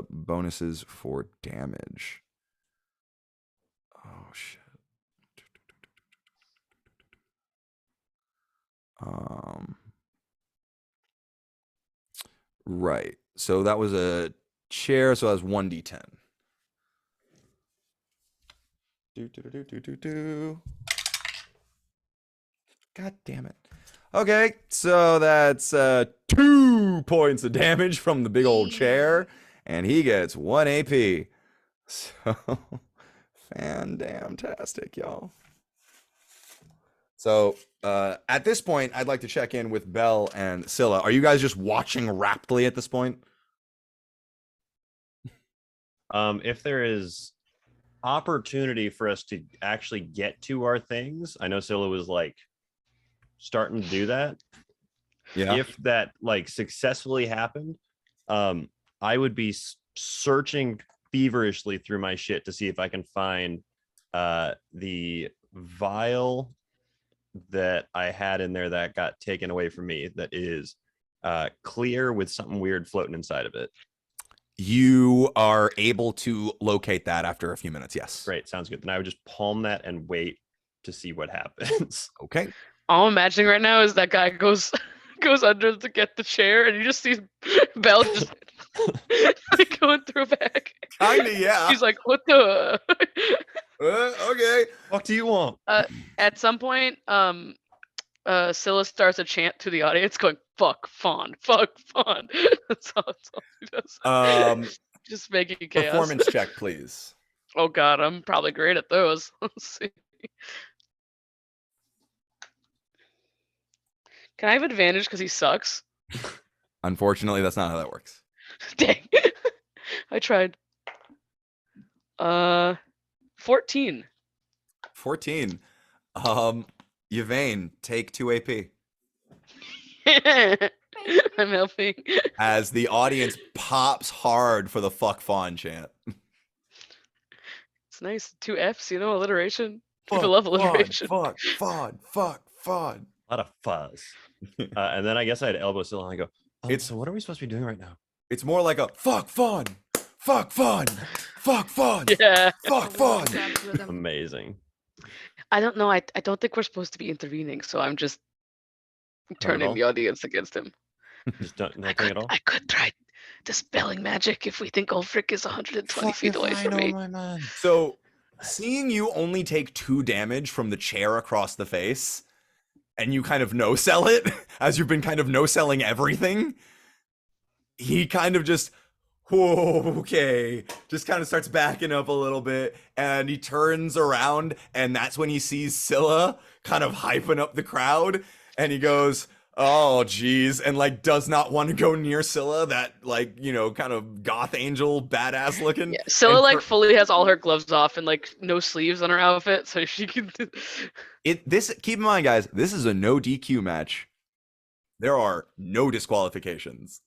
bonuses for damage. Oh shit. Right. So that was a chair, so that was 1d10. God damn it. Okay, so that's 2 points of damage from the big old chair, and he gets 1 AP. So, fan-damn-tastic, y'all. So, at this point, I'd like to check in with Belle and Scylla. Are you guys just watching raptly at this point? If there is opportunity for us to actually get to our things, I know Scylla was like starting to do that. Yeah. If that like successfully happened, I would be searching feverishly through my shit to see if I can find the vial that I had in there that got taken away from me that is clear with something weird floating inside of it. You are able to locate that after a few minutes, yes. Great, sounds good. Then I would just palm that and wait to see what happens. Okay. All I'm imagining right now is that guy goes under to get the chair, and you just see Belle just like going through a bag. Kinda, yeah. She's like, "What the?" Okay. What do you want? At some point, Scylla starts a chant to the audience, going, "Fuck Fawn, fuck Fawn." That's all she does. Just making chaos. Performance check, please. Oh God, I'm probably great at those. Let's see. Can I have advantage because he sucks? Unfortunately, that's not how that works. Dang. I tried. 14. 14. Yvain, take 2 AP. I'm helping. As the audience pops hard for the fuck fawn chant. It's nice. 2 Fs, alliteration. People love alliteration. Fuck, fawn. A lot of fuzz. And then I guess I had elbow still, and I go, It's- so what are we supposed to be doing right now? It's more like a fuck fawn. Fuck fawn. Fuck fawn. Yeah. Fuck fawn. Amazing. I don't know. I don't think we're supposed to be intervening, so I'm just at turning all? the audience against him. Just I nothing could, at all? I could try dispelling magic if we think Ulfric is 120 feet away from me. my man. So, seeing you only take 2 damage from the chair across the face, and you kind of no-sell it, as you've been kind of no-selling everything, he kind of just, whoa, okay, just kind of starts backing up a little bit, and he turns around, and that's when he sees Scylla kind of hyping up the crowd, and he goes, oh, geez, and like does not want to go near Scylla, that like, you know, kind of goth angel, badass looking. Yeah, Scylla and like fully has all her gloves off and like no sleeves on her outfit, so she can. Keep in mind, guys, this is a no DQ match. There are no disqualifications.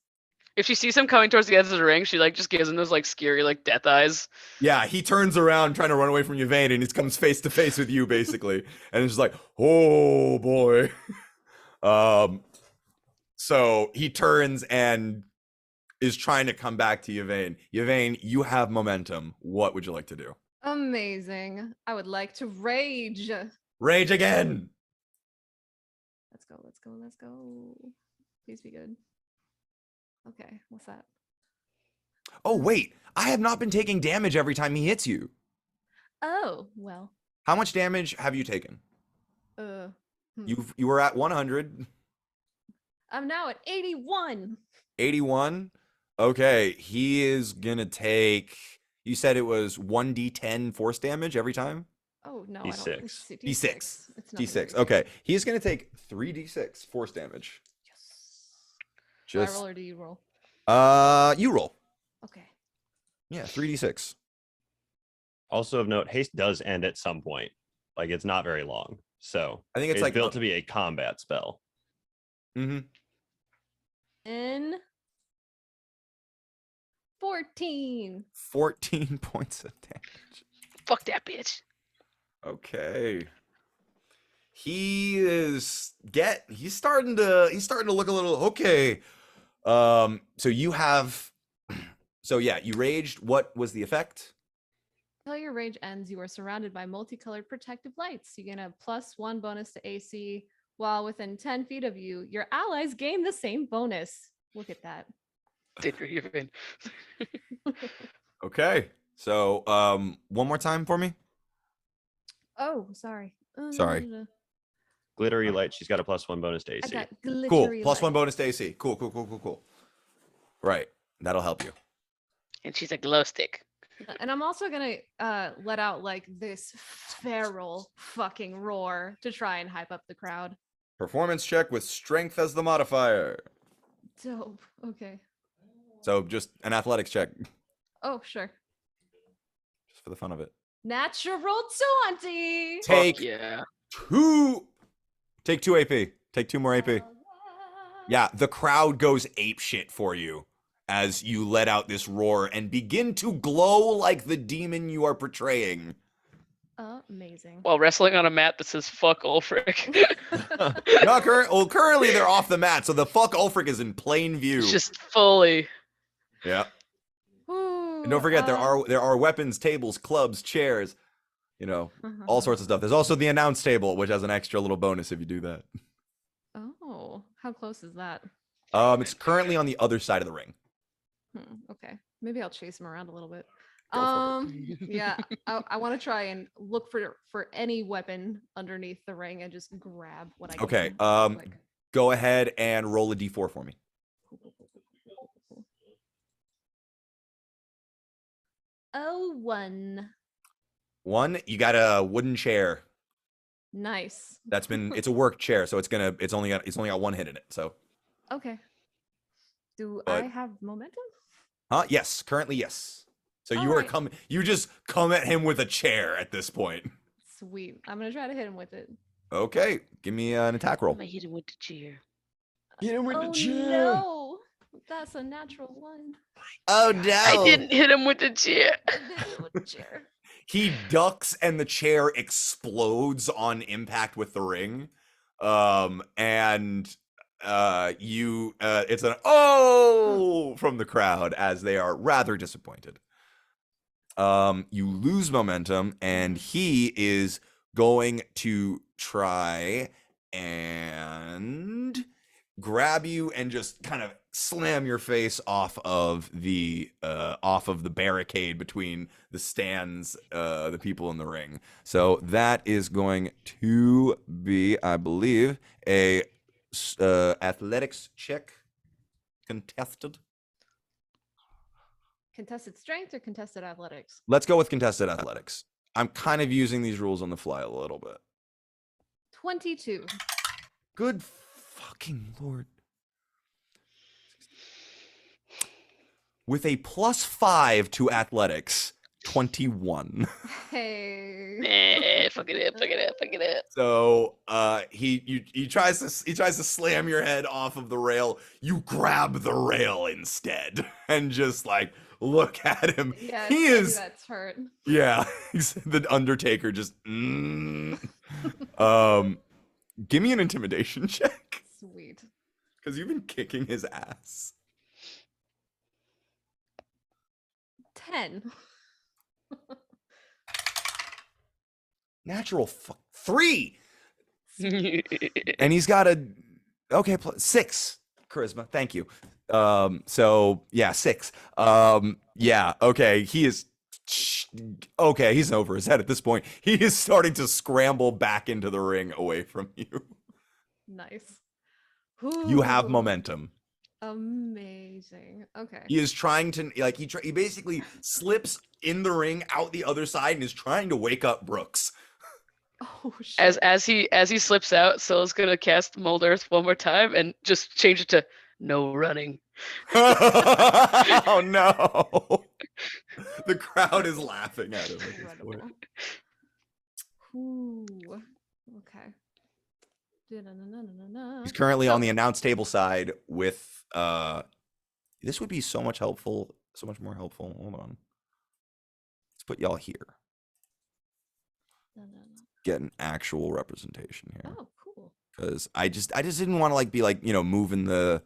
If she sees him coming towards the edge of the ring, she like just gives him those like scary like death eyes. Yeah, he turns around trying to run away from Yvain, and he comes face to face with you, basically, and it's just like, oh boy. So he turns and is trying to come back to Yvain. Yvain, you have momentum. What would you like to do? Amazing. I would like to rage. Rage again. Let's go. Let's go. Let's go. Please be good. Okay, what's that? Oh wait, I have not been taking damage every time he hits you. Oh, well. How much damage have you taken? Hmm. You were at 100. I'm now at 81. 81. Okay, he is gonna take. You said it was 1d10 force damage every time. Oh no, D6. I don't. It's D6. It's nothing D6. crazy. Okay, he's gonna take 3d6 force damage. Yes. Do I Just roll or do you roll? you roll. Okay. Yeah, 3d6. Also of note, haste does end at some point. Like it's not very long. So I think it's like built to be a combat spell. Mm-hmm. In 14. 14 points of damage. Fuck that bitch. Okay. He's starting to look a little okay. So you have you raged. What was the effect? Until your rage ends, you are surrounded by multicolored protective lights. You gain a +1 bonus to AC while within 10 feet of you. Your allies gain the same bonus. Look at that. Dinner even. Okay. So one more time for me. Oh, sorry. Sorry. Glittery light. She's got a +1 bonus to I AC. got glittery Cool. +1 light. bonus to AC. Cool. Right. That'll help you. And she's a glow stick. And I'm also gonna let out like this feral fucking roar to try and hype up the crowd. Performance check with strength as the modifier. Dope. Okay. So just an athletics check, Oh, sure. just for the fun of it. Natural 20. Take Fuck yeah. 2. Take 2 AP. Take 2 more AP. Yeah, the crowd goes ape shit for you as you let out this roar and begin to glow like the demon you are portraying. Amazing. While wrestling on a mat that says "fuck Ulfric." No, currently they're off the mat, so the fuck Ulfric is in plain view. It's just fully. Yeah. Ooh, And don't forget there are weapons, tables, clubs, chairs, you know, all sorts of stuff. There's also the announce table, which has an extra little bonus if you do that. Oh, how close is that? It's currently on the other side of the ring. Okay, maybe I'll chase him around a little bit. Go for it. Yeah, I want to try and look for any weapon underneath the ring and just grab what I can. Okay, real quick. go ahead and roll a d4 for me. Oh, 1. 1, you got a wooden chair. Nice. It's a work chair, so it's only got 1 hit in it. So, Okay. Do But- I have momentum? yes, currently yes. So you Alright. you just come at him with a chair at this point. Sweet. I'm gonna try to hit him with it. Okay, give me an attack roll. I hit him with the chair. Hit him with Oh no! That's a natural 1. Oh no! I didn't hit him with the chair. I did it with the chair. He ducks and the chair explodes on impact with the ring. And it's an oh from the crowd as they are rather disappointed. You lose momentum, and he is going to try and grab you and just kind of slam your face off of the barricade between the stands, the people in the ring. So that is going to be, I believe, a athletics check contested. Contested strength or contested athletics? Let's go with contested athletics. I'm kind of using these rules on the fly a little bit. 22. Good fucking lord. With a +5 to athletics, 21. Hey. Fuck it up, fuck it up, fuck it up. So he tries to slam your head off of the rail. You grab the rail instead and just like look at him. Yeah, He is that's hurt. yeah. He's the Undertaker just give me an intimidation check. Sweet. Because you've been kicking his ass. 10. Natural 3. And he's got a 6 charisma. Thank you. So yeah, 6. Yeah, okay. He is okay, he's over his head at this point. He is starting to scramble back into the ring away from you. Nice. You have Ooh, momentum. Amazing. Okay. He is trying to like he basically slips in the ring out the other side and is trying to wake up Brooks. Oh shit. As he slips out, Scylla's gonna cast Mold Earth one more time and just change it to no running. Oh no. The crowd is laughing at him at this point. Incredible. Ooh. Okay. Da-na-na-na-na-na. He's currently on So- the announce table side with this would be so much more helpful. Hold on. Let's put y'all here. Da-na-na. Get an actual representation here. Oh, cool. Because I just didn't want to like be like, you know, moving the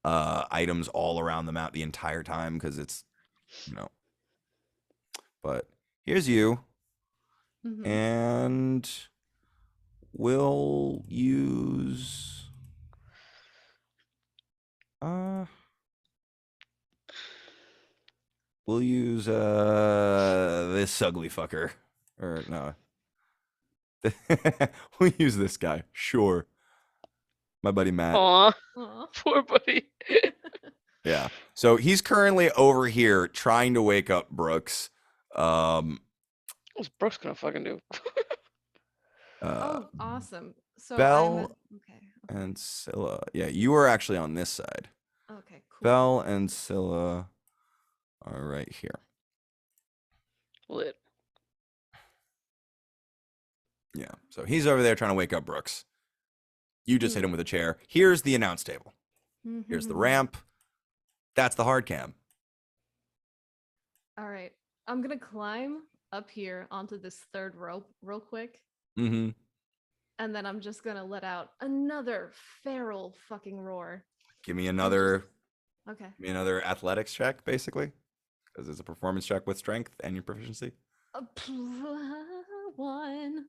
items all around the map the entire time because it's, you know. But here's you. Mhm. And we'll use this ugly fucker. Or no. We'll use this guy. Sure. My buddy Matt. Aw, Aw. poor buddy. Yeah. So he's currently over here trying to wake up Brooks. What's Brooks gonna fucking do? Oh, awesome. So Bell okay. and Scylla. Yeah, you are actually on this side. Okay, cool. Bell and Scylla are right here. Lit. Yeah. So he's over there trying to wake up Brooks. You just hit him with a chair. Here's the announce table. Here's the Mhm. ramp. That's the hard cam. All right. I'm gonna climb up here onto this third rope real quick. Mm-hmm. And then I'm just gonna let out another feral fucking roar. Give me another Okay. athletics check, basically. Because it's a performance check with strength and your proficiency. One.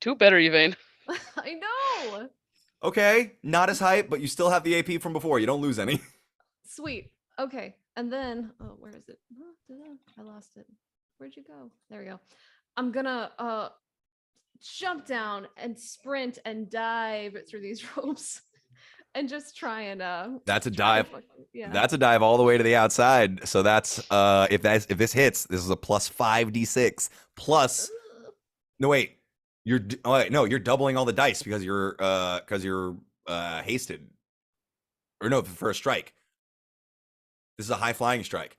Two better, Yvain. I know. Okay, not as hype, but you still have the AP from before. You don't lose any. Sweet. Okay. And then, oh, where is it? I lost it. Where'd you go? There we go. I'm gonna jump down and sprint and dive through these ropes and just try and That's a try to dive. fucking- yeah. That's a dive all the way to the outside. So that's if this hits, this is a plus 5d6 plus. No wait, you're doubling all the dice because you're hasted. Or no, for a strike. This is a high flying strike.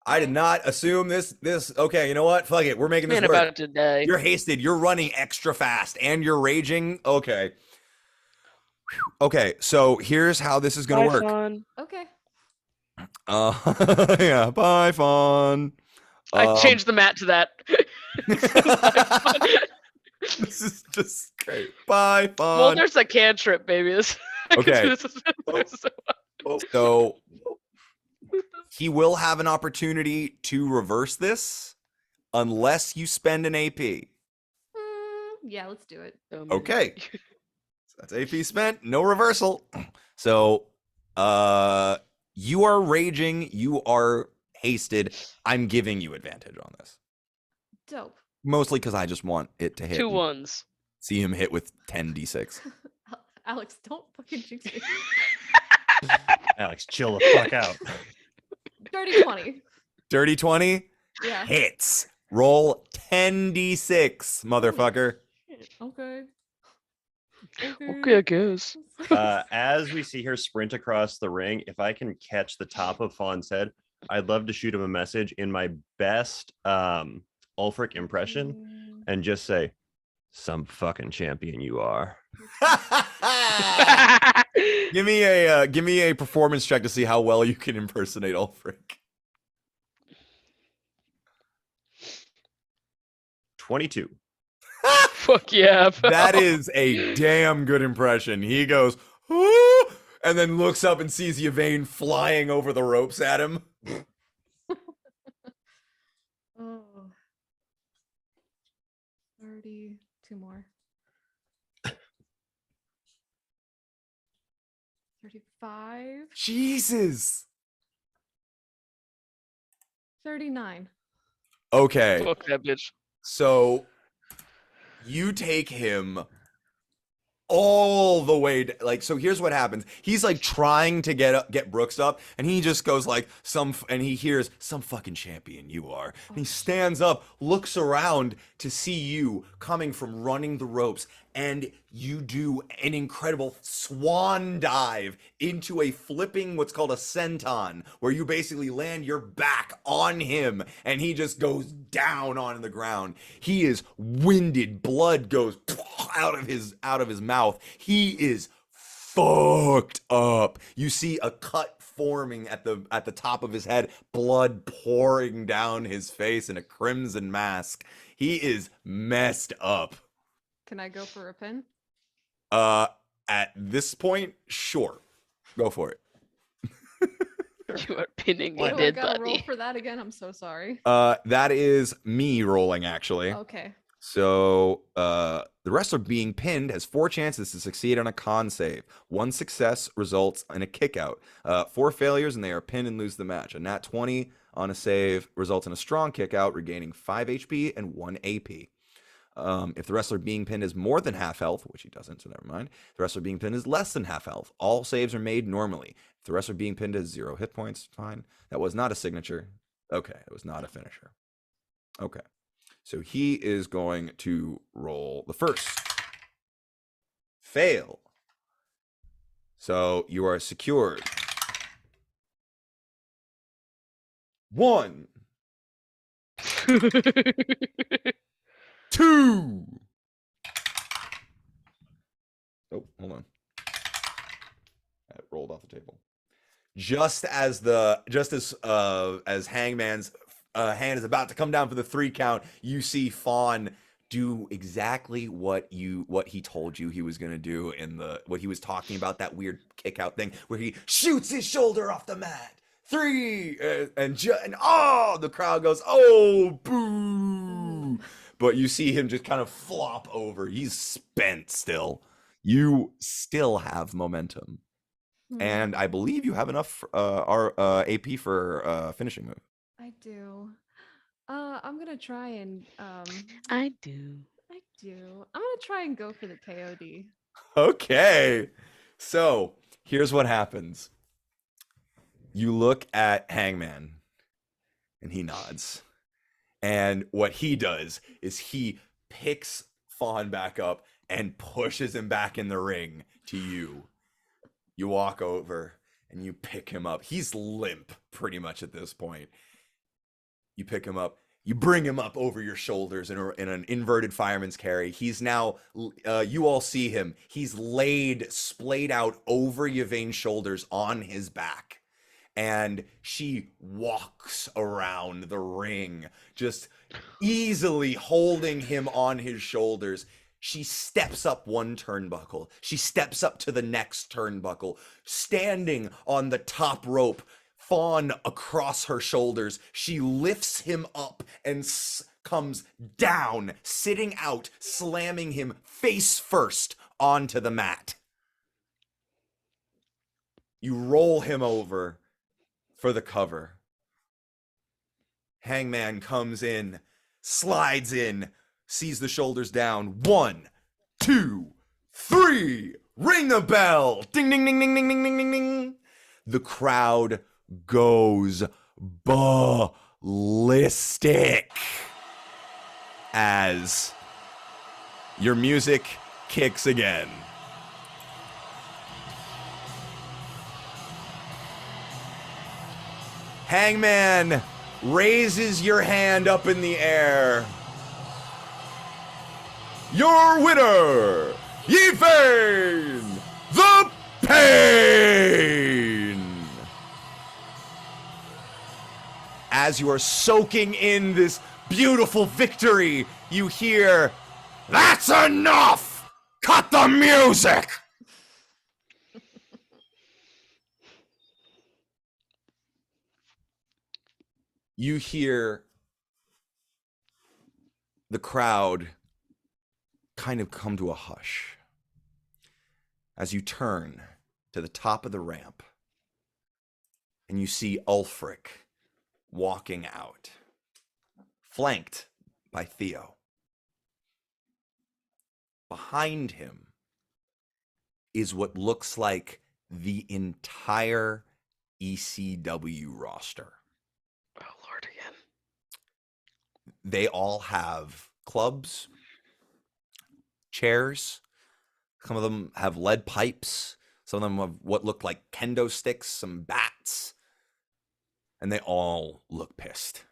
I did not assume this. Okay, you know what? Fuck it. We're making this Man work. about to die. You're hasted. You're running extra fast, and you're raging. Okay. Okay. So here's how this is gonna Bye, work. Fawn. Okay. Yeah. Bye, Fawn. I changed the mat to that. This is just great. Bye, Fawn. Mulder's a cantrip, baby. This, Okay. this is So he will have an opportunity to reverse this unless you spend an AP. Yeah, let's do it. Okay. That's AP spent. No reversal. So, you are raging. You are hasted. I'm giving you advantage on this. Dope. Mostly because I just want it to hit. Two and ones. see him hit with 10d6. Alex, don't fucking jinx me. Alex, chill the fuck out. Dirty 20. Dirty 20 Yeah. hits. Roll 10d6, motherfucker. Shit, okay. Okay, I guess. As we see her sprint across the ring, if I can catch the top of Fawn's head, I'd love to shoot him a message in my best Ulfric impression and just say, "Some fucking champion you are." Give me a performance check to see how well you can impersonate Ulfric. 22. Fuck yeah. That is a damn good impression. He goes, "Ooh," and then looks up and sees Yvain flying over the ropes at him. Oh. 32 more. 35. Jesus. 39. Okay, Fuck that bitch. so you take him all the way like, so here's what happens. He's like trying to get Brooks up, and he just goes like and he hears, "Some fucking champion you are." And he stands up, looks around to see you coming from running the ropes, and you do an incredible swan dive into a flipping, what's called a senton, where you basically land your back on him and he just goes down on the ground. He is winded, blood goes out of his mouth. He is fucked up. You see a cut forming at the top of his head, blood pouring down his face in a crimson mask. He is messed up. Can I go for a pin? At this point, sure. Go for it. You are pinning What a do I dead gotta roll body. for that again? I'm so sorry. That is me rolling, actually. Okay. So, the wrestler being pinned has 4 chances to succeed on a con save. 1 success results in a kick out. 4 failures and they are pinned and lose the match. A nat 20 on a save results in a strong kick out, regaining 5 HP and 1 AP. If the wrestler being pinned is more than half health, which he doesn't, so never mind. The wrestler being pinned is less than half health. All saves are made normally. If the wrestler being pinned has 0 hit points, fine. That was not a signature. Okay, it was not a finisher. Okay, so he is going to roll the first. Fail. So you are secured. 1, 2. Oh, hold on. It rolled off the table. Just as Hangman's hand is about to come down for the 3 count, you see Fawn do exactly what he told you he was gonna do in what he was talking about, that weird kick out thing where he shoots his shoulder off the mat. 3 and the crowd goes, "Oh, boo!" But you see him just kind of flop over. He's spent still. You still have momentum. And I believe you have enough AP for finishing move. I do. I'm gonna try and I do. I do. I'm gonna try and go for the KOD. Okay. So here's what happens. You look at Hangman and he nods. And what he does is he picks Fawn back up and pushes him back in the ring to you. You walk over and you pick him up. He's limp pretty much at this point. You pick him up. You bring him up over your shoulders in an inverted fireman's carry. He's now, you all see him. He's laid, splayed out over Yvain's shoulders on his back. And she walks around the ring, just easily holding him on his shoulders. She steps up 1 turnbuckle. She steps up to the next turnbuckle, standing on the top rope, Fawn across her shoulders. She lifts him up and comes down, sitting out, slamming him face first onto the mat. You roll him over for the cover. Hangman comes in, slides in, sees the shoulders down. 1, 2, 3. Ring the bell. Ding, ding, ding, ding, ding, ding, ding, ding, ding. The crowd goes ballistic as your music kicks again. Hangman raises your hand up in the air. Your winner, Yvain the Pain. As you are soaking in this beautiful victory, you hear, "That's enough! Cut the music!" You hear the crowd kind of come to a hush as you turn to the top of the ramp and you see Ulfric walking out, flanked by Theo. Behind him is what looks like the entire ECW roster. Oh, Lord, again. They all have clubs, chairs. Some of them have lead pipes. Some of them have what look like kendo sticks, some bats. And they all look pissed.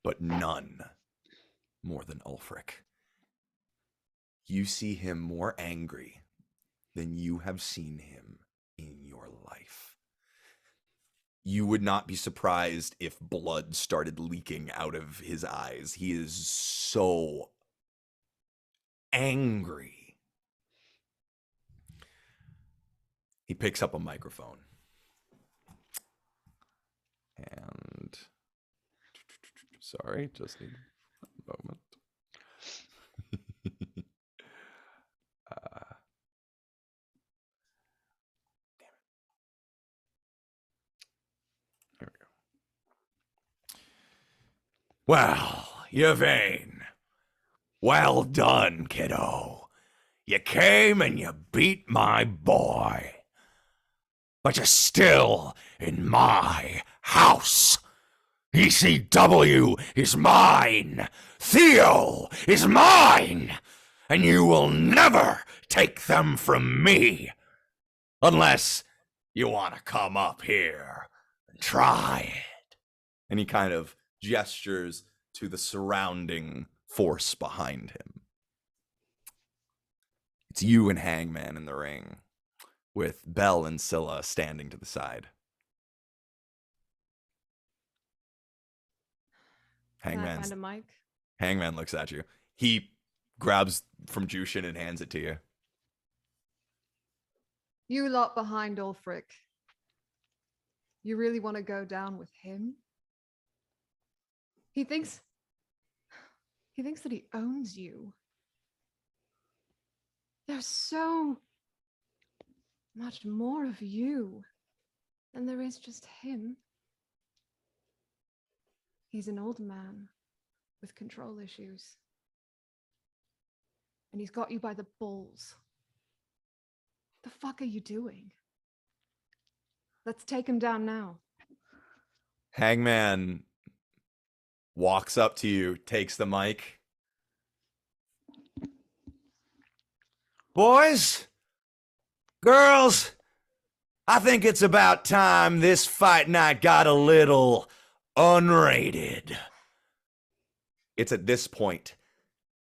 But none more than Ulfric. You see him more angry than you have seen him in your life. You would not be surprised if blood started leaking out of his eyes. He is so angry. He picks up a microphone. And sorry, just need a moment. Damn it. There we go. Well, Yvain, well done, kiddo. You came and you beat my boy. But you're still in my house. ECW is mine. Theo is mine. And you will never take them from me. Unless you want to come up here and try it. And he kind of gestures to the surrounding force behind him. It's you and Hangman in the ring, with Belle and Scylla standing to the side. Can I Hangman's, find a mic? Hangman looks at you. He grabs from Jushin and hands it to you. You lot behind Ulfric. You really want to go down with him? He thinks that he owns you. There's so much more of you than there is just him. He's an old man with control issues. And he's got you by the balls. The fuck are you doing? Let's take him down now. Hangman walks up to you, takes the mic. Boys, girls, I think it's about time this fight night got a little unrated. It's at this point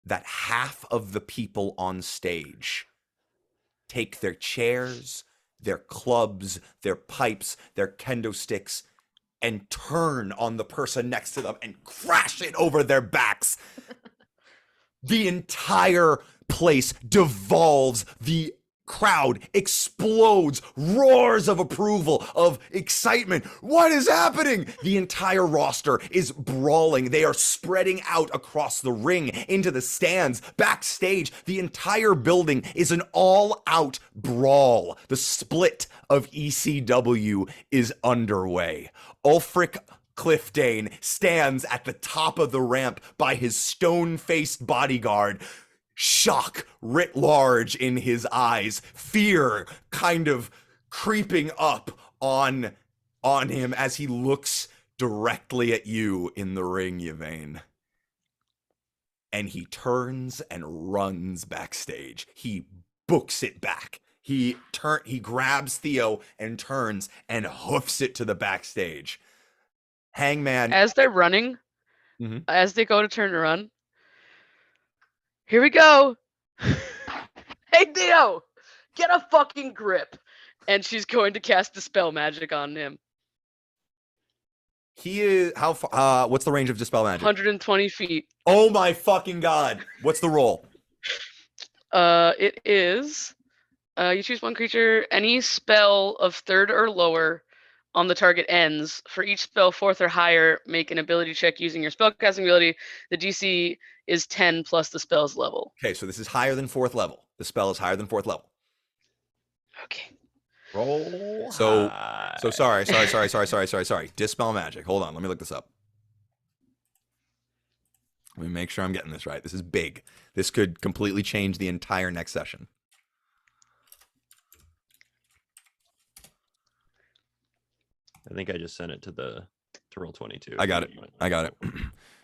that half of the people on stage take their chairs, their clubs, their pipes, their kendo sticks, and turn on the person next to them and crash it over their backs. The entire place devolves. The crowd explodes, roars of approval, of excitement. What is happening? The entire roster is brawling. They are spreading out across the ring, into the stands, backstage. The entire building is an all-out brawl. The split of ECW is underway. Ulfric Clifdane stands at the top of the ramp by his stone-faced bodyguard, shock writ large in his eyes, fear kind of creeping up on him as he looks directly at you in the ring, Yvain. And he turns and runs backstage. He books it back. He grabs Theo and turns and hoofs it to the backstage. Hangman, As they're running, Mhm. as they go to turn to run, here we go. Hey, Theo, get a fucking grip. And she's going to cast Dispel Magic on him. he is how far? What's the range of Dispel Magic? 120 feet. Oh my fucking god! What's the roll? It is. You choose one creature. Any spell of third or lower on the target ends. For each spell fourth or higher, make an ability check using your spellcasting ability. The DC is 10 plus the spell's level. Okay, so this is higher than fourth level. The spell is higher than fourth level. Okay. Roll. So high. sorry. Dispel Magic. Hold on, let me look this up. Let me make sure I'm getting this right. This is big. This could completely change the entire next session. I think I just sent it to roll 22. I got it.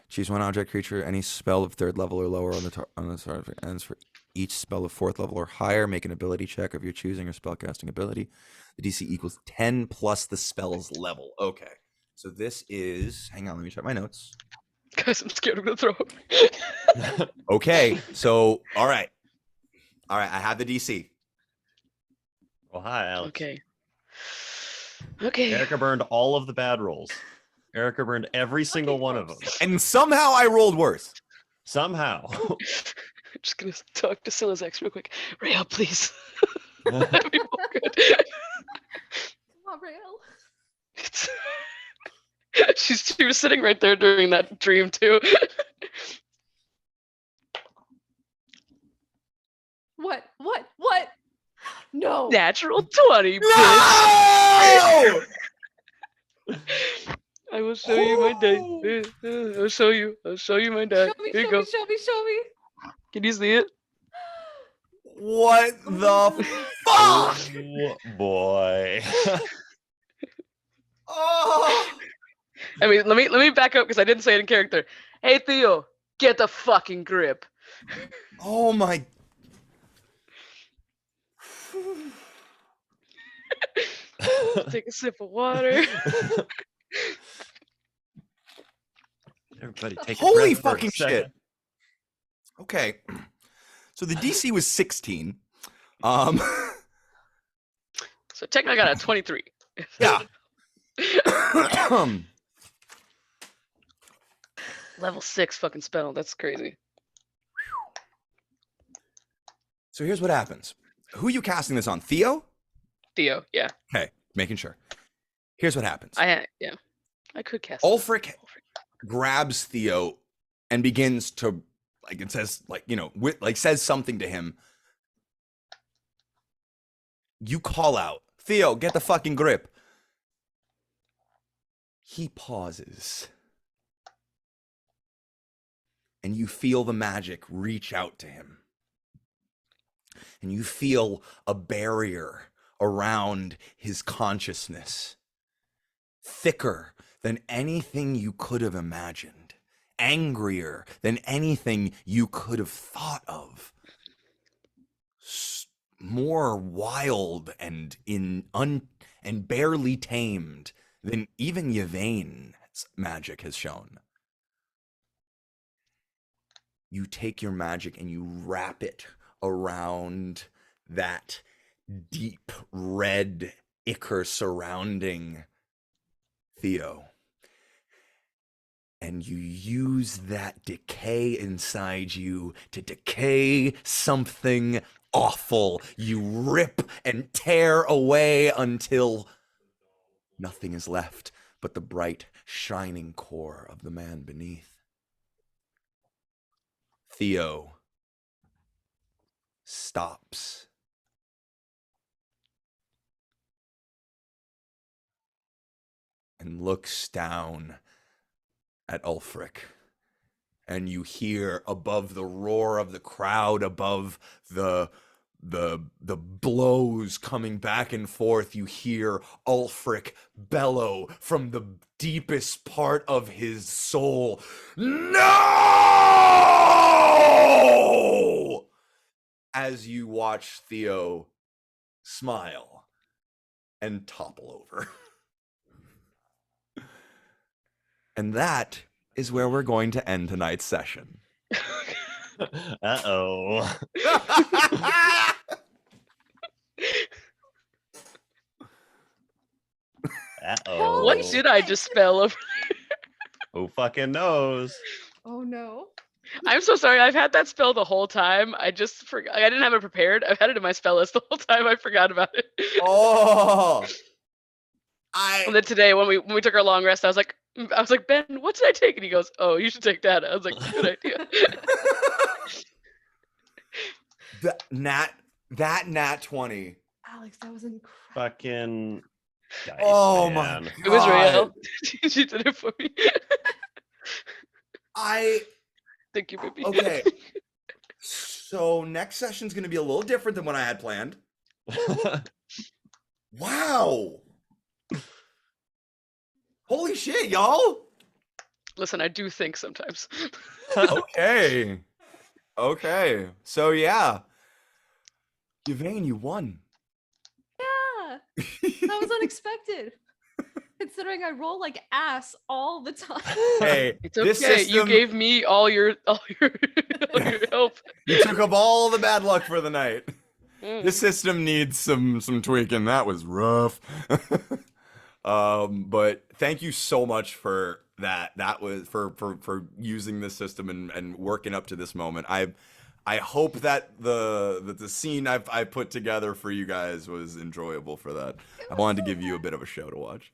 Choose one object, creature, any spell of third level or lower on the target ends. For each spell of fourth level or higher, make an ability check of your choosing or spellcasting ability. The DC equals 10 plus the spell's level. Okay. So this is, hang on, let me check my notes. Guys, I'm scared I'm gonna throw up. Okay, so all right, I have the DC. Well, hi, Alex. Okay. Erica burned all of the bad rolls. Erica burned every single one of them. And somehow I rolled worse. Somehow. I'm just gonna talk to Silas X real quick. Rael, please. That'd be more good. Come on, Rael. It's- she was sitting right there during that dream too. What? No. Natural 20, bitch. No! I will show you my dice. I'll show you my dice. Here you go. Show me. Can you see it? What the fuck? Oh boy. Oh! I mean, let me back up because I didn't say it in character. Hey Theo, get the fucking grip. Oh my. Take a sip of water. Everybody take a Holy breath for a fucking second. shit. Okay. So the DC was 16. So technically I got a 23. Yeah. Level 6 fucking spell. That's crazy. So here's what happens. Who are you casting this on? Theo? Theo, yeah. Okay, making sure. Here's what happens. I could cast it. Ulfric grabs Theo and begins to, like, it says, like, you know, says something to him. You call out, Theo, get the fucking grip. He pauses. And you feel the magic reach out to him. And you feel a barrier around his consciousness, thicker than anything you could have imagined, angrier than anything you could have thought of, more wild and and barely tamed than even Yvain's magic has shown. You take your magic and you wrap it around that deep red ichor surrounding Theo. And you use that decay inside you to decay something awful. You rip and tear away until nothing is left but the bright, shining core of the man beneath. Theo stops. And looks down at Ulfric. And you hear above the roar of the crowd, above the blows coming back and forth, you hear Ulfric bellow from the deepest part of his soul, "No!" As you watch Theo smile and topple over. And that is where we're going to end tonight's session. Uh-oh. Uh-oh. What did I just spell over? Who fucking knows? Oh no. I'm so sorry. I've had that spell the whole time. I just forgot. I didn't have it prepared. I've had it in my spell list the whole time. I forgot about it. Oh, And then today, when we took our long rest, I was like, Ben, what did I take? And he goes, oh, you should take that. I was like, good idea. that nat 20. Alex, that was incredible. Fucking dice, Oh man. my It was real. God. She did it for me. Thank you, baby. Okay. So next session's going to be a little different than what I had planned. Wow. Holy shit, y'all. Listen, I do think sometimes. Okay. Okay. So yeah. Yvain, you won. Yeah. That was unexpected. Considering I roll like ass all the time. Hey, It's this okay. You system, gave me all your all your help. you took up all the bad luck for the night. Mm. This system needs some tweaking. That was rough. But thank you so much for that. That was for using this system and working up to this moment. I hope that the scene I put together for you guys was enjoyable for that. I wanted to give you a bit of a show to watch.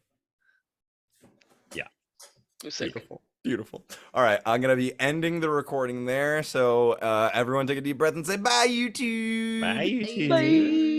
It was sick. Beautiful. All right, I'm gonna be ending the recording there. So everyone take a deep breath and say bye, YouTube. Bye, you two. Bye.